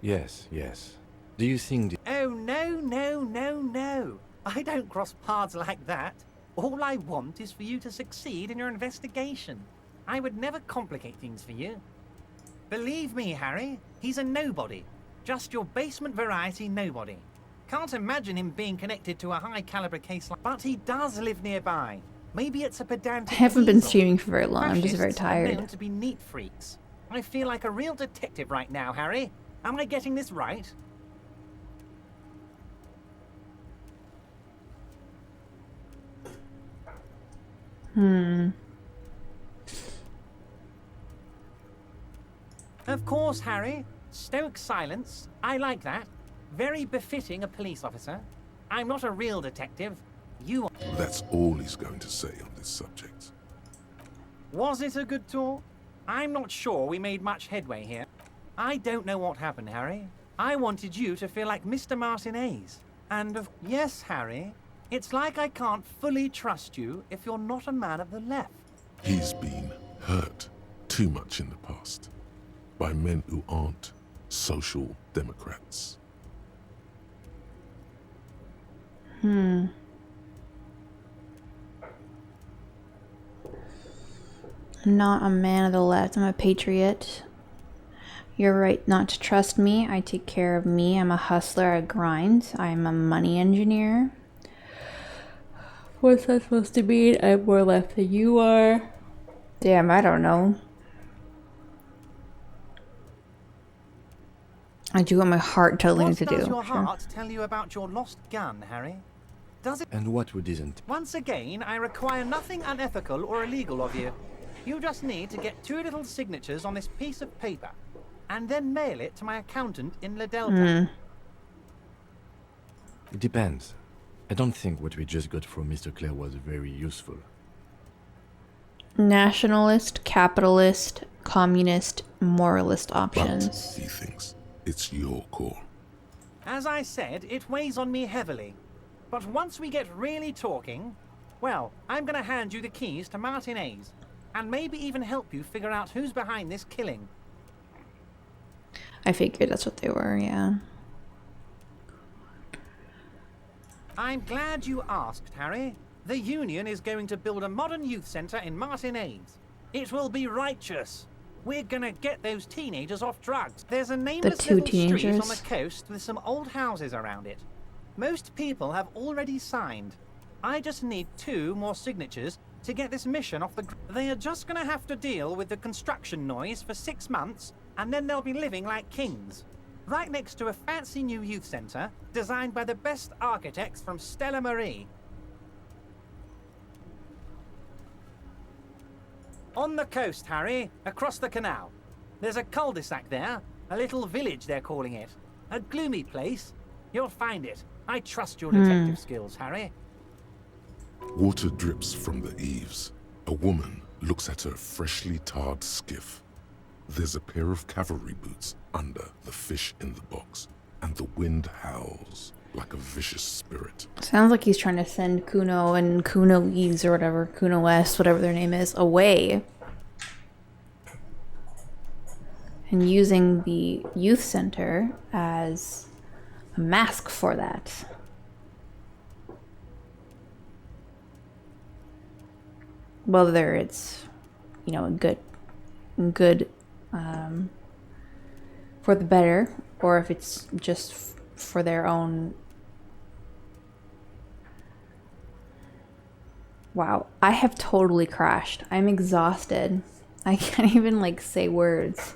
Yes, yes. Do you think the... Oh, no. I don't cross paths like that. All I want is for you to succeed in your investigation. I would never complicate things for you. Believe me, Harry, he's a nobody. Just your basement variety nobody. Can't imagine him being connected to a high-caliber case like... But he does live nearby. Maybe it's a pedantic I haven't been weasel. streaming for very long. I'm just very Fascists are known tired. to be neat freaks. I feel like a real detective right now, Harry. Am I getting this right? Of course, Harry. Stoic silence. I like that. Very befitting a police officer. I'm not a real detective. You are. That's all he's going to say on this subject. Was it a good tour? I'm not sure we made much headway here. I don't know what happened, Harry. I wanted you to feel like Mr. Martinez. And yes, Harry, it's like I can't fully trust you if you're not a man of the left. He's been hurt too much in the past by men who aren't social democrats. I'm not a man of the left. I'm a patriot. You're right not to trust me. I take care of me. I'm a hustler. I grind. I'm a money engineer. What's that supposed to mean? I'm more left than you are. Damn, I don't know. I do what my heart tells me What to does do. your Sure. heart tell you about your lost gun, Harry? Does it? And what would isn't? Once again, I require nothing unethical or illegal of you. You just need to get 2 little signatures on this piece of paper, and then mail it to my accountant in La Delta. It depends. I don't think what we just got from Mr. Clare was very useful. Nationalist, capitalist, communist, moralist options. But he thinks it's your call. As I said, it weighs on me heavily. But once we get really talking, well, I'm going to hand you the keys to Martinez, and maybe even help you figure out who's behind this killing. I figured that's what they were, yeah. I'm glad you asked, Harry. The Union is going to build a modern youth centre in Martinez. It will be righteous. We're gonna get those teenagers off drugs. There's a nameless two little street on teenagers? the coast with some old houses around it. Most people have already signed. I just need 2 more signatures to get this mission off the... They are just gonna have to deal with the construction noise for 6 months and then they'll be living like kings, right next to a fancy new youth centre designed by the best architects from Stella Marie. On the coast, Harry, across the canal. There's a cul-de-sac there, a little village they're calling it. A gloomy place. You'll find it. I trust your detective skills, Harry. Water drips from the eaves. A woman looks at her freshly tarred skiff. There's a pair of cavalry boots under the fish in the box, and the wind howls like a vicious spirit. Sounds like he's trying to send Kuno and Kuno Eves or whatever, Kuno West, whatever their name is, away. And using the youth center as a mask for that. Whether it's, you know, good for the better, or if it's just for their own. Wow, I have totally crashed. I'm exhausted. I can't even like say words.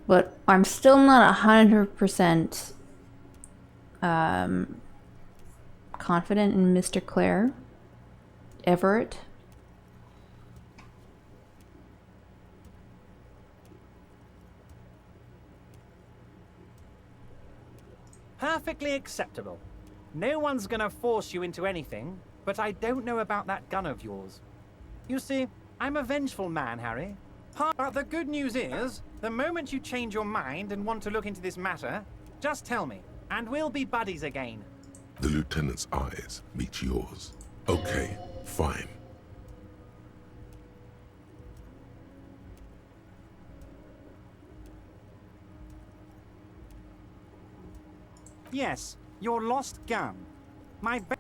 But I'm still not 100% confident in Mr. Clare Everett. Perfectly acceptable. No one's gonna force you into anything, but I don't know about that gun of yours. You see, I'm a vengeful man, Harry. But the good news is, the moment you change your mind and want to look into this matter, just tell me, and we'll be buddies again. The lieutenant's eyes meet yours. Okay, fine. Yes, your lost gun.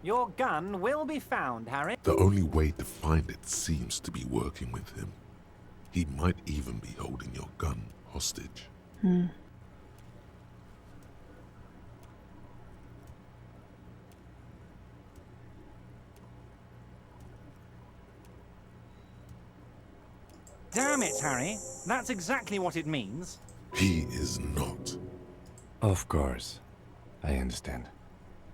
Your gun will be found, Harry. The only way to find it seems to be working with him. He might even be holding your gun hostage. Damn it, Harry. That's exactly what it means. He is not. Of course. I understand.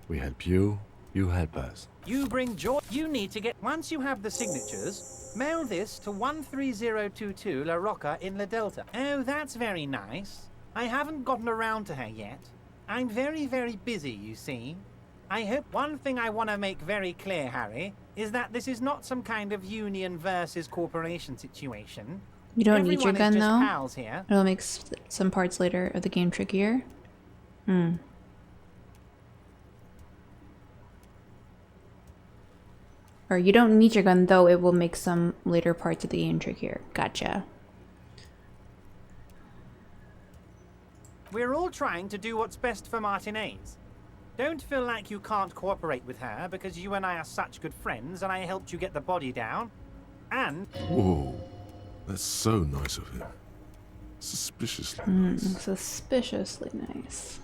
We help you, you help us. You bring joy. You need to get... Once you have the signatures, mail this to 13022 La Rocca in La Delta. Oh, that's very nice. I haven't gotten around to her yet. I'm very, very busy, you see. I hope one thing I want to make very clear, Harry, is that this is not some kind of union versus corporation situation. You don't need your gun, though? Pals here. It'll make some parts later of the game trickier. Or you don't need your gun, though it will make some later parts of the game trickier. Gotcha. We're all trying to do what's best for Martinez. Don't feel like you can't cooperate with her because you and I are such good friends and I helped you get the body down. And... Whoa, that's so nice of him. Suspiciously nice. Suspiciously nice.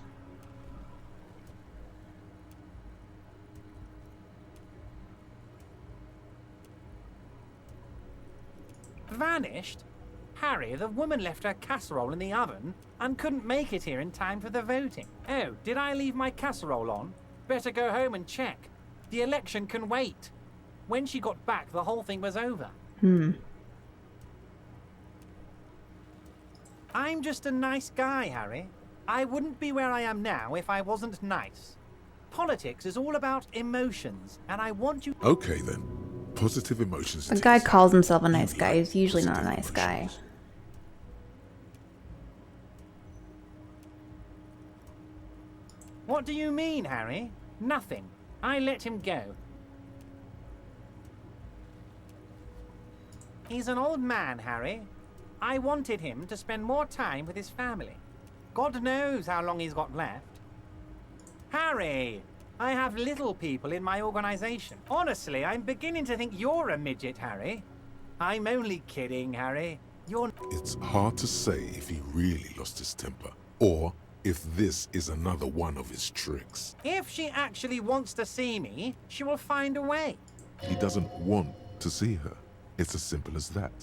Vanished? Harry, the woman left her casserole in the oven and couldn't make it here in time for the voting. Oh, did I leave my casserole on? Better go home and check. The election can wait. When she got back, the whole thing was over. I'm just a nice guy, Harry. I wouldn't be where I am now if I wasn't nice. Politics is all about emotions, and I want you... Okay, then. Positive emotions. A guy calls himself a nice guy. He's usually not a nice guy. What do you mean, Harry? Nothing. I let him go. He's an old man, Harry. I wanted him to spend more time with his family. God knows how long he's got left. Harry! I have little people in my organization. Honestly, I'm beginning to think you're a midget, Harry. I'm only kidding, Harry. You're... It's hard to say if he really lost his temper, or if this is another one of his tricks. If she actually wants to see me, she will find a way. He doesn't want to see her. It's as simple as that.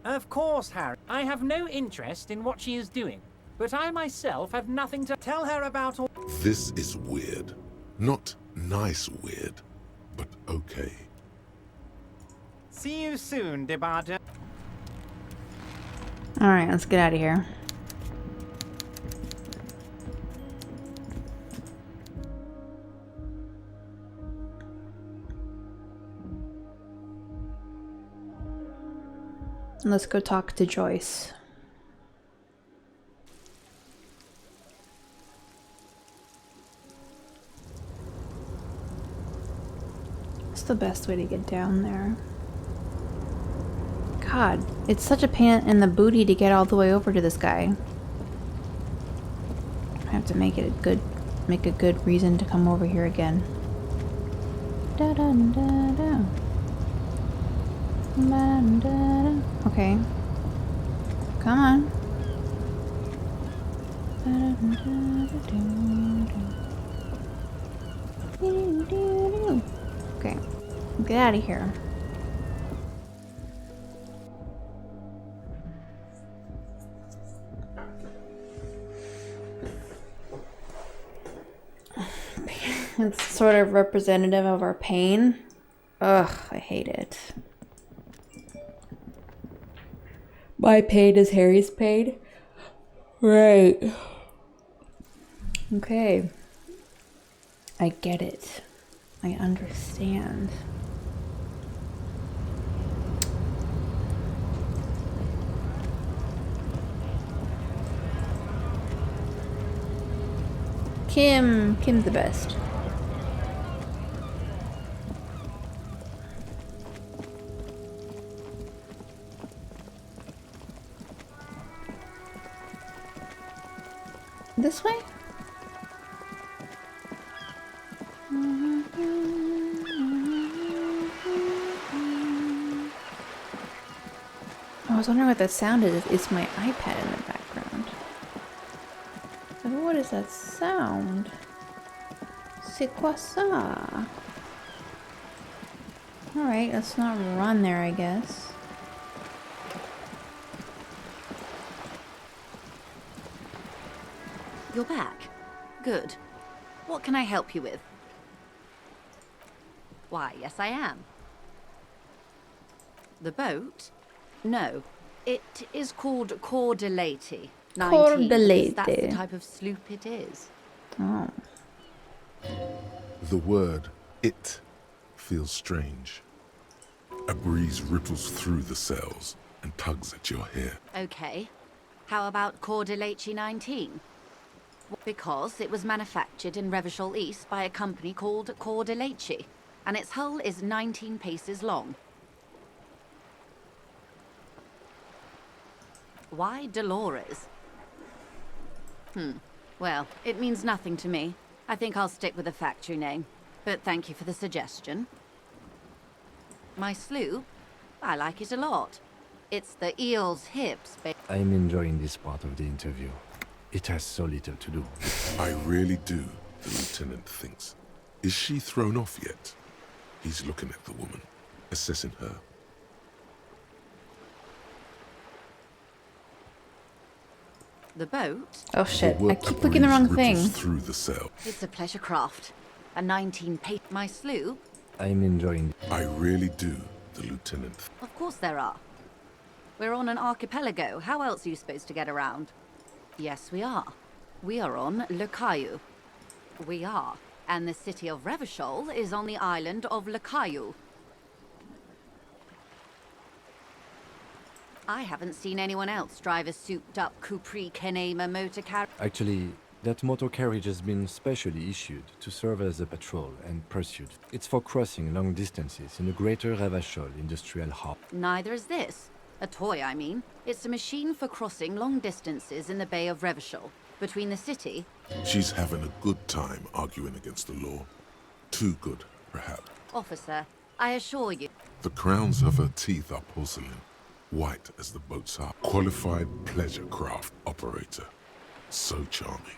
Of course, Harry. I have no interest in what she is doing, but I myself have nothing to tell her about all... This is weird. Not nice weird, but okay. See you soon, Debarger. Alright, let's get out of here. Let's go talk to Joyce. What's the best way to get down there? God, it's such a pain in the booty to get all the way over to this guy. I have to make a good reason to come over here again. Da da da da. Okay. Come on. Okay. Get out of here. It's sort of representative of our pain. Ugh, I hate it. My pain is Harry's pain. Right. Okay. I get it. I understand. Kim's the best. This way? I was wondering what that sound is. It's my iPad in the background. So what is that sound? C'est quoi ça? Alright, let's not run there, I guess. You're back. Good. What can I help you with? Why, yes I am. The boat? No. It is called Cordelati. 19, because that's the type of sloop it is. Oh. The word "it" feels strange. A breeze ripples through the cells and tugs at your hair. Okay. How about Cordelati 19? Because it was manufactured in Revachol East by a company called Cordelati, and its hull is 19 paces long. Why Dolores? Well, it means nothing to me. I think I'll stick with the factory name, but thank you for the suggestion. My sloop? I like it a lot. It's the eel's hips, I'm enjoying this part of the interview. It has so little to do. I really do, the lieutenant thinks. Is she thrown off yet? He's looking at the woman, assessing her. The boat? Oh shit, I keep clicking the wrong thing. Through the cell. It's a pleasure craft. A 19-page... My sloop? I'm enjoying... I really do, the lieutenant. Of course there are. We're on an archipelago. How else are you supposed to get around? Yes, we are. We are on Le Caillou. We are. And the city of Revachol is on the island of Le Caillou. I haven't seen anyone else drive a souped-up Capri Kenema motor carriage. Actually, that motor carriage has been specially issued to serve as a patrol and pursuit. It's for crossing long distances in the greater Revachol industrial hub. Neither is this. A toy, I mean. It's a machine for crossing long distances in the Bay of Revachol, between the city... She's having a good time arguing against the law. Too good, perhaps. Officer, I assure you... The crowns of her teeth are porcelain, white as the boat's heart. Qualified pleasure craft operator. So charming.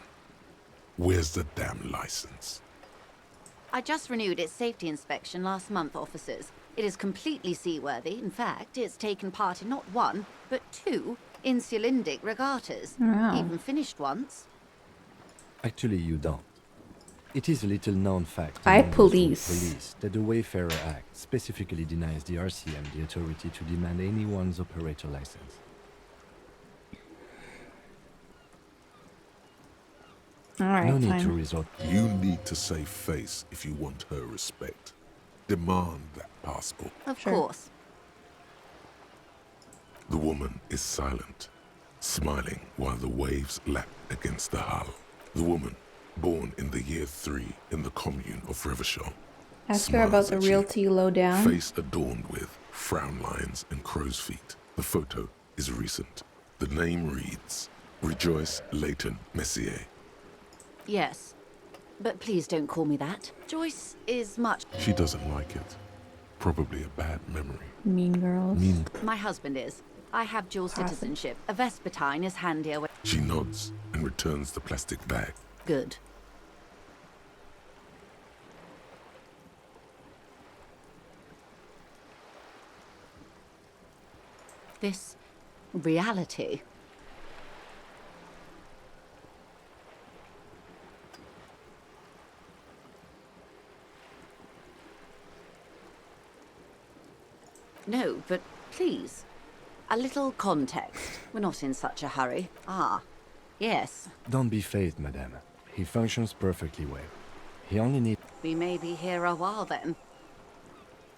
Where's the damn license? I just renewed its safety inspection last month, officers. It is completely seaworthy. In fact, it's taken part in not one, but 2 Insulindic regattas. Wow. Even finished once. Actually, you don't. It is a little known fact I among those who police. police that the Wayfarer Act specifically denies the RCM the authority to demand anyone's operator license. Alright, no need fine. to resort. You need to save face if you want her respect. Demand that passport. Of course. The woman is silent, smiling while the waves lap against the hull. The woman, born in the year 3 in the commune of Revachol. Ask her about the realty lowdown. Face adorned with frown lines and crow's feet. The photo is recent. The name reads, Rejoice Leighton Messier. Yes. But please don't call me that. Joyce is much... She doesn't like it. Probably a bad memory. Mean girls. My husband is. I have dual citizenship. A Vespertine is handier when... She nods and returns the plastic bag. Good. This reality. No, but please. A little context. We're not in such a hurry. Ah, yes. Don't be phased, madame. He functions perfectly well. He only needs... We may be here a while then.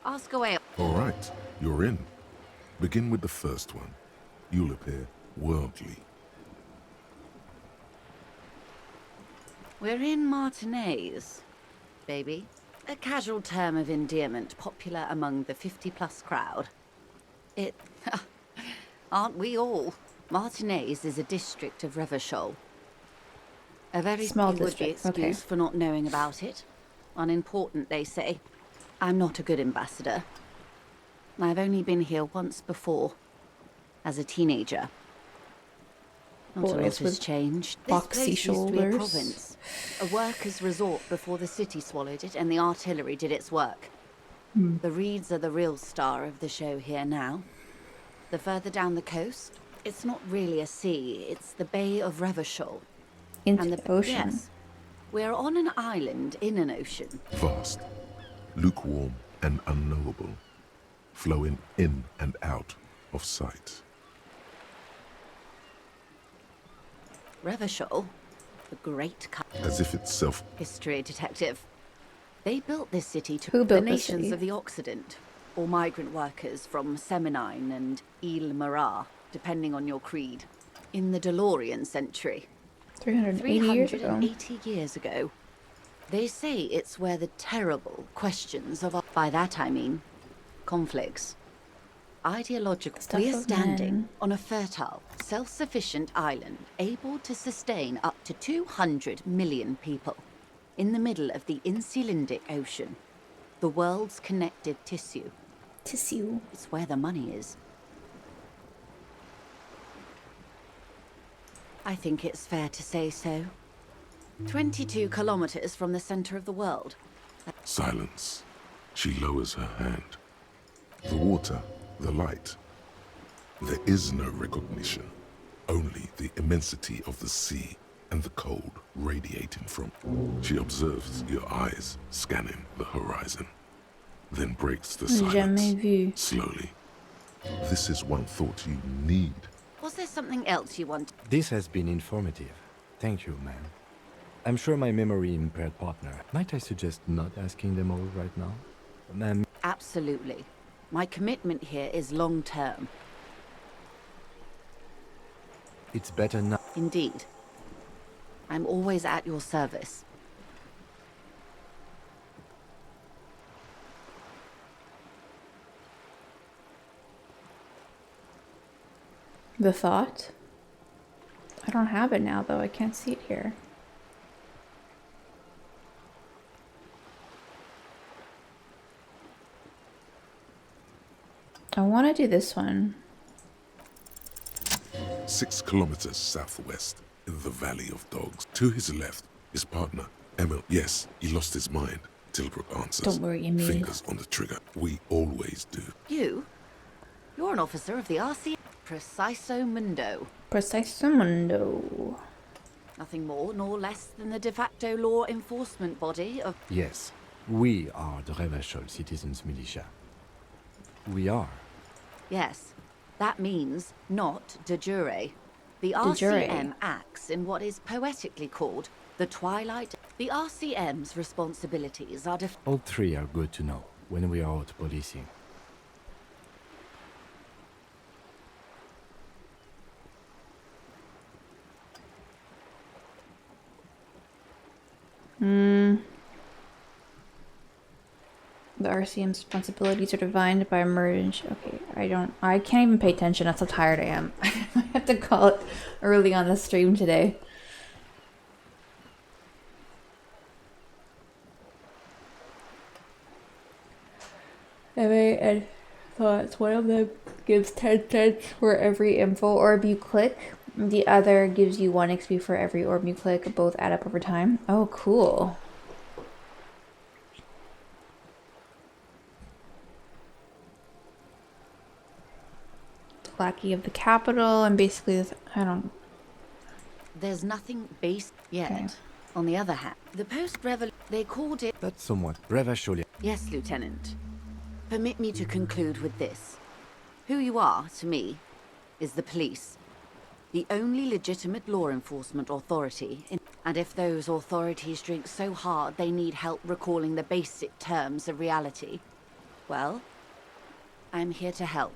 Ask away. All right, you're in. Begin with the first one. You'll appear worldly. We're in Martinez, baby. A casual term of endearment popular among the 50-plus crowd. It... aren't we all? Martinez is a district of Revachol. A very Small would be district, excuse okay. for not knowing about it. Unimportant, they say. I'm not a good ambassador. I've only been here once before, as a teenager. Not a lot Boys has with changed. This boxy place used to be a shoulders. province, a workers' resort before the city swallowed it and the artillery did its work. Hmm. The reeds are the real star of the show here now. The further down the coast, it's not really a sea, it's the Bay of Revachol. Into and the ocean. Yes, we're on an island in an ocean. Vast, lukewarm and unknowable, flowing in and out of sight. Revachol, the great As if it's history detective. They built this city to Who the built the nations city? of the Occident, or migrant workers from Seminine and Ile Marat, depending on your creed, in the DeLorean century. 380 years ago. 380 years ago. They say it's where the terrible questions of our... By that I mean conflicts. Ideological. Stuff We are of standing men. on a fertile, self-sufficient island able to sustain up to 200 million people in the middle of the Insulindic Ocean, the world's connective tissue. Tissue. It's where the money is. I think it's fair to say so. 22 kilometers from the center of the world. silence. She lowers her hand. The water, the light. There is no recognition, only the immensity of the sea and the cold radiating from. She observes your eyes scanning the horizon, then breaks the silence Jamais vu. slowly. This is one thought you need. Was there something else you want? This has been informative. Thank you, ma'am. I'm sure my memory-impaired partner... Might I suggest not asking them all right now? Ma'am... Absolutely. My commitment here is long-term. It's better not... Indeed. I'm always at your service. The thought? I don't have it now, though. I can't see it here. I want to do this one. 6 kilometers southwest, in the Valley of Dogs. To his left, his partner, Emil. Yes, he lost his mind. Tilbrook answers. Don't worry, Emil. Fingers on the trigger. We always do. You? You're an officer of the RC... Preciso mundo. Preciso mundo. Nothing more nor less than the de facto law enforcement body of... Yes, we are the Revachol Citizens Militia. We are. Yes, that means not de jure. The De jure. RCM acts in what is poetically called the twilight. The RCM's responsibilities are All three are good to know when we are out policing. The RCM's responsibilities are defined by merge. Okay, I can't even pay attention. That's how tired I am. I have to call it early on the stream today. And thoughts. One of them gives 10 cents for every info orb you click. The other gives you 1 XP for every orb you click. Both add up over time. Oh, cool. Lackey of the capital, and basically, I don't... There's nothing based yet. Okay. On the other hand, the post-revolution, they called it... That's somewhat Revacholian. Yes, Lieutenant. Permit me to conclude with this. Who you are, to me, is the police. The only legitimate law enforcement authority and if those authorities drink so hard they need help recalling the basic terms of reality, well, I'm here to help.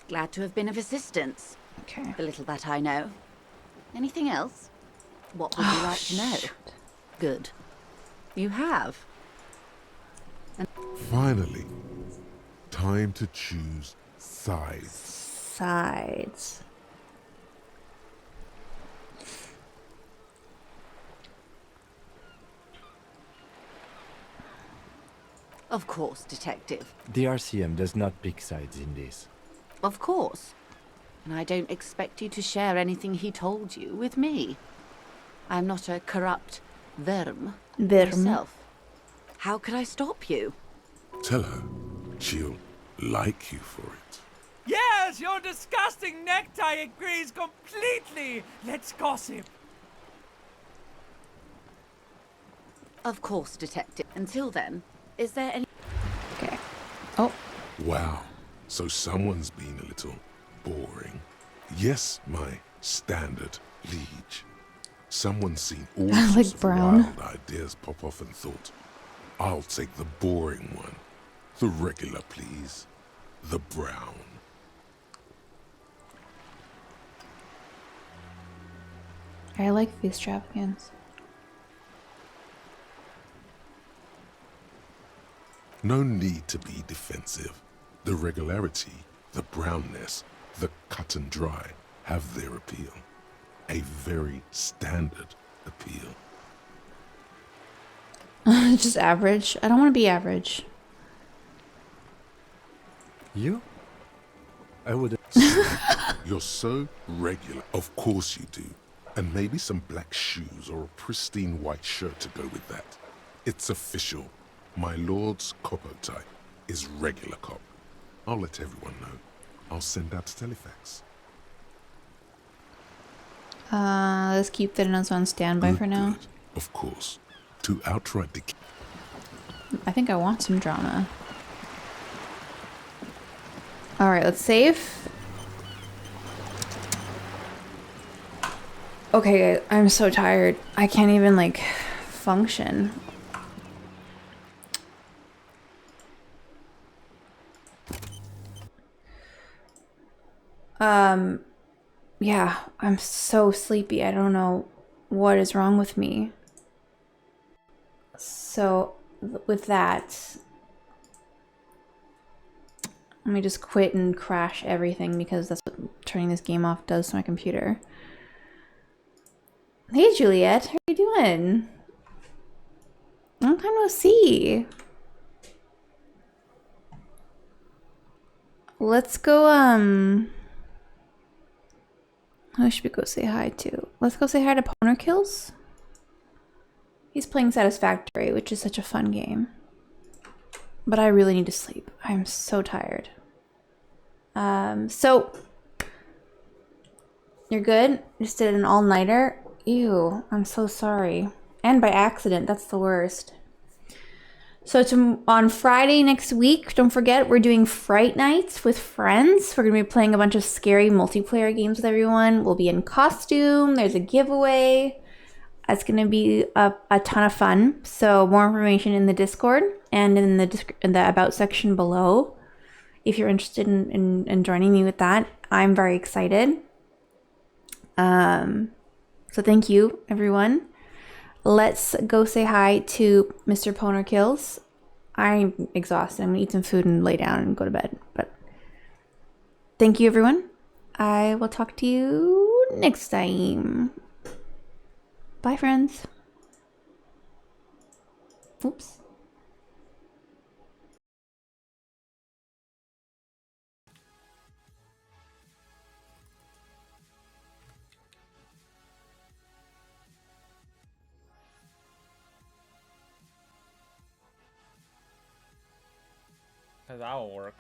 Glad to have been of assistance. Okay. The little that I know. Anything else? What would you like to know? Good. You have. Finally, time to choose sides. Sides. Of course, Detective. The RCM does not pick sides in this. Of course. And I don't expect you to share anything he told you with me. I'm not a corrupt verm myself. How could I stop you? Tell her she'll like you for it. Yes, your disgusting necktie agrees completely. Let's gossip. Of course, Detective. Until then, is there any... Okay. Oh. Wow. So someone's been a little boring. Yes, my standard liege. Someone's seen all sorts like of Brown. wild ideas pop off and thought, I'll take the boring one. The regular, please. The brown. I like these extravagance. No need to be defensive. The regularity, the brownness, the cut and dry have their appeal. A very standard appeal. Just average. I don't want to be average. You? I would... You're so regular. Of course you do. And maybe some black shoes or a pristine white shirt to go with that. It's official. My lord's copper type is regular cop. I'll let everyone know. I'll send out a telefax. Let's keep the notes on standby for now. Good. Of course. To outright decay. I think I want some drama. Alright, let's save. Okay, I'm so tired. I can't even, like, function. Yeah, I'm so sleepy. I don't know what is wrong with me. So, with that, let me just quit and crash everything because that's what turning this game off does to my computer. Hey, Juliet, how are you doing? Long time no see. Let's go, who should we go say hi to? Let's go say hi to Poner Kills. He's playing Satisfactory, which is such a fun game. But I really need to sleep. I'm so tired. So you're good? Just did an all-nighter? Ew, I'm so sorry. And by accident, that's the worst. So on Friday next week, don't forget, we're doing Fright Nights with friends. We're going to be playing a bunch of scary multiplayer games with everyone. We'll be in costume. There's a giveaway. It's going to be a ton of fun. So more information in the Discord and in the About section below. If you're interested in joining me with that, I'm very excited. So thank you, everyone. Let's go say hi to Mr. Poner Kills. I'm exhausted. I'm gonna eat some food and lay down and go to bed. But thank you, everyone. I will talk to you next time. Bye, friends. Oops. That'll work.